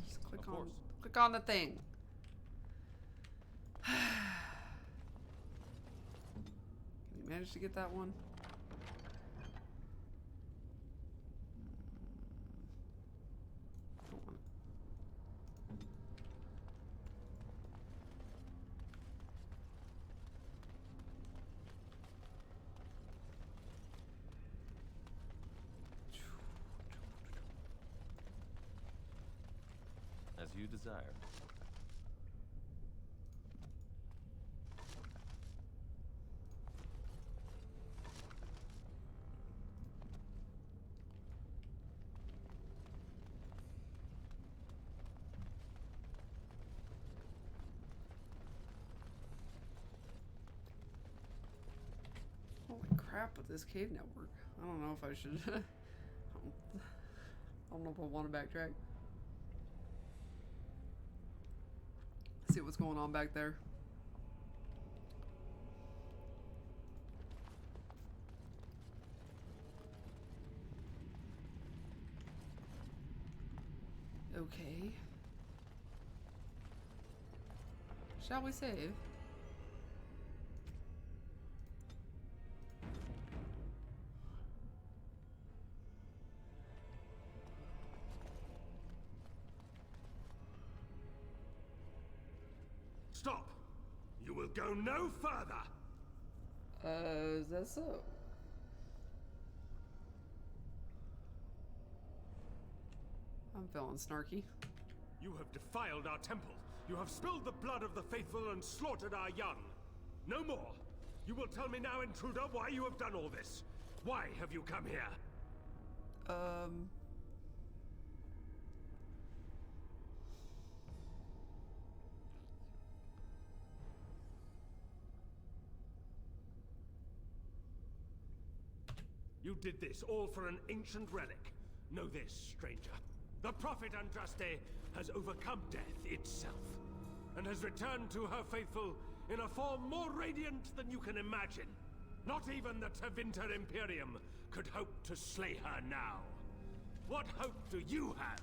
Just click on the thing. Can you manage to get that one? Come on. As you desire. Holy crap with this cave network. I don't know if I should... I don't know if I want to backtrack. See what's going on back there. Okay. Shall we save? Stop! You will go no further! Is that so? I'm feeling snarky. You have defiled our temple. You have spilled the blood of the faithful and slaughtered our young. No more. You will tell me now, intruder, why you have done all this. Why have you come here? You did this all for an ancient relic. Know this, stranger. The prophet Andraste has overcome death itself, and has returned to her faithful in a form more radiant than you can imagine. Not even the Tevinter Imperium could hope to slay her now. What hope do you have?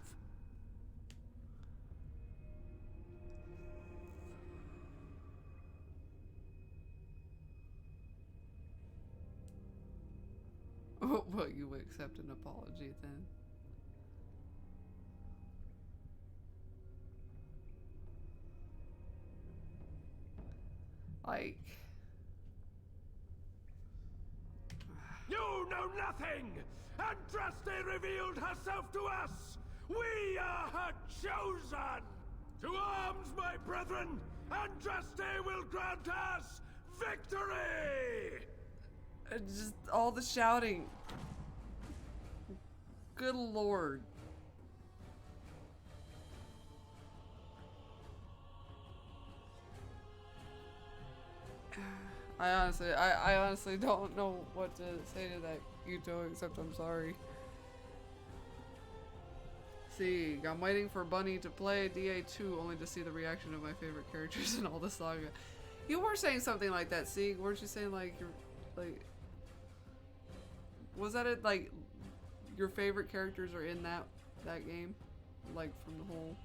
Well, you would accept an apology then. Like... You know nothing! Andraste revealed herself to us! We are her chosen! To arms, my brethren! Andraste will grant us victory! Just all the shouting. Good lord. I honestly don't know what to say to that, Yuto, except I'm sorry. See, I'm waiting for Bunny to play DA2 only to see the reaction of my favorite characters in all the saga. You were saying something like that, see? Weren't you saying like you're like... Was that it, like, your favorite characters are in that game? Like, from the whole...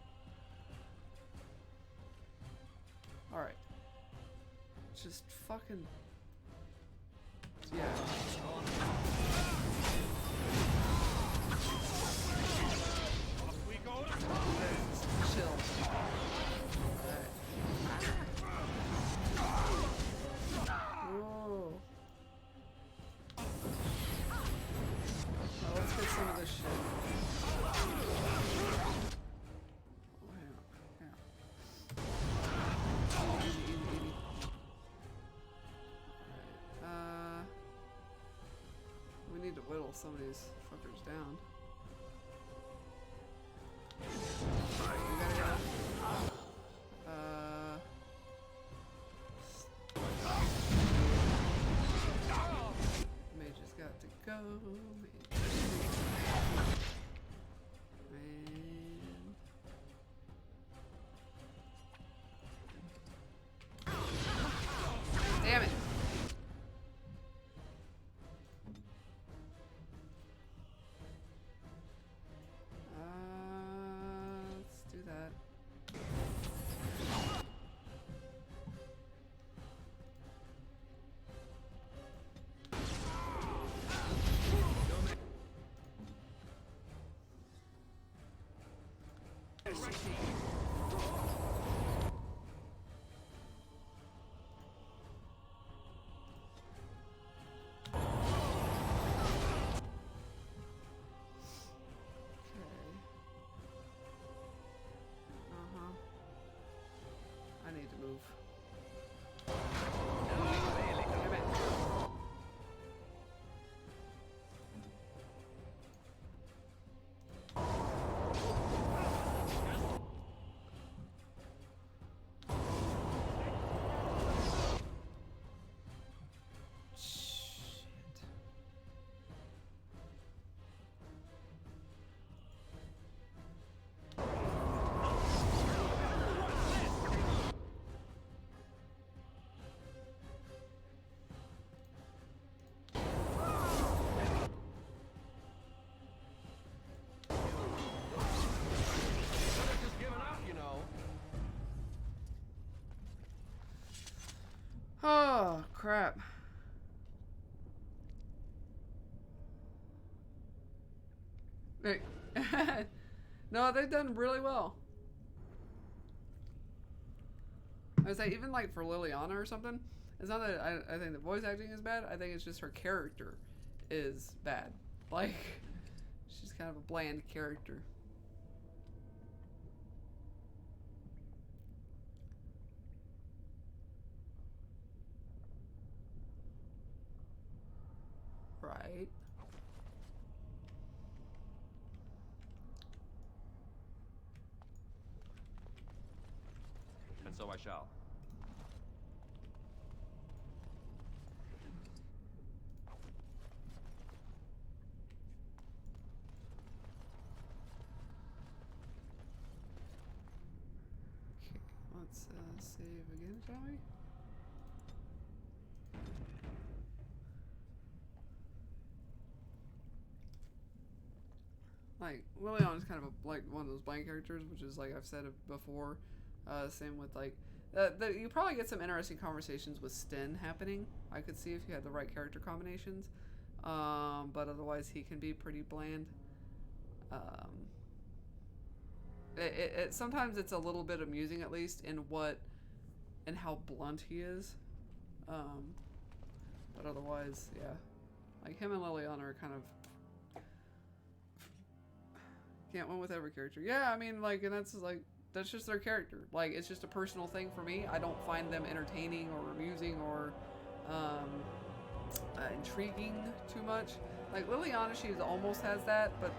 Alright. Just fucking... Yeah. Chill. Alright. Whoa. Let's get some of this shit. Oh, yeah. Easy. Alright, we need to whittle some of these fuckers down. Alright, we gotta go. Mage has got to go. Damn it. Let's do that. I need to move. Oh, crap. Hey. No, they've done really well. I was like, even like for Liliana or something, it's not that I think the voice acting is bad. I think it's just her character is bad. Like, she's kind of a bland character. Right. And so I shall. Okay, let's save again, shall we? Like, Liliana's kind of like one of those blank characters, which is like I've said before. Same with like, you probably get some interesting conversations with Sten happening. I could see if you had the right character combinations, but otherwise he can be pretty bland. Sometimes it's a little bit amusing, at least in how blunt he is. But otherwise, yeah, like him and Liliana are kind of. Can't win with every character. Yeah, I mean, like, and that's just their character. Like, it's just a personal thing for me. I don't find them entertaining or amusing or intriguing too much. Like Liliana, she almost has that, but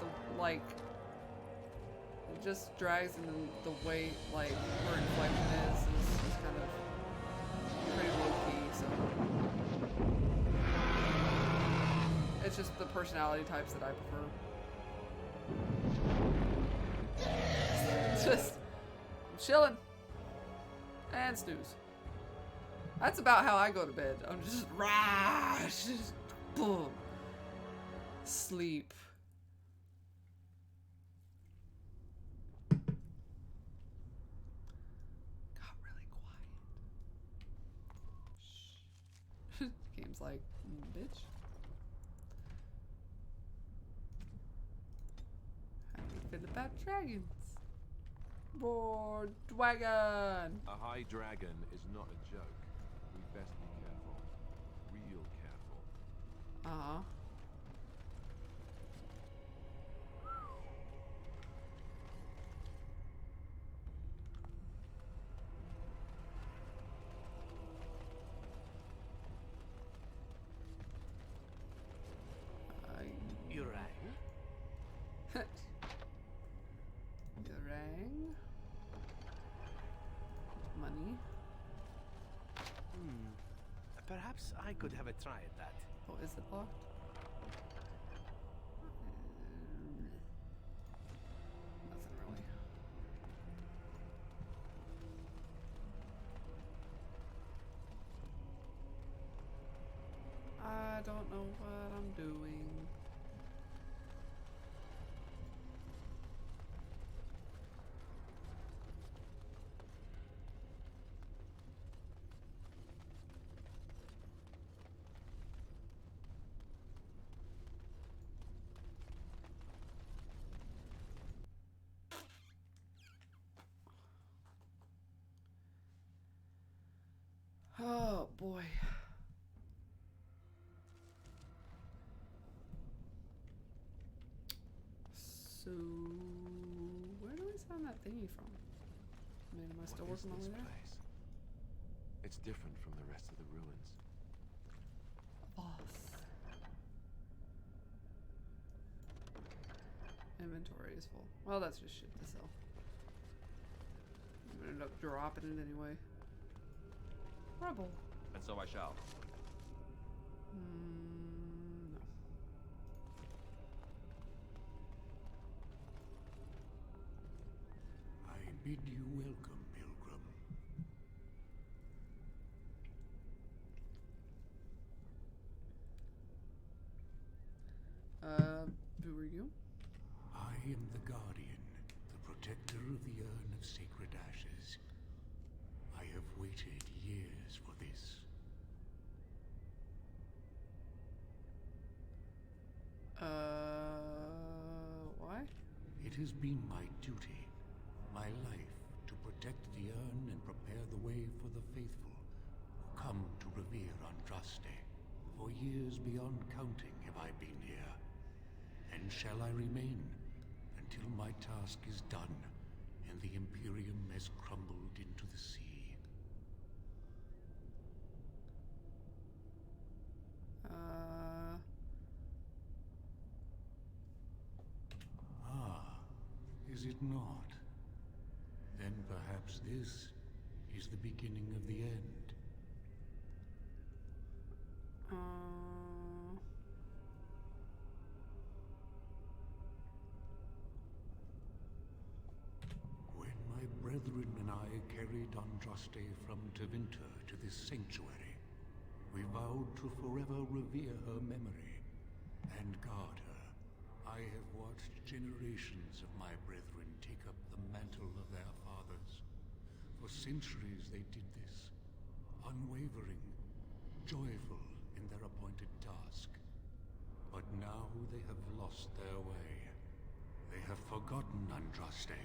it just drags in the way like her inflection is kind of pretty low key. So it's just the personality types that I prefer. Just chilling and snooze. That's about how I go to bed. I'm just boom, sleep. Got really quiet. Game's like, bitch. How do you feel about dragons? Board dragon. A high dragon is not a joke. We best be careful. Real careful. Uh-huh. You rang? You rang? Money. Perhaps I could have a try at that. Oh, is it locked? Nothing really. I don't know what I'm doing. Oh boy. So, where do I sound that thingy from? I mean, am I still working on this there? place? It's different from the rest of the ruins. Boss. Inventory is full. Well, that's just shit to sell. I'm gonna end up dropping it anyway. Rebel. And so I shall. No. I bid you welcome, pilgrim. Who are you? I am the Guardian, the protector of the Urn of Sacred Ashes. I have waited years for this. Why? It has been my duty, my life, to protect the urn and prepare the way for the faithful who come to revere Andraste. For years beyond counting have I been here, and shall I remain until my task is done and the Imperium has crumbled into the sea. Is it not? Then perhaps this is the beginning of the end. When my brethren and I carried Andraste from Tevinter to this sanctuary, we vowed to forever revere her memory and guard her. I have watched generations of my brethren take up the mantle of their fathers. For centuries they did this, unwavering, joyful in their appointed task. But now they have lost their way. They have forgotten Andraste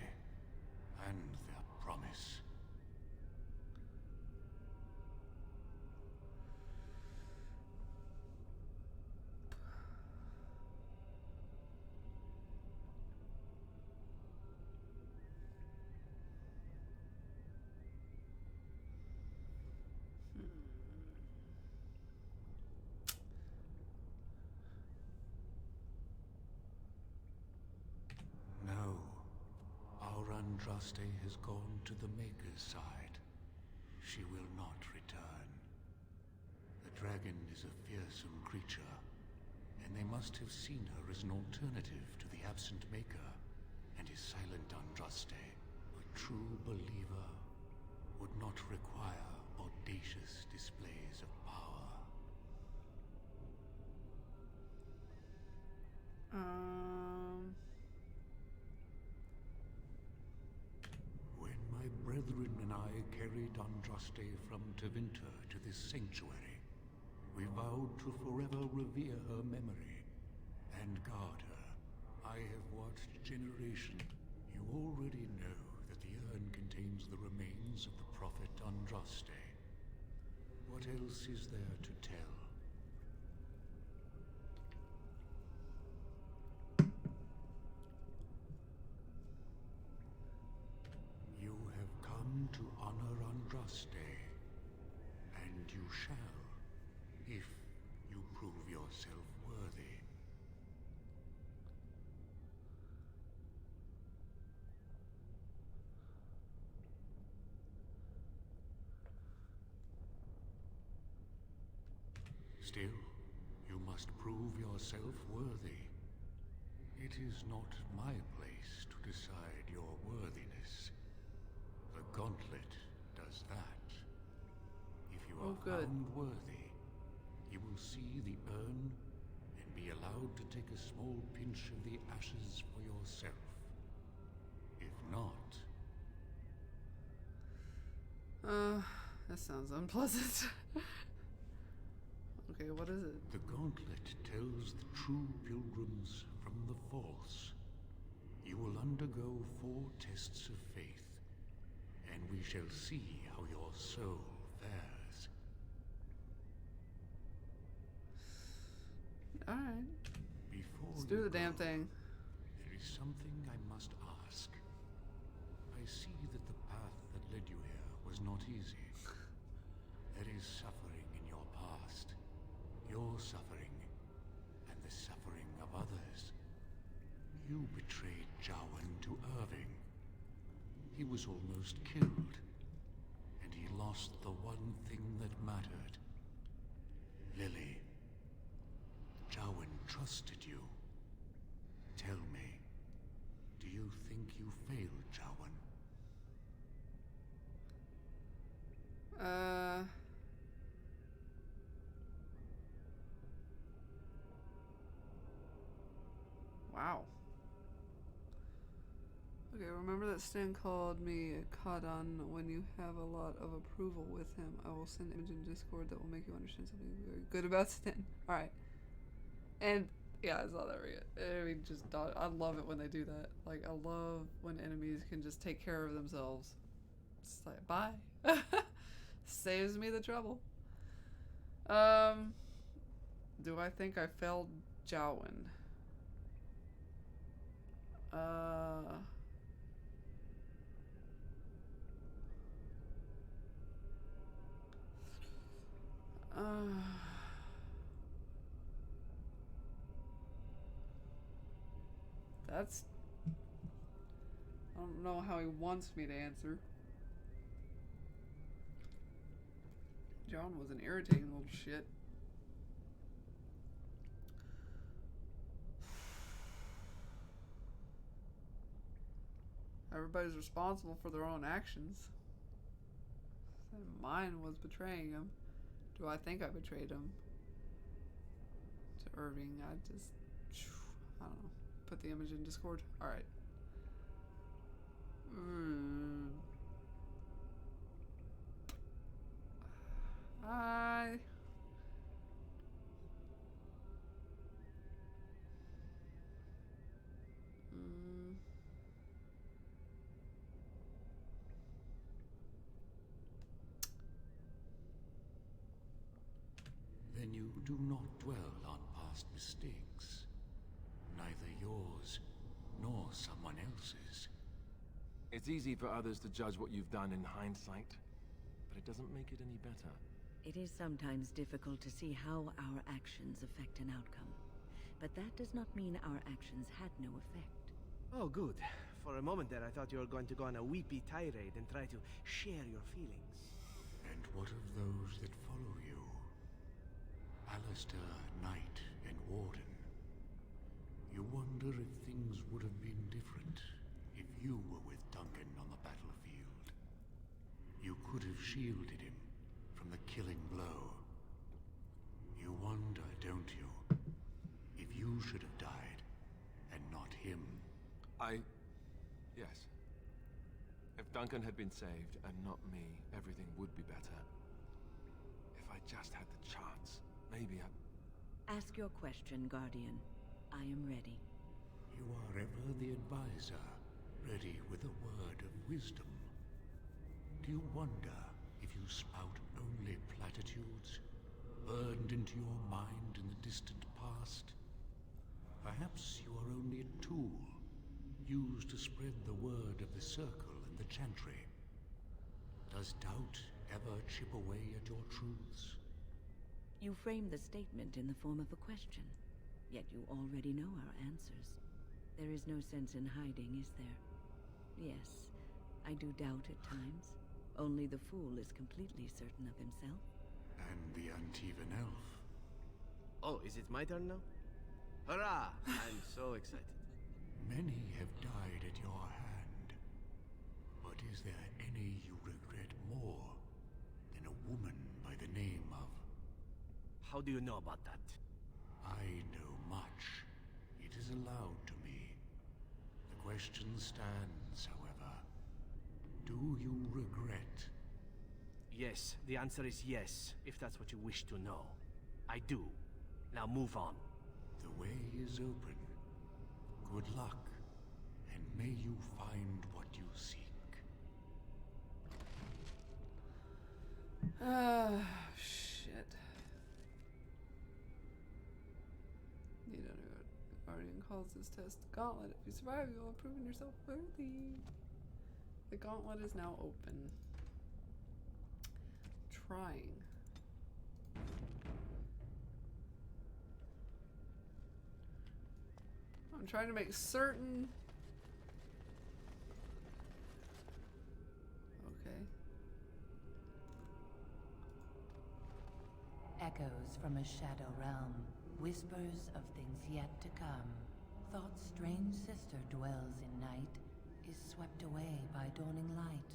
and their promise. Andraste has gone to the Maker's side. She will not return. The dragon is a fearsome creature, and they must have seen her as an alternative to the absent Maker and his silent Andraste. A true believer would not require audacious displays of power. Brethren and I carried Andraste from Tevinter to this sanctuary. We vowed to forever revere her memory and guard her. I have watched generations. You already know that the urn contains the remains of the prophet Andraste. What else is there to tell? To honor Andraste, and you shall, if you prove yourself worthy. Still, you must prove yourself worthy. It is not my place to decide your worthiness. The gauntlet does that. If you are found worthy, you will see the urn and be allowed to take a small pinch of the ashes for yourself. If not... that sounds unpleasant. Okay, what is it? The gauntlet tells the true pilgrims from the false. You will undergo 4 tests of faith, and we shall see how your soul fares. Alright. Before let's do the damn thing. There is something I must ask. I see that the path that led you here was not easy. There is suffering in your past. Your suffering, and the suffering of others. You betrayed Jowan to Irving. He was almost killed, and he lost the one thing that mattered. Lily, Jowan trusted you. Tell me, do you think you failed Jowan? Wow. Okay, remember that Stan called me Kadan. When you have a lot of approval with him, I will send an image in Discord that will make you understand something very good about Stan. Alright. And, yeah, I saw that I mean, I love it when they do that. Like, I love when enemies can just take care of themselves. Just like, bye. Saves me the trouble. Do I think I failed Jowen? That's... I don't know how he wants me to answer. John was an irritating little shit. Everybody's responsible for their own actions. Mine was betraying him. Do I think I betrayed him? To Irving, I don't know. Put the image in Discord. Alright. Then you do not dwell on past mistakes. Neither yours nor someone else's. It's easy for others to judge what you've done in hindsight, but it doesn't make it any better. It is sometimes difficult to see how our actions affect an outcome. But that does not mean our actions had no effect. Oh, good. For a moment there, I thought you were going to go on a weepy tirade and try to share your feelings. And what of those that follow you? Alistair, Knight, and Warden. You wonder if things would have been different if you were with Duncan on the battlefield. You could have shielded him from the killing blow. You wonder, don't you, if you should have died and not him? Yes. If Duncan had been saved and not me, everything would be better. If I just had the chance, maybe I... Ask your question, Guardian. I am ready. You are ever the advisor, ready with a word of wisdom. Do you wonder if you spout only platitudes, burned into your mind in the distant past? Perhaps you are only a tool, used to spread the word of the Circle and the Chantry. Does doubt ever chip away at your truths? You frame the statement in the form of a question, yet you already know our answers. There is no sense in hiding, is there? Yes, I do doubt at times. Only the fool is completely certain of himself. And the Antivan elf. Oh, is it my turn now? Hurrah! I'm so excited. Many have died at your hand. But is there any you regret more than a woman by the name of... How do you know about that? I know much. It is allowed to me. The question stands, however. Do you regret? Yes, the answer is yes, if that's what you wish to know. I do. Now move on. The way is open. Good luck, and may you find what you seek. Shit. You don't know what Guardian calls this test the Gauntlet. If you survive, you'll have proven yourself worthy. The Gauntlet is now open. Trying. I'm trying to make certain. Okay. Echoes from a shadow realm, whispers of things yet to come. Thought's strange sister dwells in night, is swept away by dawning light.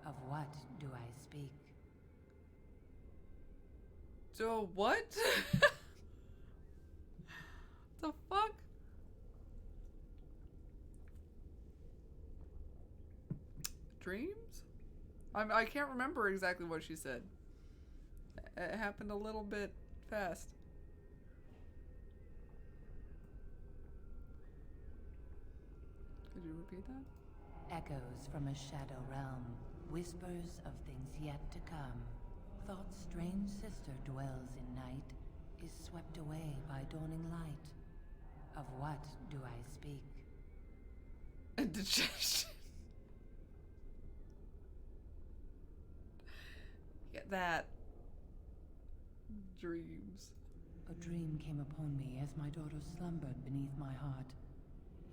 Of what do I speak? So what? The fuck? Dreams? I can't remember exactly what she said. It happened a little bit fast. Could you repeat that? Echoes from a shadow realm, Whispers of things yet to come. Thought's strange sister dwells in night, is swept away by dawning light. Of what do I speak? Indigestion. Get that. Dreams. A dream came upon me as my daughter slumbered beneath my heart.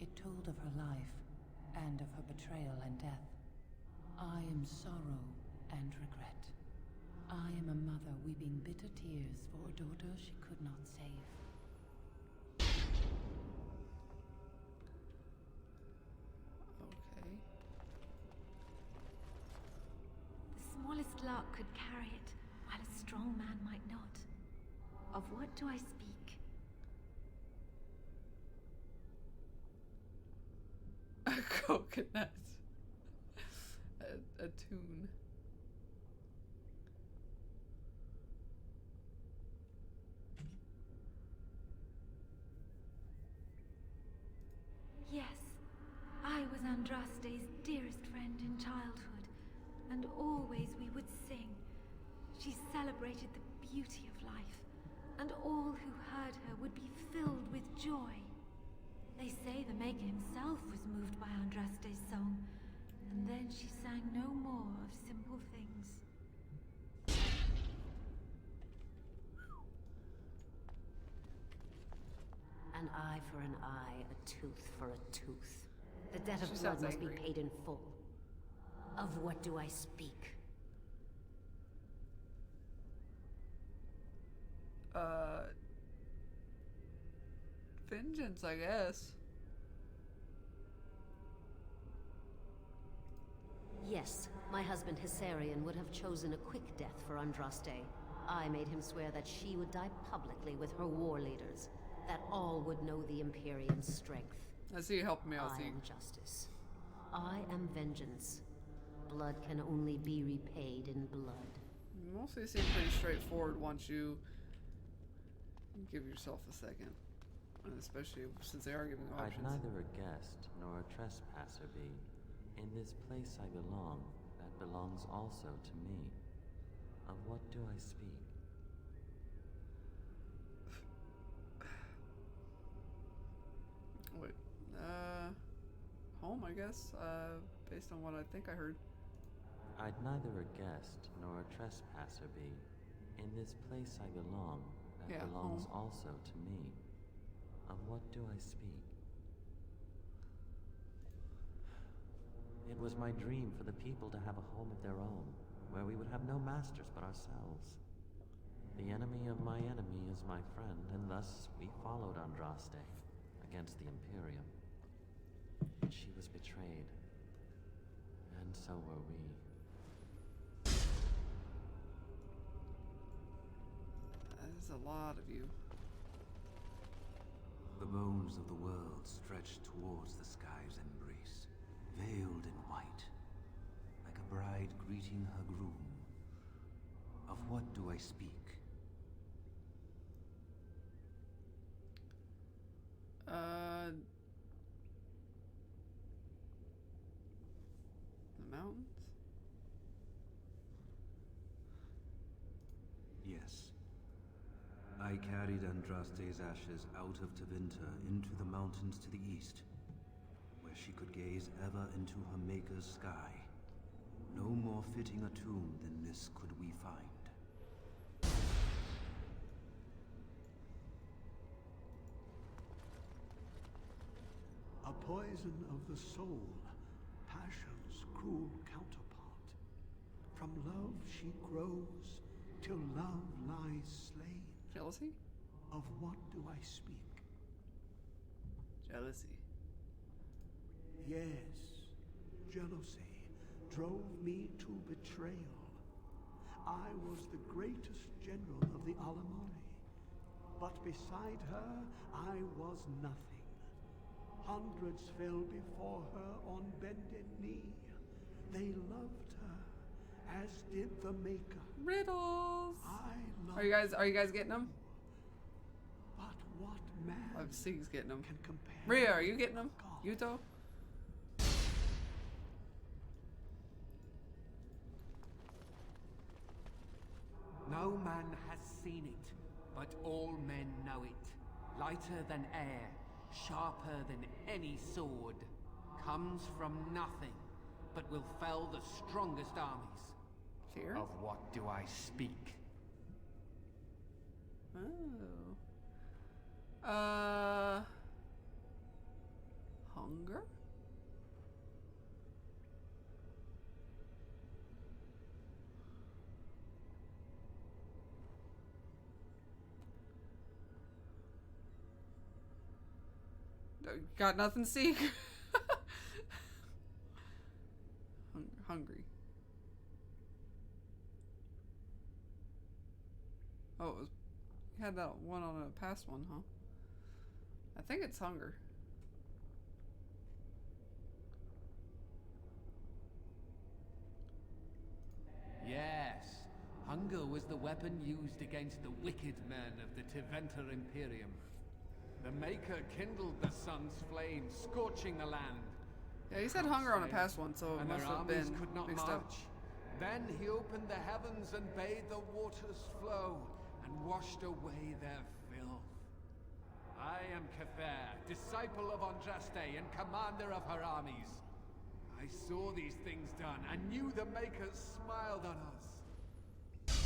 It told of her life, and of her betrayal and death. I am sorrow and regret. I am a mother weeping bitter tears for a daughter she could not save. Okay. The smallest lark could carry it, while a strong man might not. Of what do I speak? A coconut. A tune. Yes, I was Andraste's dearest friend in childhood, and always we would sing. She celebrated the beauty of life, and all who heard her would be filled with joy. They say the Maker himself was moved by Andraste's song, and then she sang no more of simple things. An eye for an eye, a tooth for a tooth. The debt of She blood sounds must angry. be paid in full. Of what do I speak? Vengeance, I guess. Yes, my husband Hissarion would have chosen a quick death for Andraste. I made him swear that she would die publicly with her war leaders, that all would know the Empyrean's strength. I see you helping me out, I see. am justice. I am vengeance. Blood can only be repaid in blood. Mostly seem pretty straightforward once you give yourself a second. And especially since they are giving options. I'd neither a guest nor a trespasser be. In this place I belong, that belongs also to me. Of what do I speak? Wait, home, I guess, based on what I think I heard. I'd neither a guest nor a trespasser be. In this place I belong, that Yeah, belongs home. also to me. Of what do I speak? It was my dream for the people to have a home of their own, where we would have no masters but ourselves. The enemy of my enemy is my friend, and thus we followed Andraste against the Imperium. She was betrayed, and so were we. There's a lot of you. The bones of the world stretched towards the sky's embrace, veiled in white, like a bride greeting her groom. Of what do I speak? The mountains? Yes. I carried Andraste's ashes out of Tevinter into the mountains to the east, where she could gaze ever into her Maker's sky. No more fitting a tomb than this could we find. A poison of the soul, passion's cruel counterpart. From love she grows, till love lies slain. Jealousy? Of what do I speak? Jealousy. Yes, jealousy drove me to betrayal. I was the greatest general of the Alamori, but beside her I was nothing. Hundreds fell before her on bended knee. They loved her, as did the Maker. Riddles. I loved Are you guys getting them? But what man I've Sig's getting them. can compare? Rhea, are you getting them? Yuto? man has seen it, but all men know it. Lighter than air, sharper than any sword. Comes from nothing, but will fell the strongest armies. Fear? Of what do I speak? Oh. Hunger? Got nothing, Seek? Hungry. Oh, it was, you had that one on a past one, huh? I think it's hunger. Yes, hunger was the weapon used against the wicked men of the Tevinter Imperium. The Maker kindled the sun's flame, scorching the land. Yeah, he said hunger on a past one, so it and must their have armies been could not mixed march. up. Then he opened the heavens and bade the waters flow, and washed away their filth. I am Cather, disciple of Andraste and commander of her armies. I saw these things done and knew the Makers smiled on us.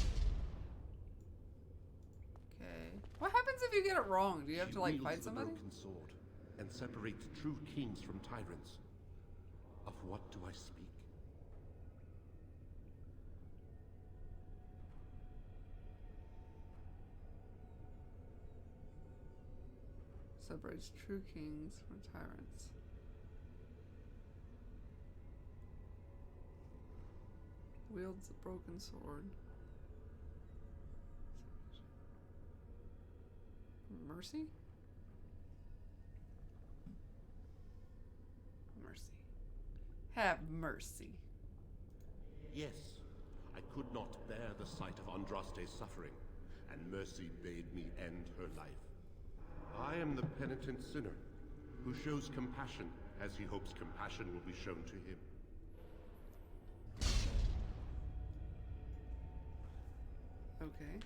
Okay. What happens if you get it wrong? Do you have to like wields fight the somebody? broken sword and separates true kings from tyrants. Of what do I speak? Separates true kings from tyrants. Wields the broken sword. Mercy? Mercy. Have mercy. Yes, I could not bear the sight of Andraste's suffering, and mercy bade me end her life. I am the penitent sinner, who shows compassion as he hopes compassion will be shown to him. Okay.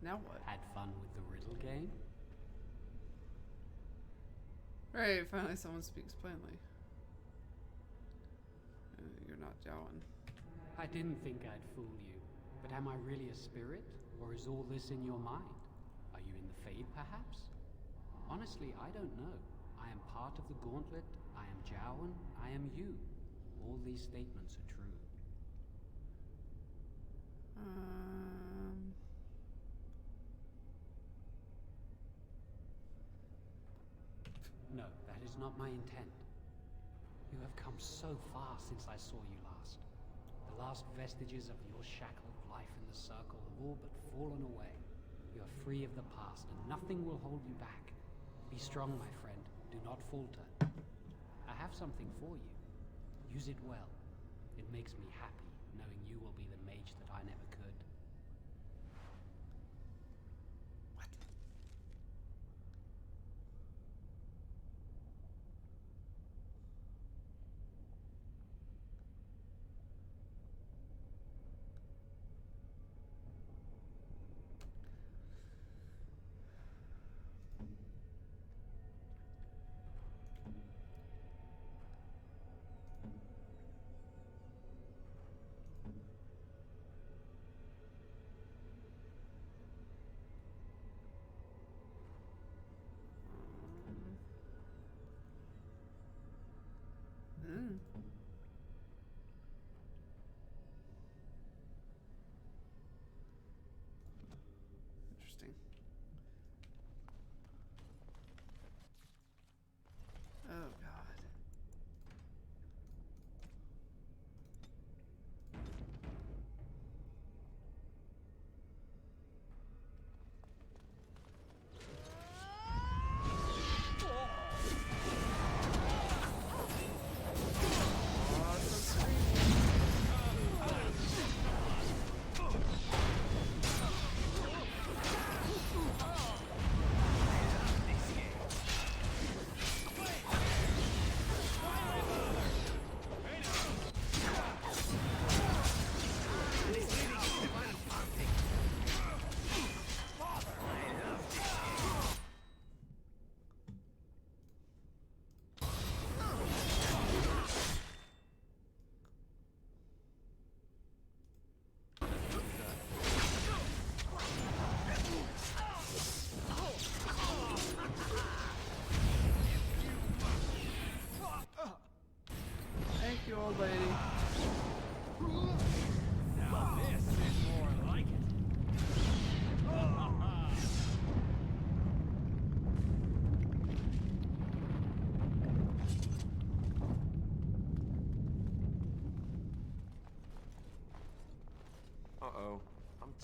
Now what? Had fun with the riddle game? Right, finally someone speaks plainly. You're not Jawan. I didn't think I'd fool you, but am I really a spirit, or is all this in your mind? Are you in the Fade, perhaps? Honestly, I don't know. I am part of the Gauntlet, I am Jawan, I am you. All these statements are true. No, that is not my intent. You have come so far since I saw you last. The last vestiges of your shackled life in the Circle have all but fallen away. You are free of the past, and nothing will hold you back. Be strong, my friend. Do not falter. I have something for you. Use it well. It makes me happy, knowing you will be the mage that I never could.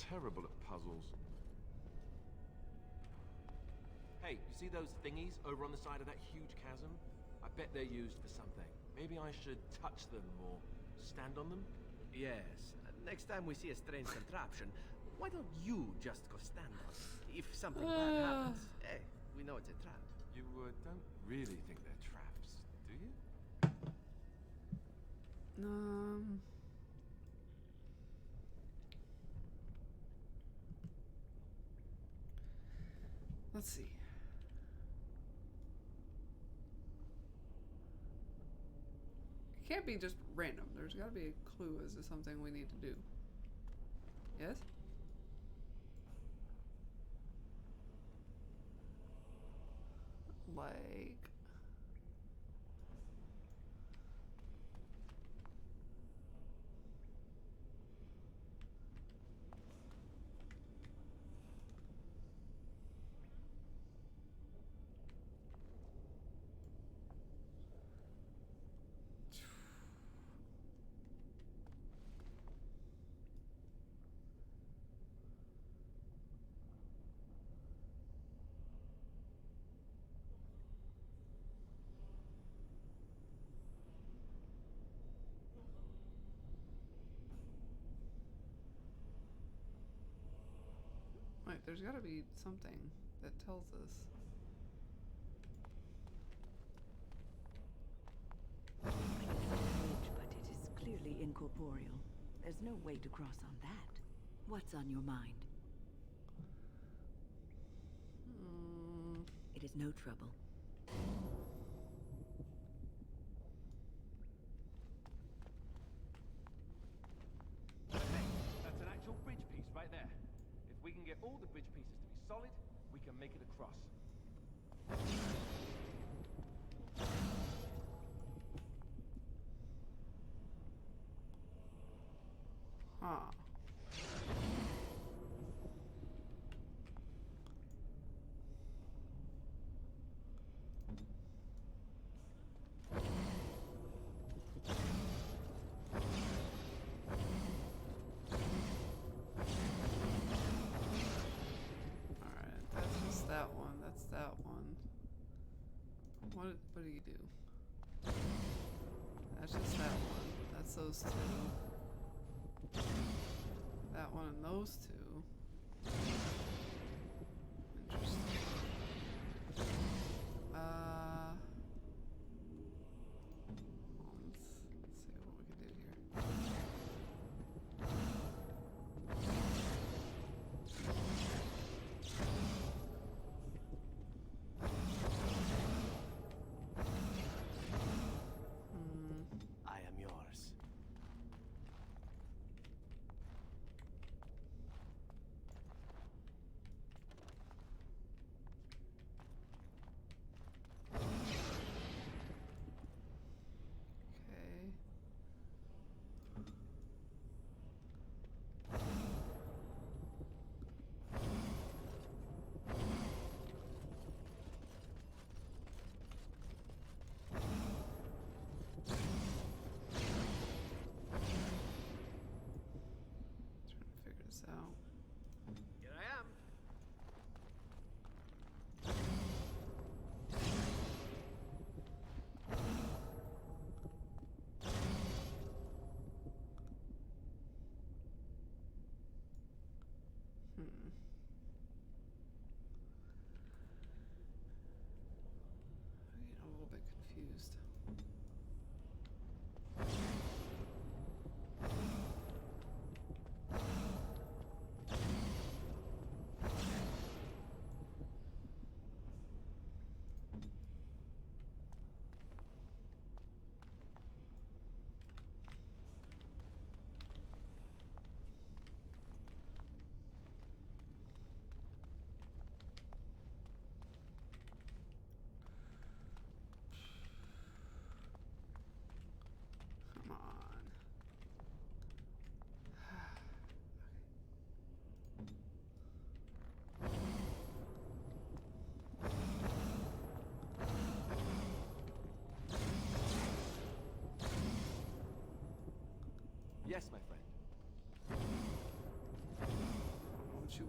terrible at puzzles. Hey, you see those thingies over on the side of that huge chasm? I bet they're used for something. Maybe I should touch them or stand on them? Yes. Next time we see a strange contraption, why don't you just go stand on it? If something bad happens, hey, we know it's a trap. You don't really think they're traps, do you? Let's see. It can't be just random. There's got to be a clue as to something we need to do. Yes? Like... Wait, there's gotta be something that tells us. But it is clearly incorporeal. There's no way to cross on that. What's on your mind? It is no trouble. Hey, that's an actual bridge piece right there. If we can get all the bridge pieces to be solid, we can make it across. Huh. That one, that's that one. What do you do? That's just that one. That's those two. That one and those two. Interesting. Let's see what we can do here. I am yours.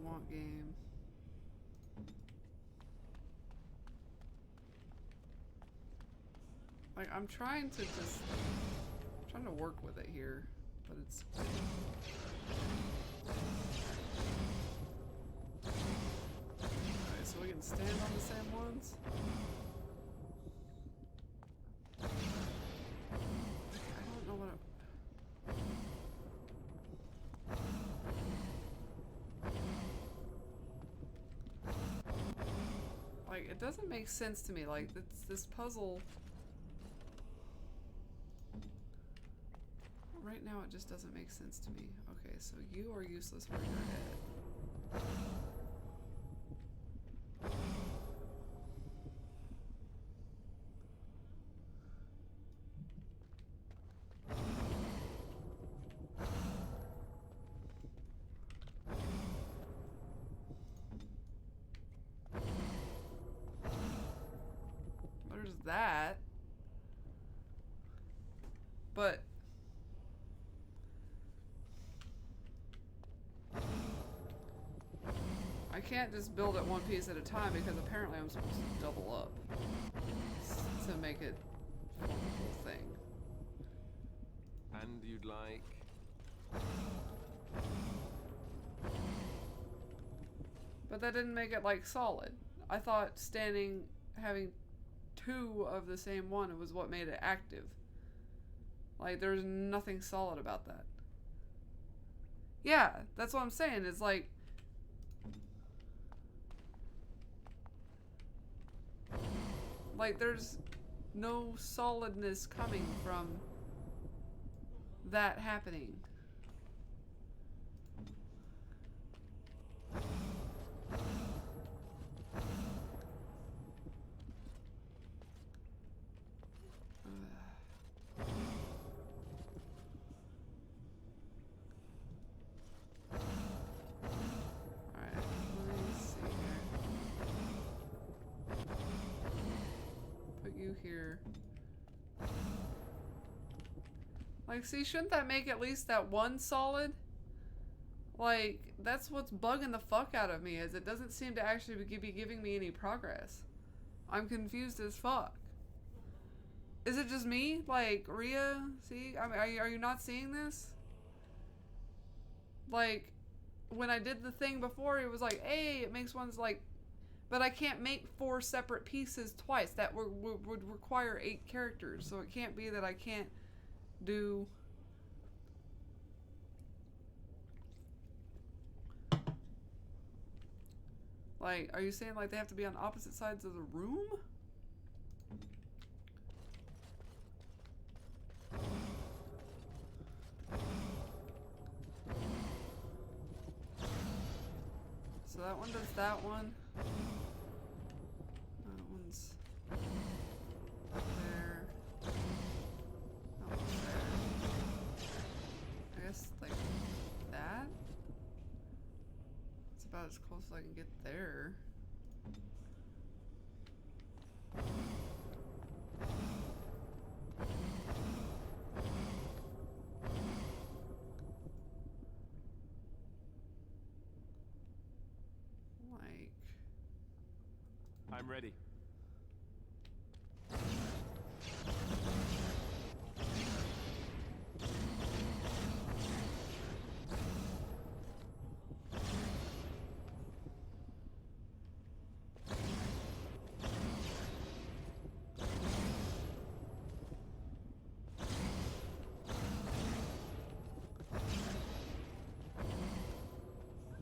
want game. Like, I'm trying to work with it here, but it's... Alright, so we can stand on the same ones? I don't know what Like, it doesn't make sense to me. Like, this puzzle... Right now, it just doesn't make sense to me. Okay, so you are useless where you're at. There's that. But... I can't just build it one piece at a time because apparently I'm supposed to double up to make it a whole thing. And you'd like... But that didn't make it like solid. I thought having two of the same one was what made it active. Like, there's nothing solid about that. Yeah, that's what I'm saying. It's like... Like, there's no solidness coming from that happening. Here. Like, see, shouldn't that make at least that one solid? Like, that's what's bugging the fuck out of me, is it doesn't seem to actually be giving me any progress. I'm confused as fuck. Is it just me? Like, Rhea? See? I mean, are you not seeing this? Like, when I did the thing before, it was like, hey, it makes ones like... But I can't make 4 separate pieces twice. That would require 8 characters. So it can't be that I can't do... Like, are you saying like they have to be on opposite sides of the room? So that one does that one. That one's there. That one's there. I guess like that? It's about as close as I can get there. I'm ready.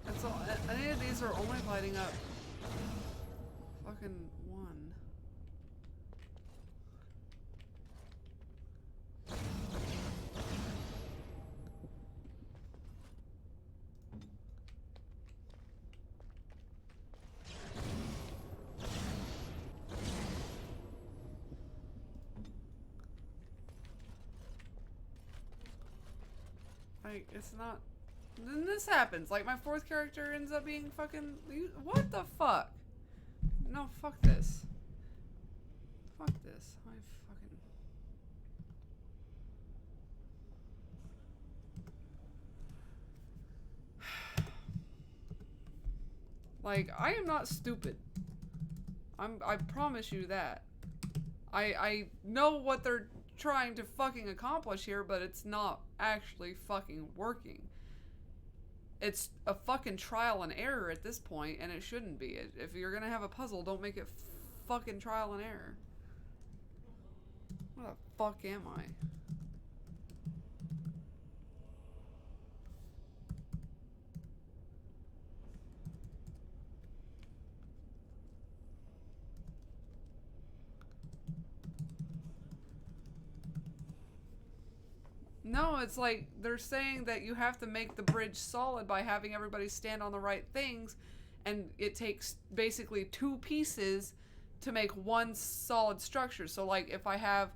And so, any of these are only lighting up fucking one. Like, it's not... Then this happens. Like, my 4th character ends up being fucking... What the fuck? No, fuck this. Fuck this. I fucking... Like, I am not stupid. I promise you that. I know what they're trying to fucking accomplish here, but it's not actually fucking working. It's a fucking trial and error at this point, and it shouldn't be. If you're gonna have a puzzle, don't make it fucking trial and error. What the fuck am I? No, it's like they're saying that you have to make the bridge solid by having everybody stand on the right things, and it takes basically 2 pieces to make one solid structure. So like if I have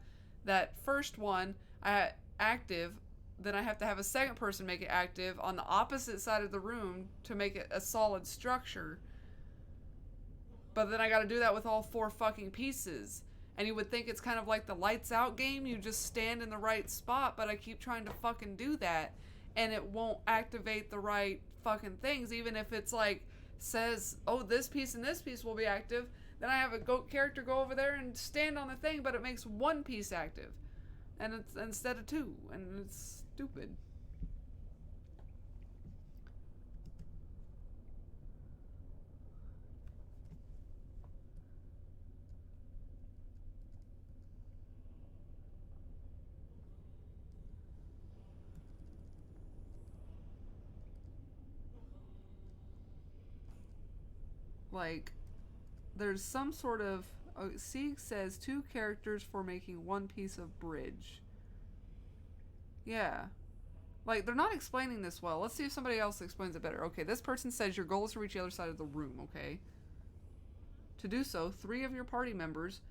that first one active, then I have to have a second person make it active on the opposite side of the room to make it a solid structure. But then I gotta do that with all 4 fucking pieces. And you would think it's kind of like the Lights Out game. You just stand in the right spot, but I keep trying to fucking do that. And it won't activate the right fucking things. Even if it's like, says, oh, this piece and this piece will be active. Then I have a character go over there and stand on the thing, but it makes 1 piece active. And it's instead of 2. And it's stupid. Like, there's some sort of... Sieg says 2 characters for making 1 piece of bridge. Yeah. Like, they're not explaining this well. Let's see if somebody else explains it better. Okay, this person says your goal is to reach the other side of the room, okay? To do so, 3 of your party members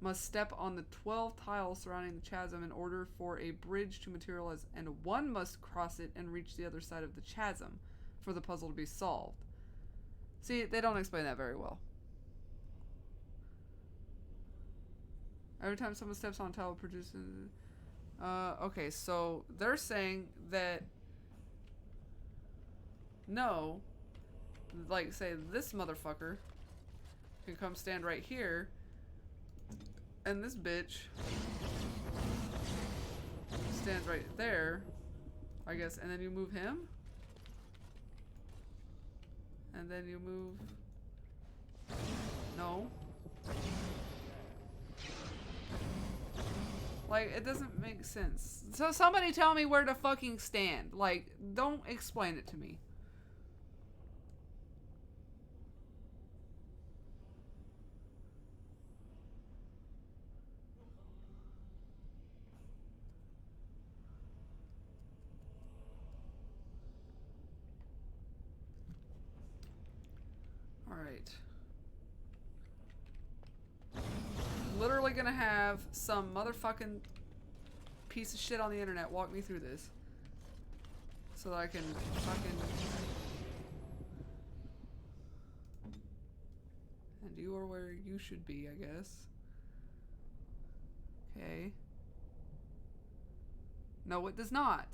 must step on the 12 tiles surrounding the chasm in order for a bridge to materialize, and 1 must cross it and reach the other side of the chasm for the puzzle to be solved. See, they don't explain that very well. Every time someone steps on a tile, it produces... okay, so they're saying that... No. Like, say, this motherfucker can come stand right here. And this bitch stands right there, I guess. And then you move him. And then you move... No. Like, it doesn't make sense. So somebody tell me where to fucking stand. Like, don't explain it to me. Alright. Literally gonna have some motherfucking piece of shit on the internet walk me through this. So that I can fucking... And you are where you should be, I guess. Okay. No, it does not.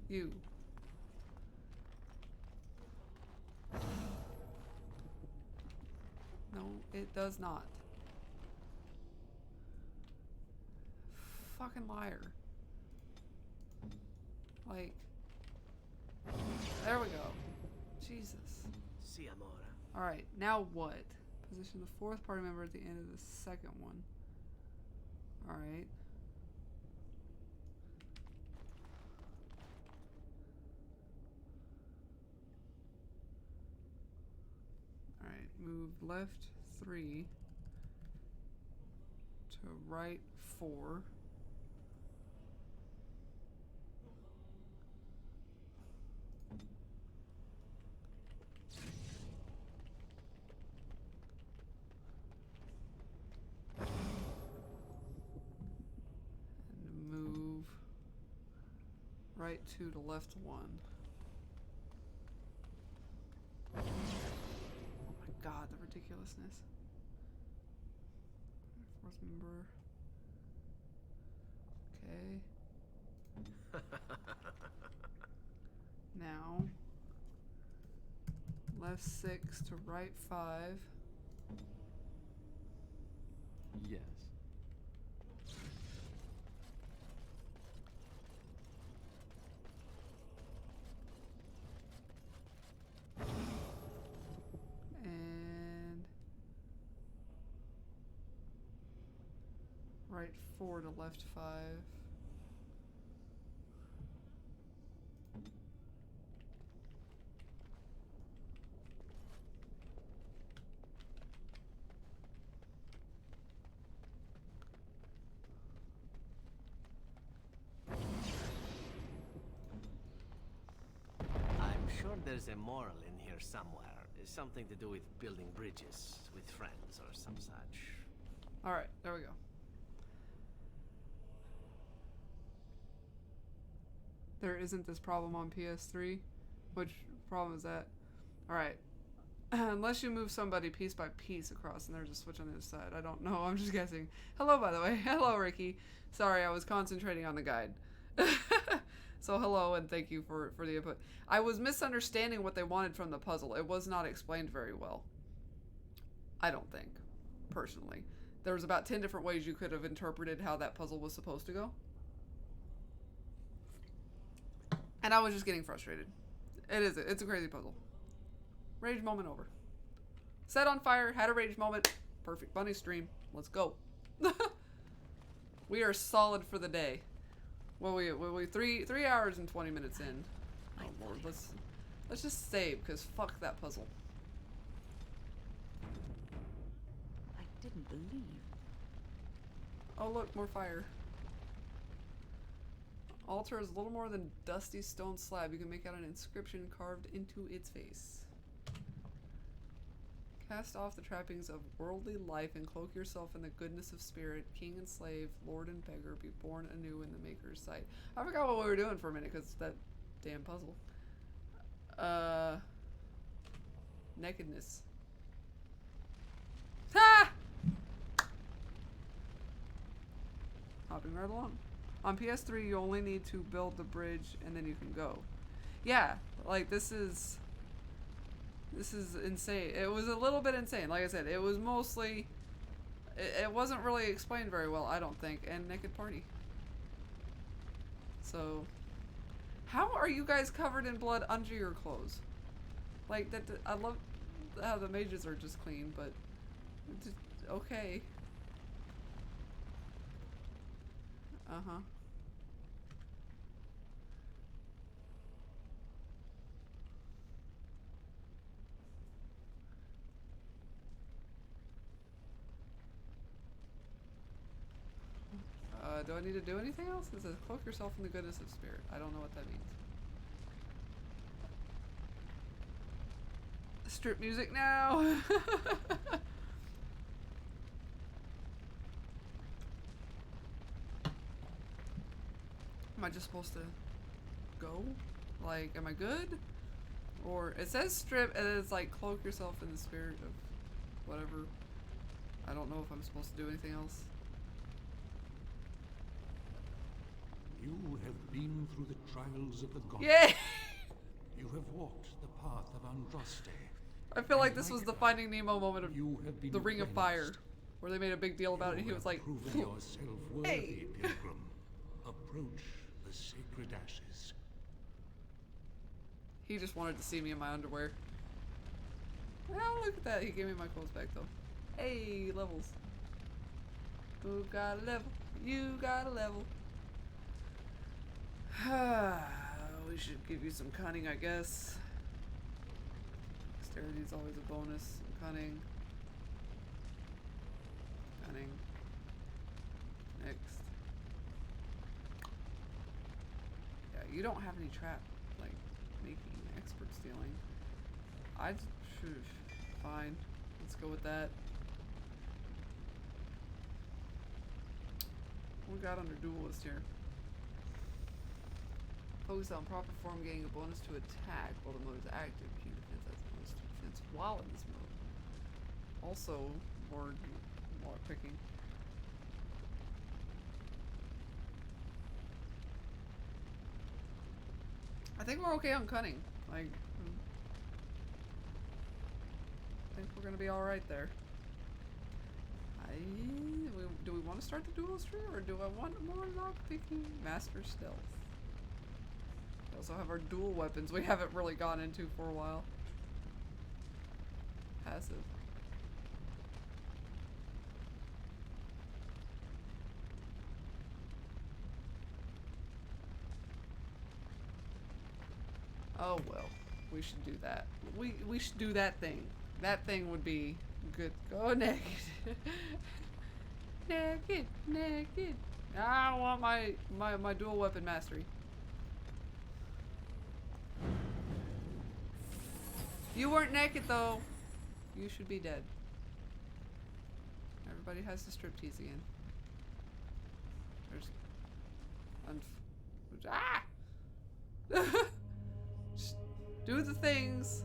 You. No, it does not. Fucking liar. Like, there we go. Jesus. Si, amore. Alright, now what? Position the 4th party member at the end of the 2nd one. Alright. Alright, move left 3 to right 4. And move right 2 to left 1. God, the ridiculousness. 4th member. Okay. Now, left 6 to right 5. Yes. And right 4 to left 5. I'm sure there's a moral in here somewhere. Something to do with building bridges with friends or some such. Alright, there we go. There isn't this problem on PS3. Which problem is that? Alright. Unless you move somebody piece by piece across and there's a switch on the other side. I don't know. I'm just guessing. Hello, by the way. Hello, Ricky. Sorry, I was concentrating on the guide. So hello and thank you for the input. I was misunderstanding what they wanted from the puzzle. It was not explained very well. I don't think, personally. There was about 10 different ways you could have interpreted how that puzzle was supposed to go. And I was just getting frustrated. It's a crazy puzzle. Rage moment over. Set on fire, had a rage moment. Perfect bunny stream. Let's go. We are solid for the day. Well, we 3 hours and 20 minutes in. Oh Lord, let's just save because fuck that puzzle. I didn't believe. Oh look, more fire. Altar is a little more than dusty stone slab. You can make out an inscription carved into its face. Cast off the trappings of worldly life and cloak yourself in the goodness of spirit. King and slave, lord and beggar, be born anew in the Maker's sight. I forgot what we were doing for a minute because that damn puzzle. Nakedness. Ha! Hopping right along. On PS3, you only need to build the bridge and then you can go. Yeah, like this is insane. It was a little bit insane. Like I said, it was mostly... It wasn't really explained very well, I don't think. And Naked Party. So... How are you guys covered in blood under your clothes? Like, that. I love how the mages are just clean, but... Okay. Uh-huh. Do I need to do anything else? It says cloak yourself in the goodness of spirit. I don't know what that means. Strip music now! Am I just supposed to go? Like, am I good? Or, it says strip and it's like cloak yourself in the spirit of whatever. I don't know if I'm supposed to do anything else. You have been through the trials of the gods. Yay! You have walked the path of Andraste. I feel like this was the Finding Nemo moment of the Ring of Fire, where they made a big deal about it and he was like, proven yourself worthy, hey! pilgrim. Approach the sacred ashes. He just wanted to see me in my underwear. Oh, look at that. He gave me my clothes back though. Hey, levels. Who got a level? You got a level. We should give you some cunning, I guess. Dexterity is always a bonus. Cunning. Cunning. Next. Yeah, you don't have any trap, like, making expert stealing. I should. Fine. Let's go with that. What we got under duelist here? Focus on proper form, getting a bonus to attack while the mode is active. Key defense has a bonus to defense while in this mode. Also, more picking. I think we're okay on cunning. Like, I think we're gonna be all right there. Do we want to start the duelistry, or do I want more lockpicking? Master stealth. We also have our dual weapons we haven't really gone into for a while. Passive. Oh well, we should do that. We should do that thing. That thing would be good. Go naked. Naked, naked. I want my dual weapon mastery. You weren't naked though. You should be dead. Everybody has to striptease again. There's Just do the things.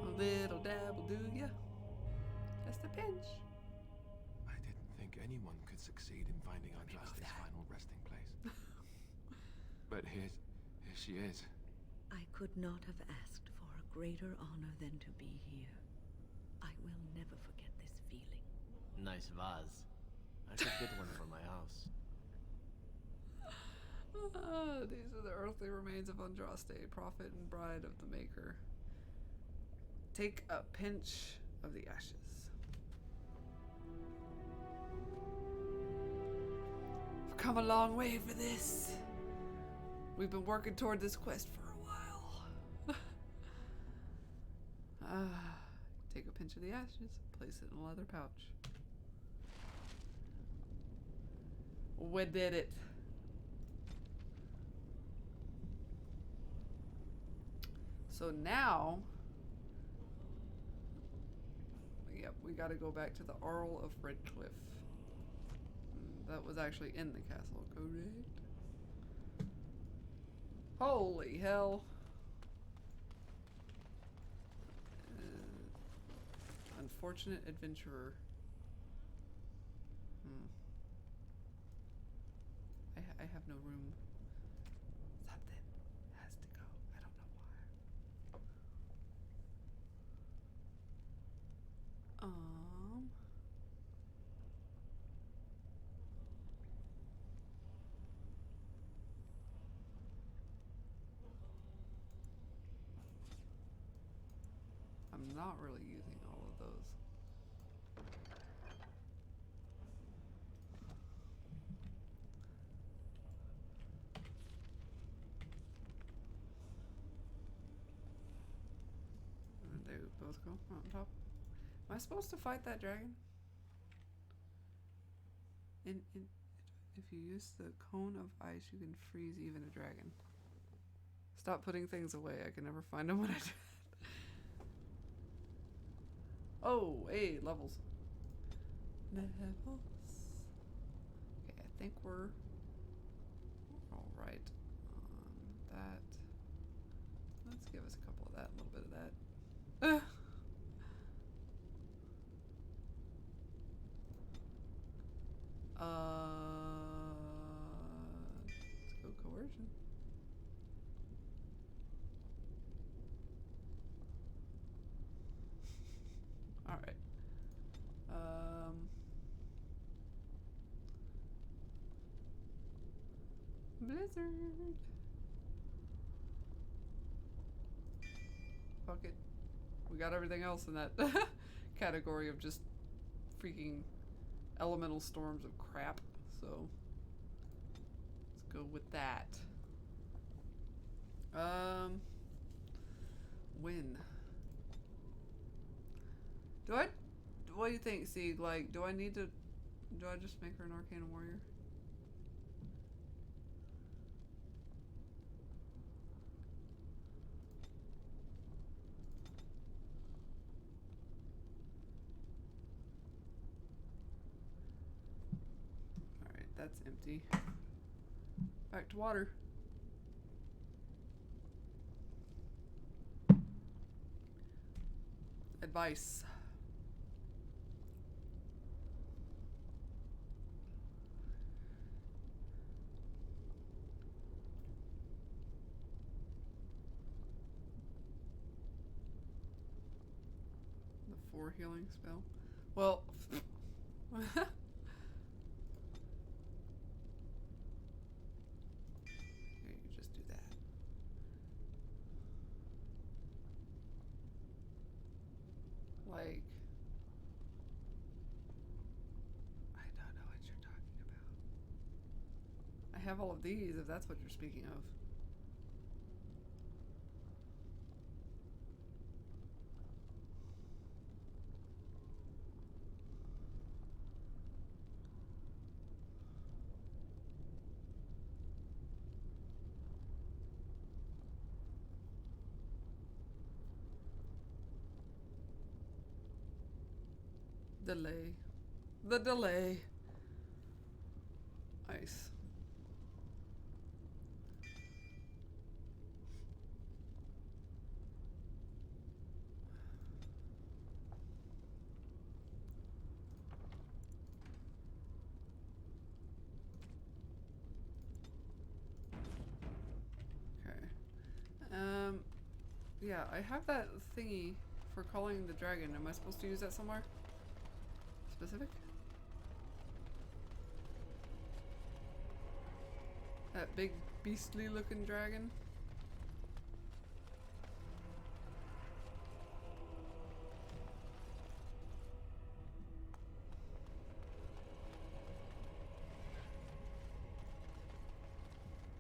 A little dabble, do ya? Just a pinch. I didn't think anyone could succeed in finding Andraste's final resting place. But here she is. I could not have asked for a greater honor than to be here. I will never forget this feeling. Nice vase. I should get one for my house. These are the earthly remains of Andraste, prophet and bride of the Maker. Take a pinch of the ashes. We've come a long way for this. We've been working toward this quest for a while. Take a pinch of the ashes, place it in a leather pouch. We did it. So now, yep, we gotta go back to the Arl of Redcliffe. That was actually in the castle, correct? Holy hell. Unfortunate adventurer. I have no room. Something has to go. I don't know why. I'm not really using all of those. They both go on top. Am I supposed to fight that dragon? If you use the cone of ice, you can freeze even a dragon. Stop putting things away. I can never find them when I do it. Oh, hey, levels. Levels. Okay, I think we're all right on that. Let's give us a couple of that, a little bit of that. Let's go coercion. All right. Blizzard. Fuck it. We got everything else in that category of just freaking elemental storms of crap. So let's go with that. Win. What do you think, Sieg? Like, do I just make her an Arcana Warrior? Alright, that's empty. Back to water. Advice. The 4 healing spell. Well, here, you just do that. Like, I don't know what you're talking about. I have all of these, if that's what you're speaking of. Delay. The delay. Nice. Okay. Yeah, I have that thingy for calling the dragon. Am I supposed to use that somewhere? Specific? That big beastly looking dragon?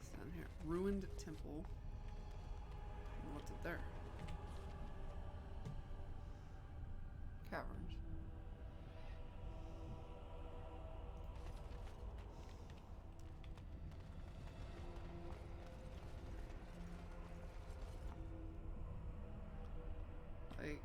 It's down here. Ruined temple. And what's it there? Caverns. Like,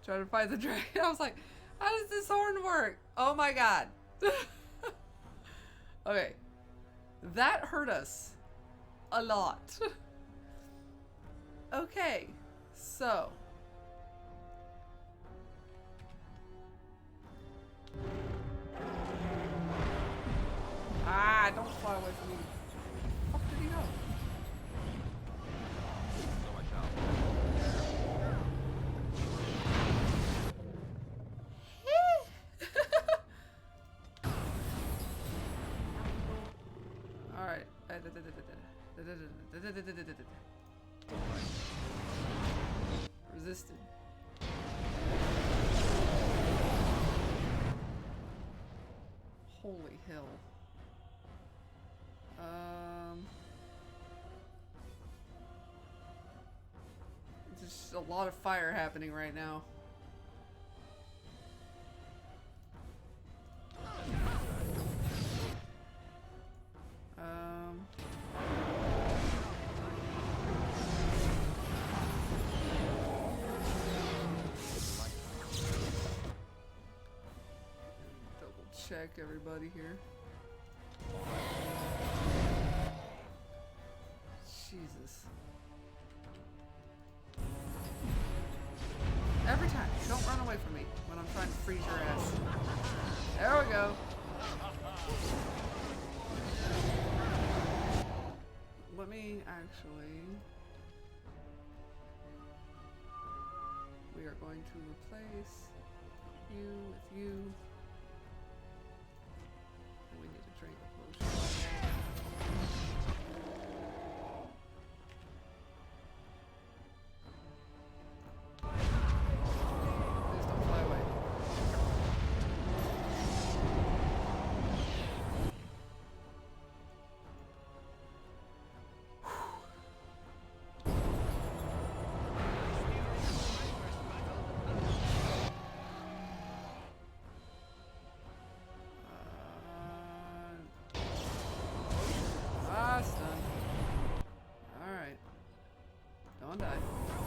trying to find the dragon. I was like, how does this horn work? Oh my god. Okay. That hurt us a lot. Okay. So. Ah, don't fly away from me. Where the fuck did he go? Alright. Resisted. Holy hell. There's just a lot of fire happening right now. Check everybody here. Jesus. Every time. Don't run away from me when I'm trying to freeze your ass. There we go. Let me actually... are going to replace you with you. And we need to drink a potion. Please don't fly away. Stun. Alright. Don't die.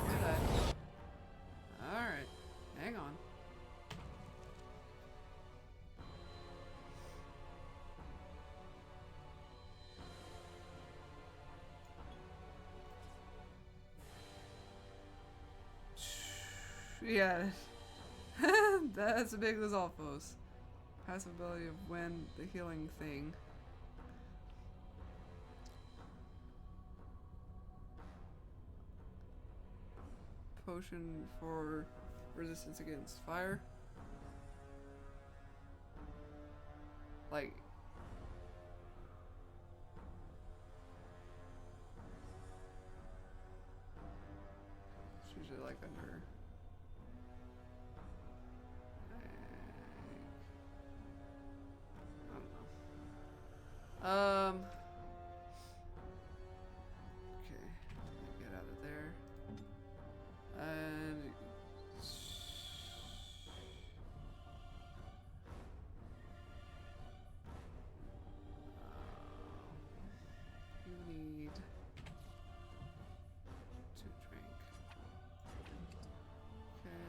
Don't die. Alright. Hang on. Yeah. That's a big Lizalfos. Passive ability of when the healing thing. Potion for resistance against fire. Like it's usually like under I don't know. Okay, get out of there. And you need to drink. Okay.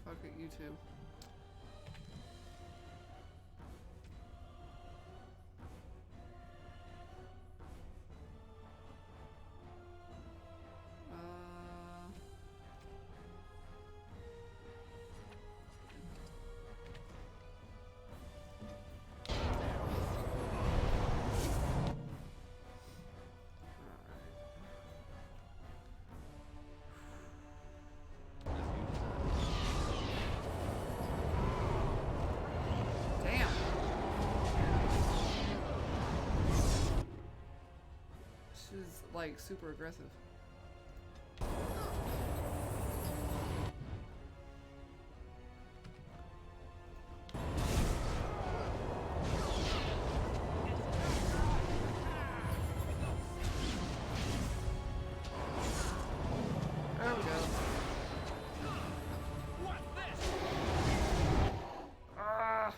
Fuck it, you too. Is like super aggressive. There we go. What's this? Ah.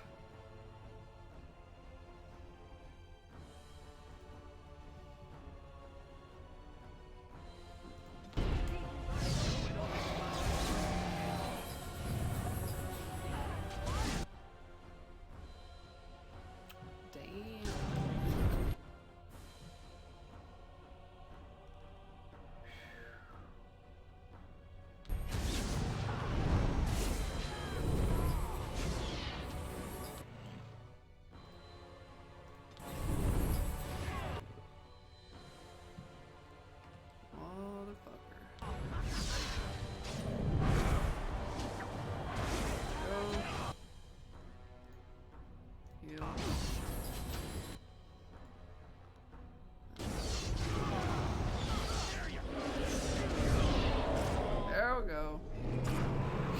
There we go.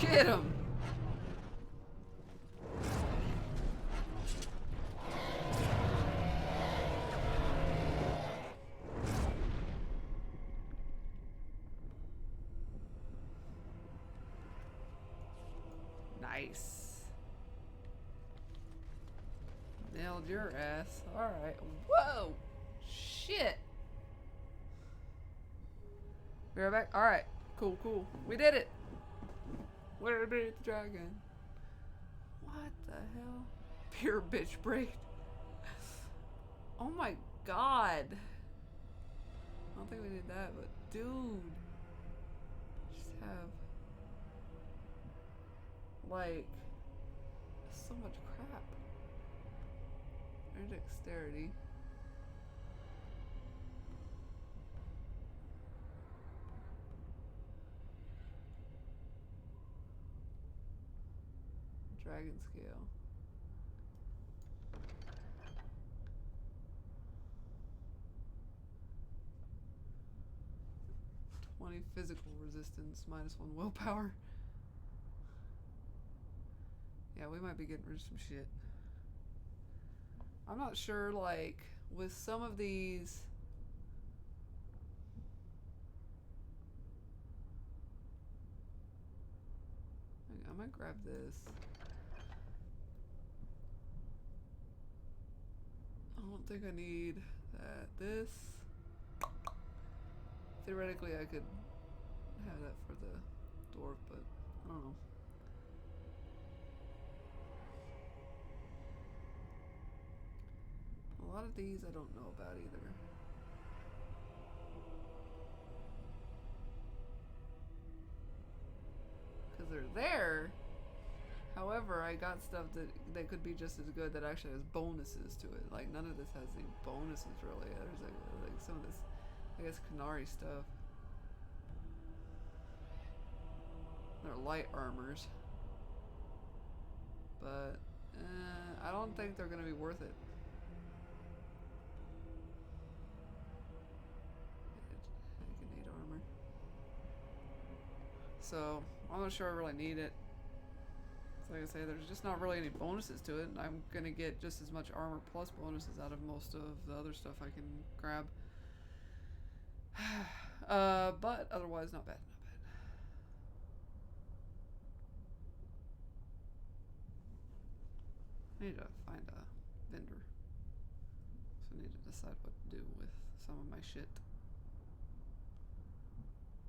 Get him! Nice. Nailed your ass. Alright. Whoa! Shit! Be right back? Alright. Cool, cool. We did it! We beat the dragon. What the hell? Pure bitch break. Oh my god. I don't think we need that, but dude. Just have like so much crap. Their dexterity. Dragon scale. -20 physical resistance, -1 willpower. Yeah, we might be getting rid of some shit. I'm not sure, like, with some of these. I might grab this. I don't think I need that. This. Theoretically, I could have that for the dwarf, but I don't know. A lot of these I don't know about either. Because they're there. However, I got stuff that could be just as good that actually has bonuses to it. Like, none of this has any bonuses, really. There's like some of this, I guess, Canary stuff. They're light armors. But, I don't think they're going to be worth it. I can need armor. So, I'm not sure I really need it. So like I say, there's just not really any bonuses to it, and I'm gonna get just as much armor plus bonuses out of most of the other stuff I can grab. But otherwise, not bad, not bad. I need to find a vendor. So I need to decide what to do with some of my shit.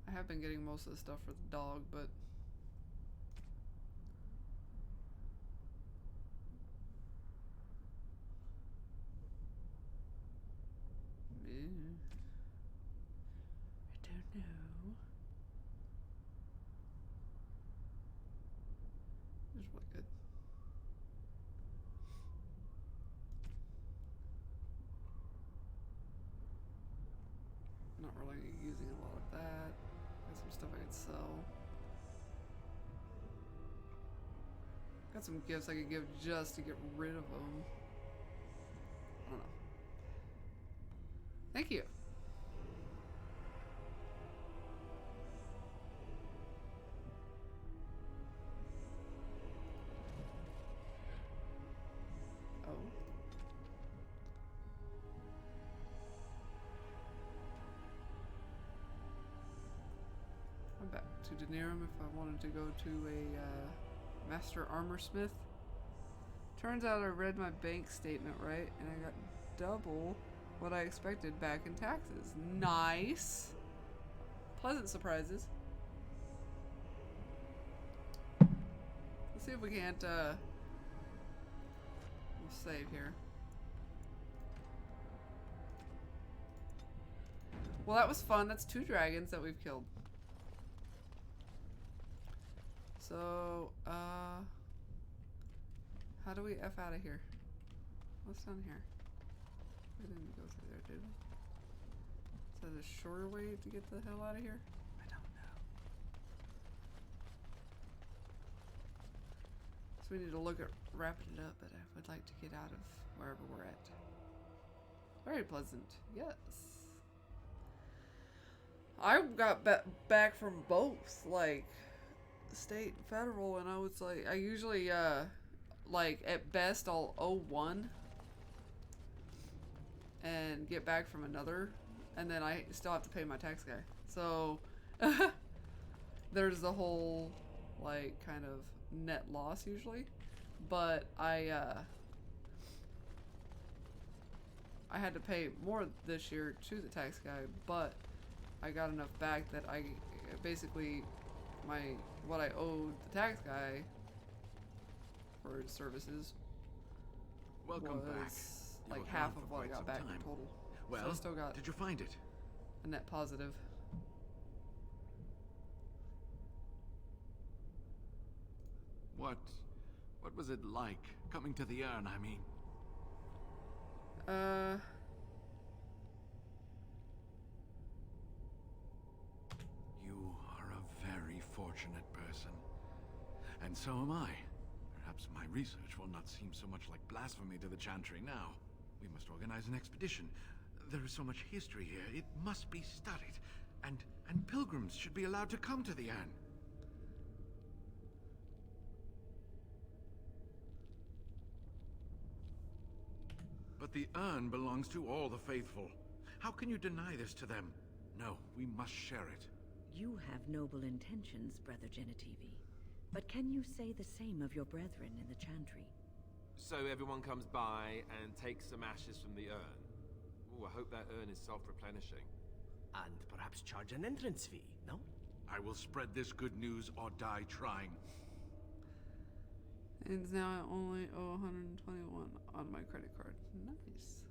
I have been getting most of the stuff for the dog, but I don't know. It's really good. Not really using a lot of that. Got some stuff I could sell. Got some gifts I could give just to get rid of them. I don't know. Thank you. Oh. I'm back to Denerim if I wanted to go to a master armor smith. Turns out I read my bank statement right, and I got double what I expected back in taxes. Nice. Pleasant surprises. Let's see if we can't, we'll save here. Well, that was fun. That's 2 dragons that we've killed. So, how do we F out of here? What's down here? We didn't go through there, did we? Is that a shorter way to get the hell out of here? I don't know. So we need to look at wrapping it up, but I would like to get out of wherever we're at. Very pleasant, yes. I got back from both, like, state and federal, and I was like, I usually, like, at best I'll owe one and get back from another, and then I still have to pay my tax guy. So there's the whole, like, kind of net loss usually, but I had to pay more this year to the tax guy, but I got enough back that I basically what I owed the tax guy for his services Welcome back. like half of what I got back in total. Well, So I still got did you find it? a net positive. What was it like coming to the urn, I mean? You are a very fortunate person. And so am I. Perhaps my research will not seem so much like blasphemy to the Chantry now. We must organize an expedition. There is so much history here, it must be studied. And pilgrims should be allowed to come to the urn. But the urn belongs to all the faithful. How can you deny this to them? No, we must share it. You have noble intentions, Brother Genitivi. But can you say the same of your brethren in the Chantry? So everyone comes by and takes some ashes from the urn. Ooh, I hope that urn is self-replenishing. And perhaps charge an entrance fee, no? I will spread this good news or die trying. And now I only owe 121 on my credit card. Nice.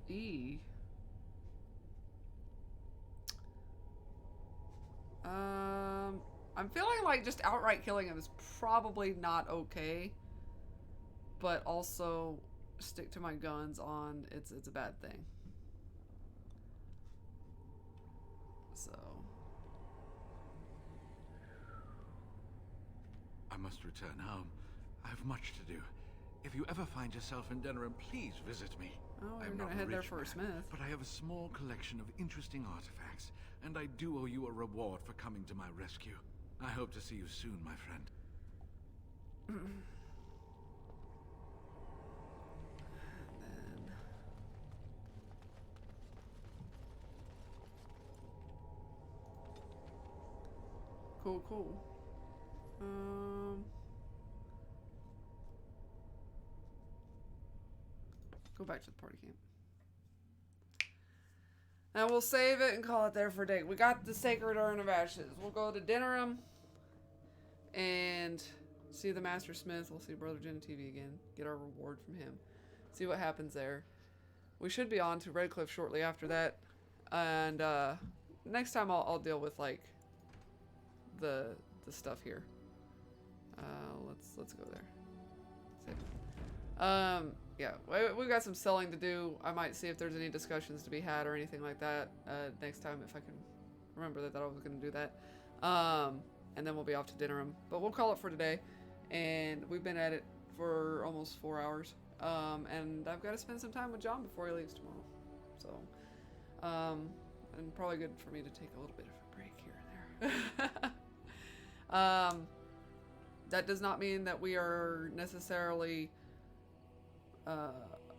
E. I'm feeling like just outright killing him is probably not okay, but also stick to my guns on it's a bad thing. So I must return home. I have much to do. If you ever find yourself in Denerim, please visit me. Oh, I you're am gonna not a head there rich for a man, smith. but I have a small collection of interesting artifacts, and I do owe you a reward for coming to my rescue. I hope to see you soon, my friend. Cool. Go back to the party camp. And we'll save it and call it there for a day. We got the Sacred Urn of Ashes. We'll go to Denerim and see the Master Smith. We'll see Brother Genitivi again. Get our reward from him. See what happens there. We should be on to Redcliffe shortly after that. And next time I'll deal with like the stuff here. Let's go there. Save. Yeah, we've got some selling to do. I might see if there's any discussions to be had or anything like that next time, if I can remember that I was going to do that. And then we'll be off to Denerim. But we'll call it for today. And we've been at it for almost 4 hours. And I've got to spend some time with John before he leaves tomorrow. So, and probably good for me to take a little bit of a break here and there. That does not mean that we are necessarily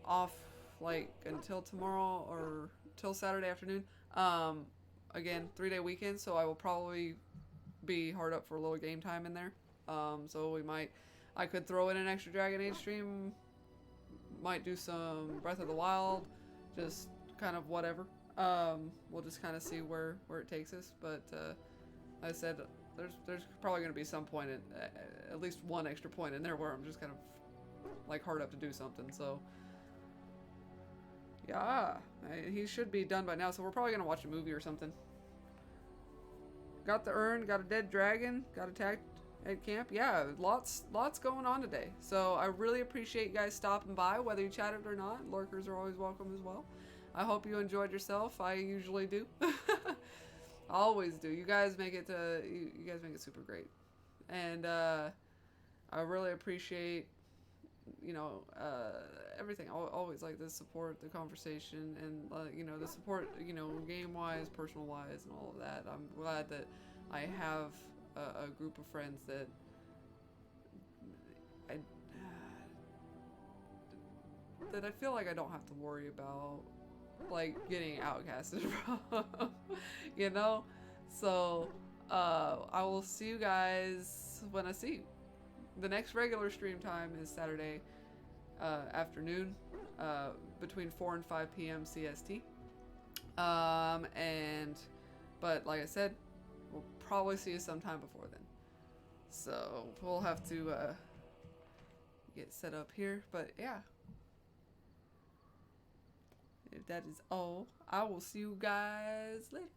off like until tomorrow or till Saturday afternoon. Again, 3-day weekend, so I will probably be hard up for a little game time in there. So I could throw in an extra Dragon Age stream, might do some Breath of the Wild, just kind of whatever. We'll just kind of see where it takes us. But like I said, there's probably going to be some point at least one extra point in there where I'm just kind of like hard up to do something. So yeah, he should be done by now. So we're probably going to watch a movie or something. Got the urn, got a dead dragon, got attacked at camp. Yeah, lots going on today. So I really appreciate you guys stopping by, whether you chatted or not. Lurkers are always welcome as well. I hope you enjoyed yourself. I usually do. I always do. You guys make it super great. And I really appreciate everything. Always like the support, the conversation, and the support, game wise, personal wise, and all of that. I'm glad that I have a group of friends that I feel like I don't have to worry about like getting outcasted from, So I will see you guys when I see you. The next regular stream time is Saturday afternoon between 4 and 5 p.m. CST. But like I said, we'll probably see you sometime before then. So we'll have to get set up here, but yeah. If that is all, I will see you guys later.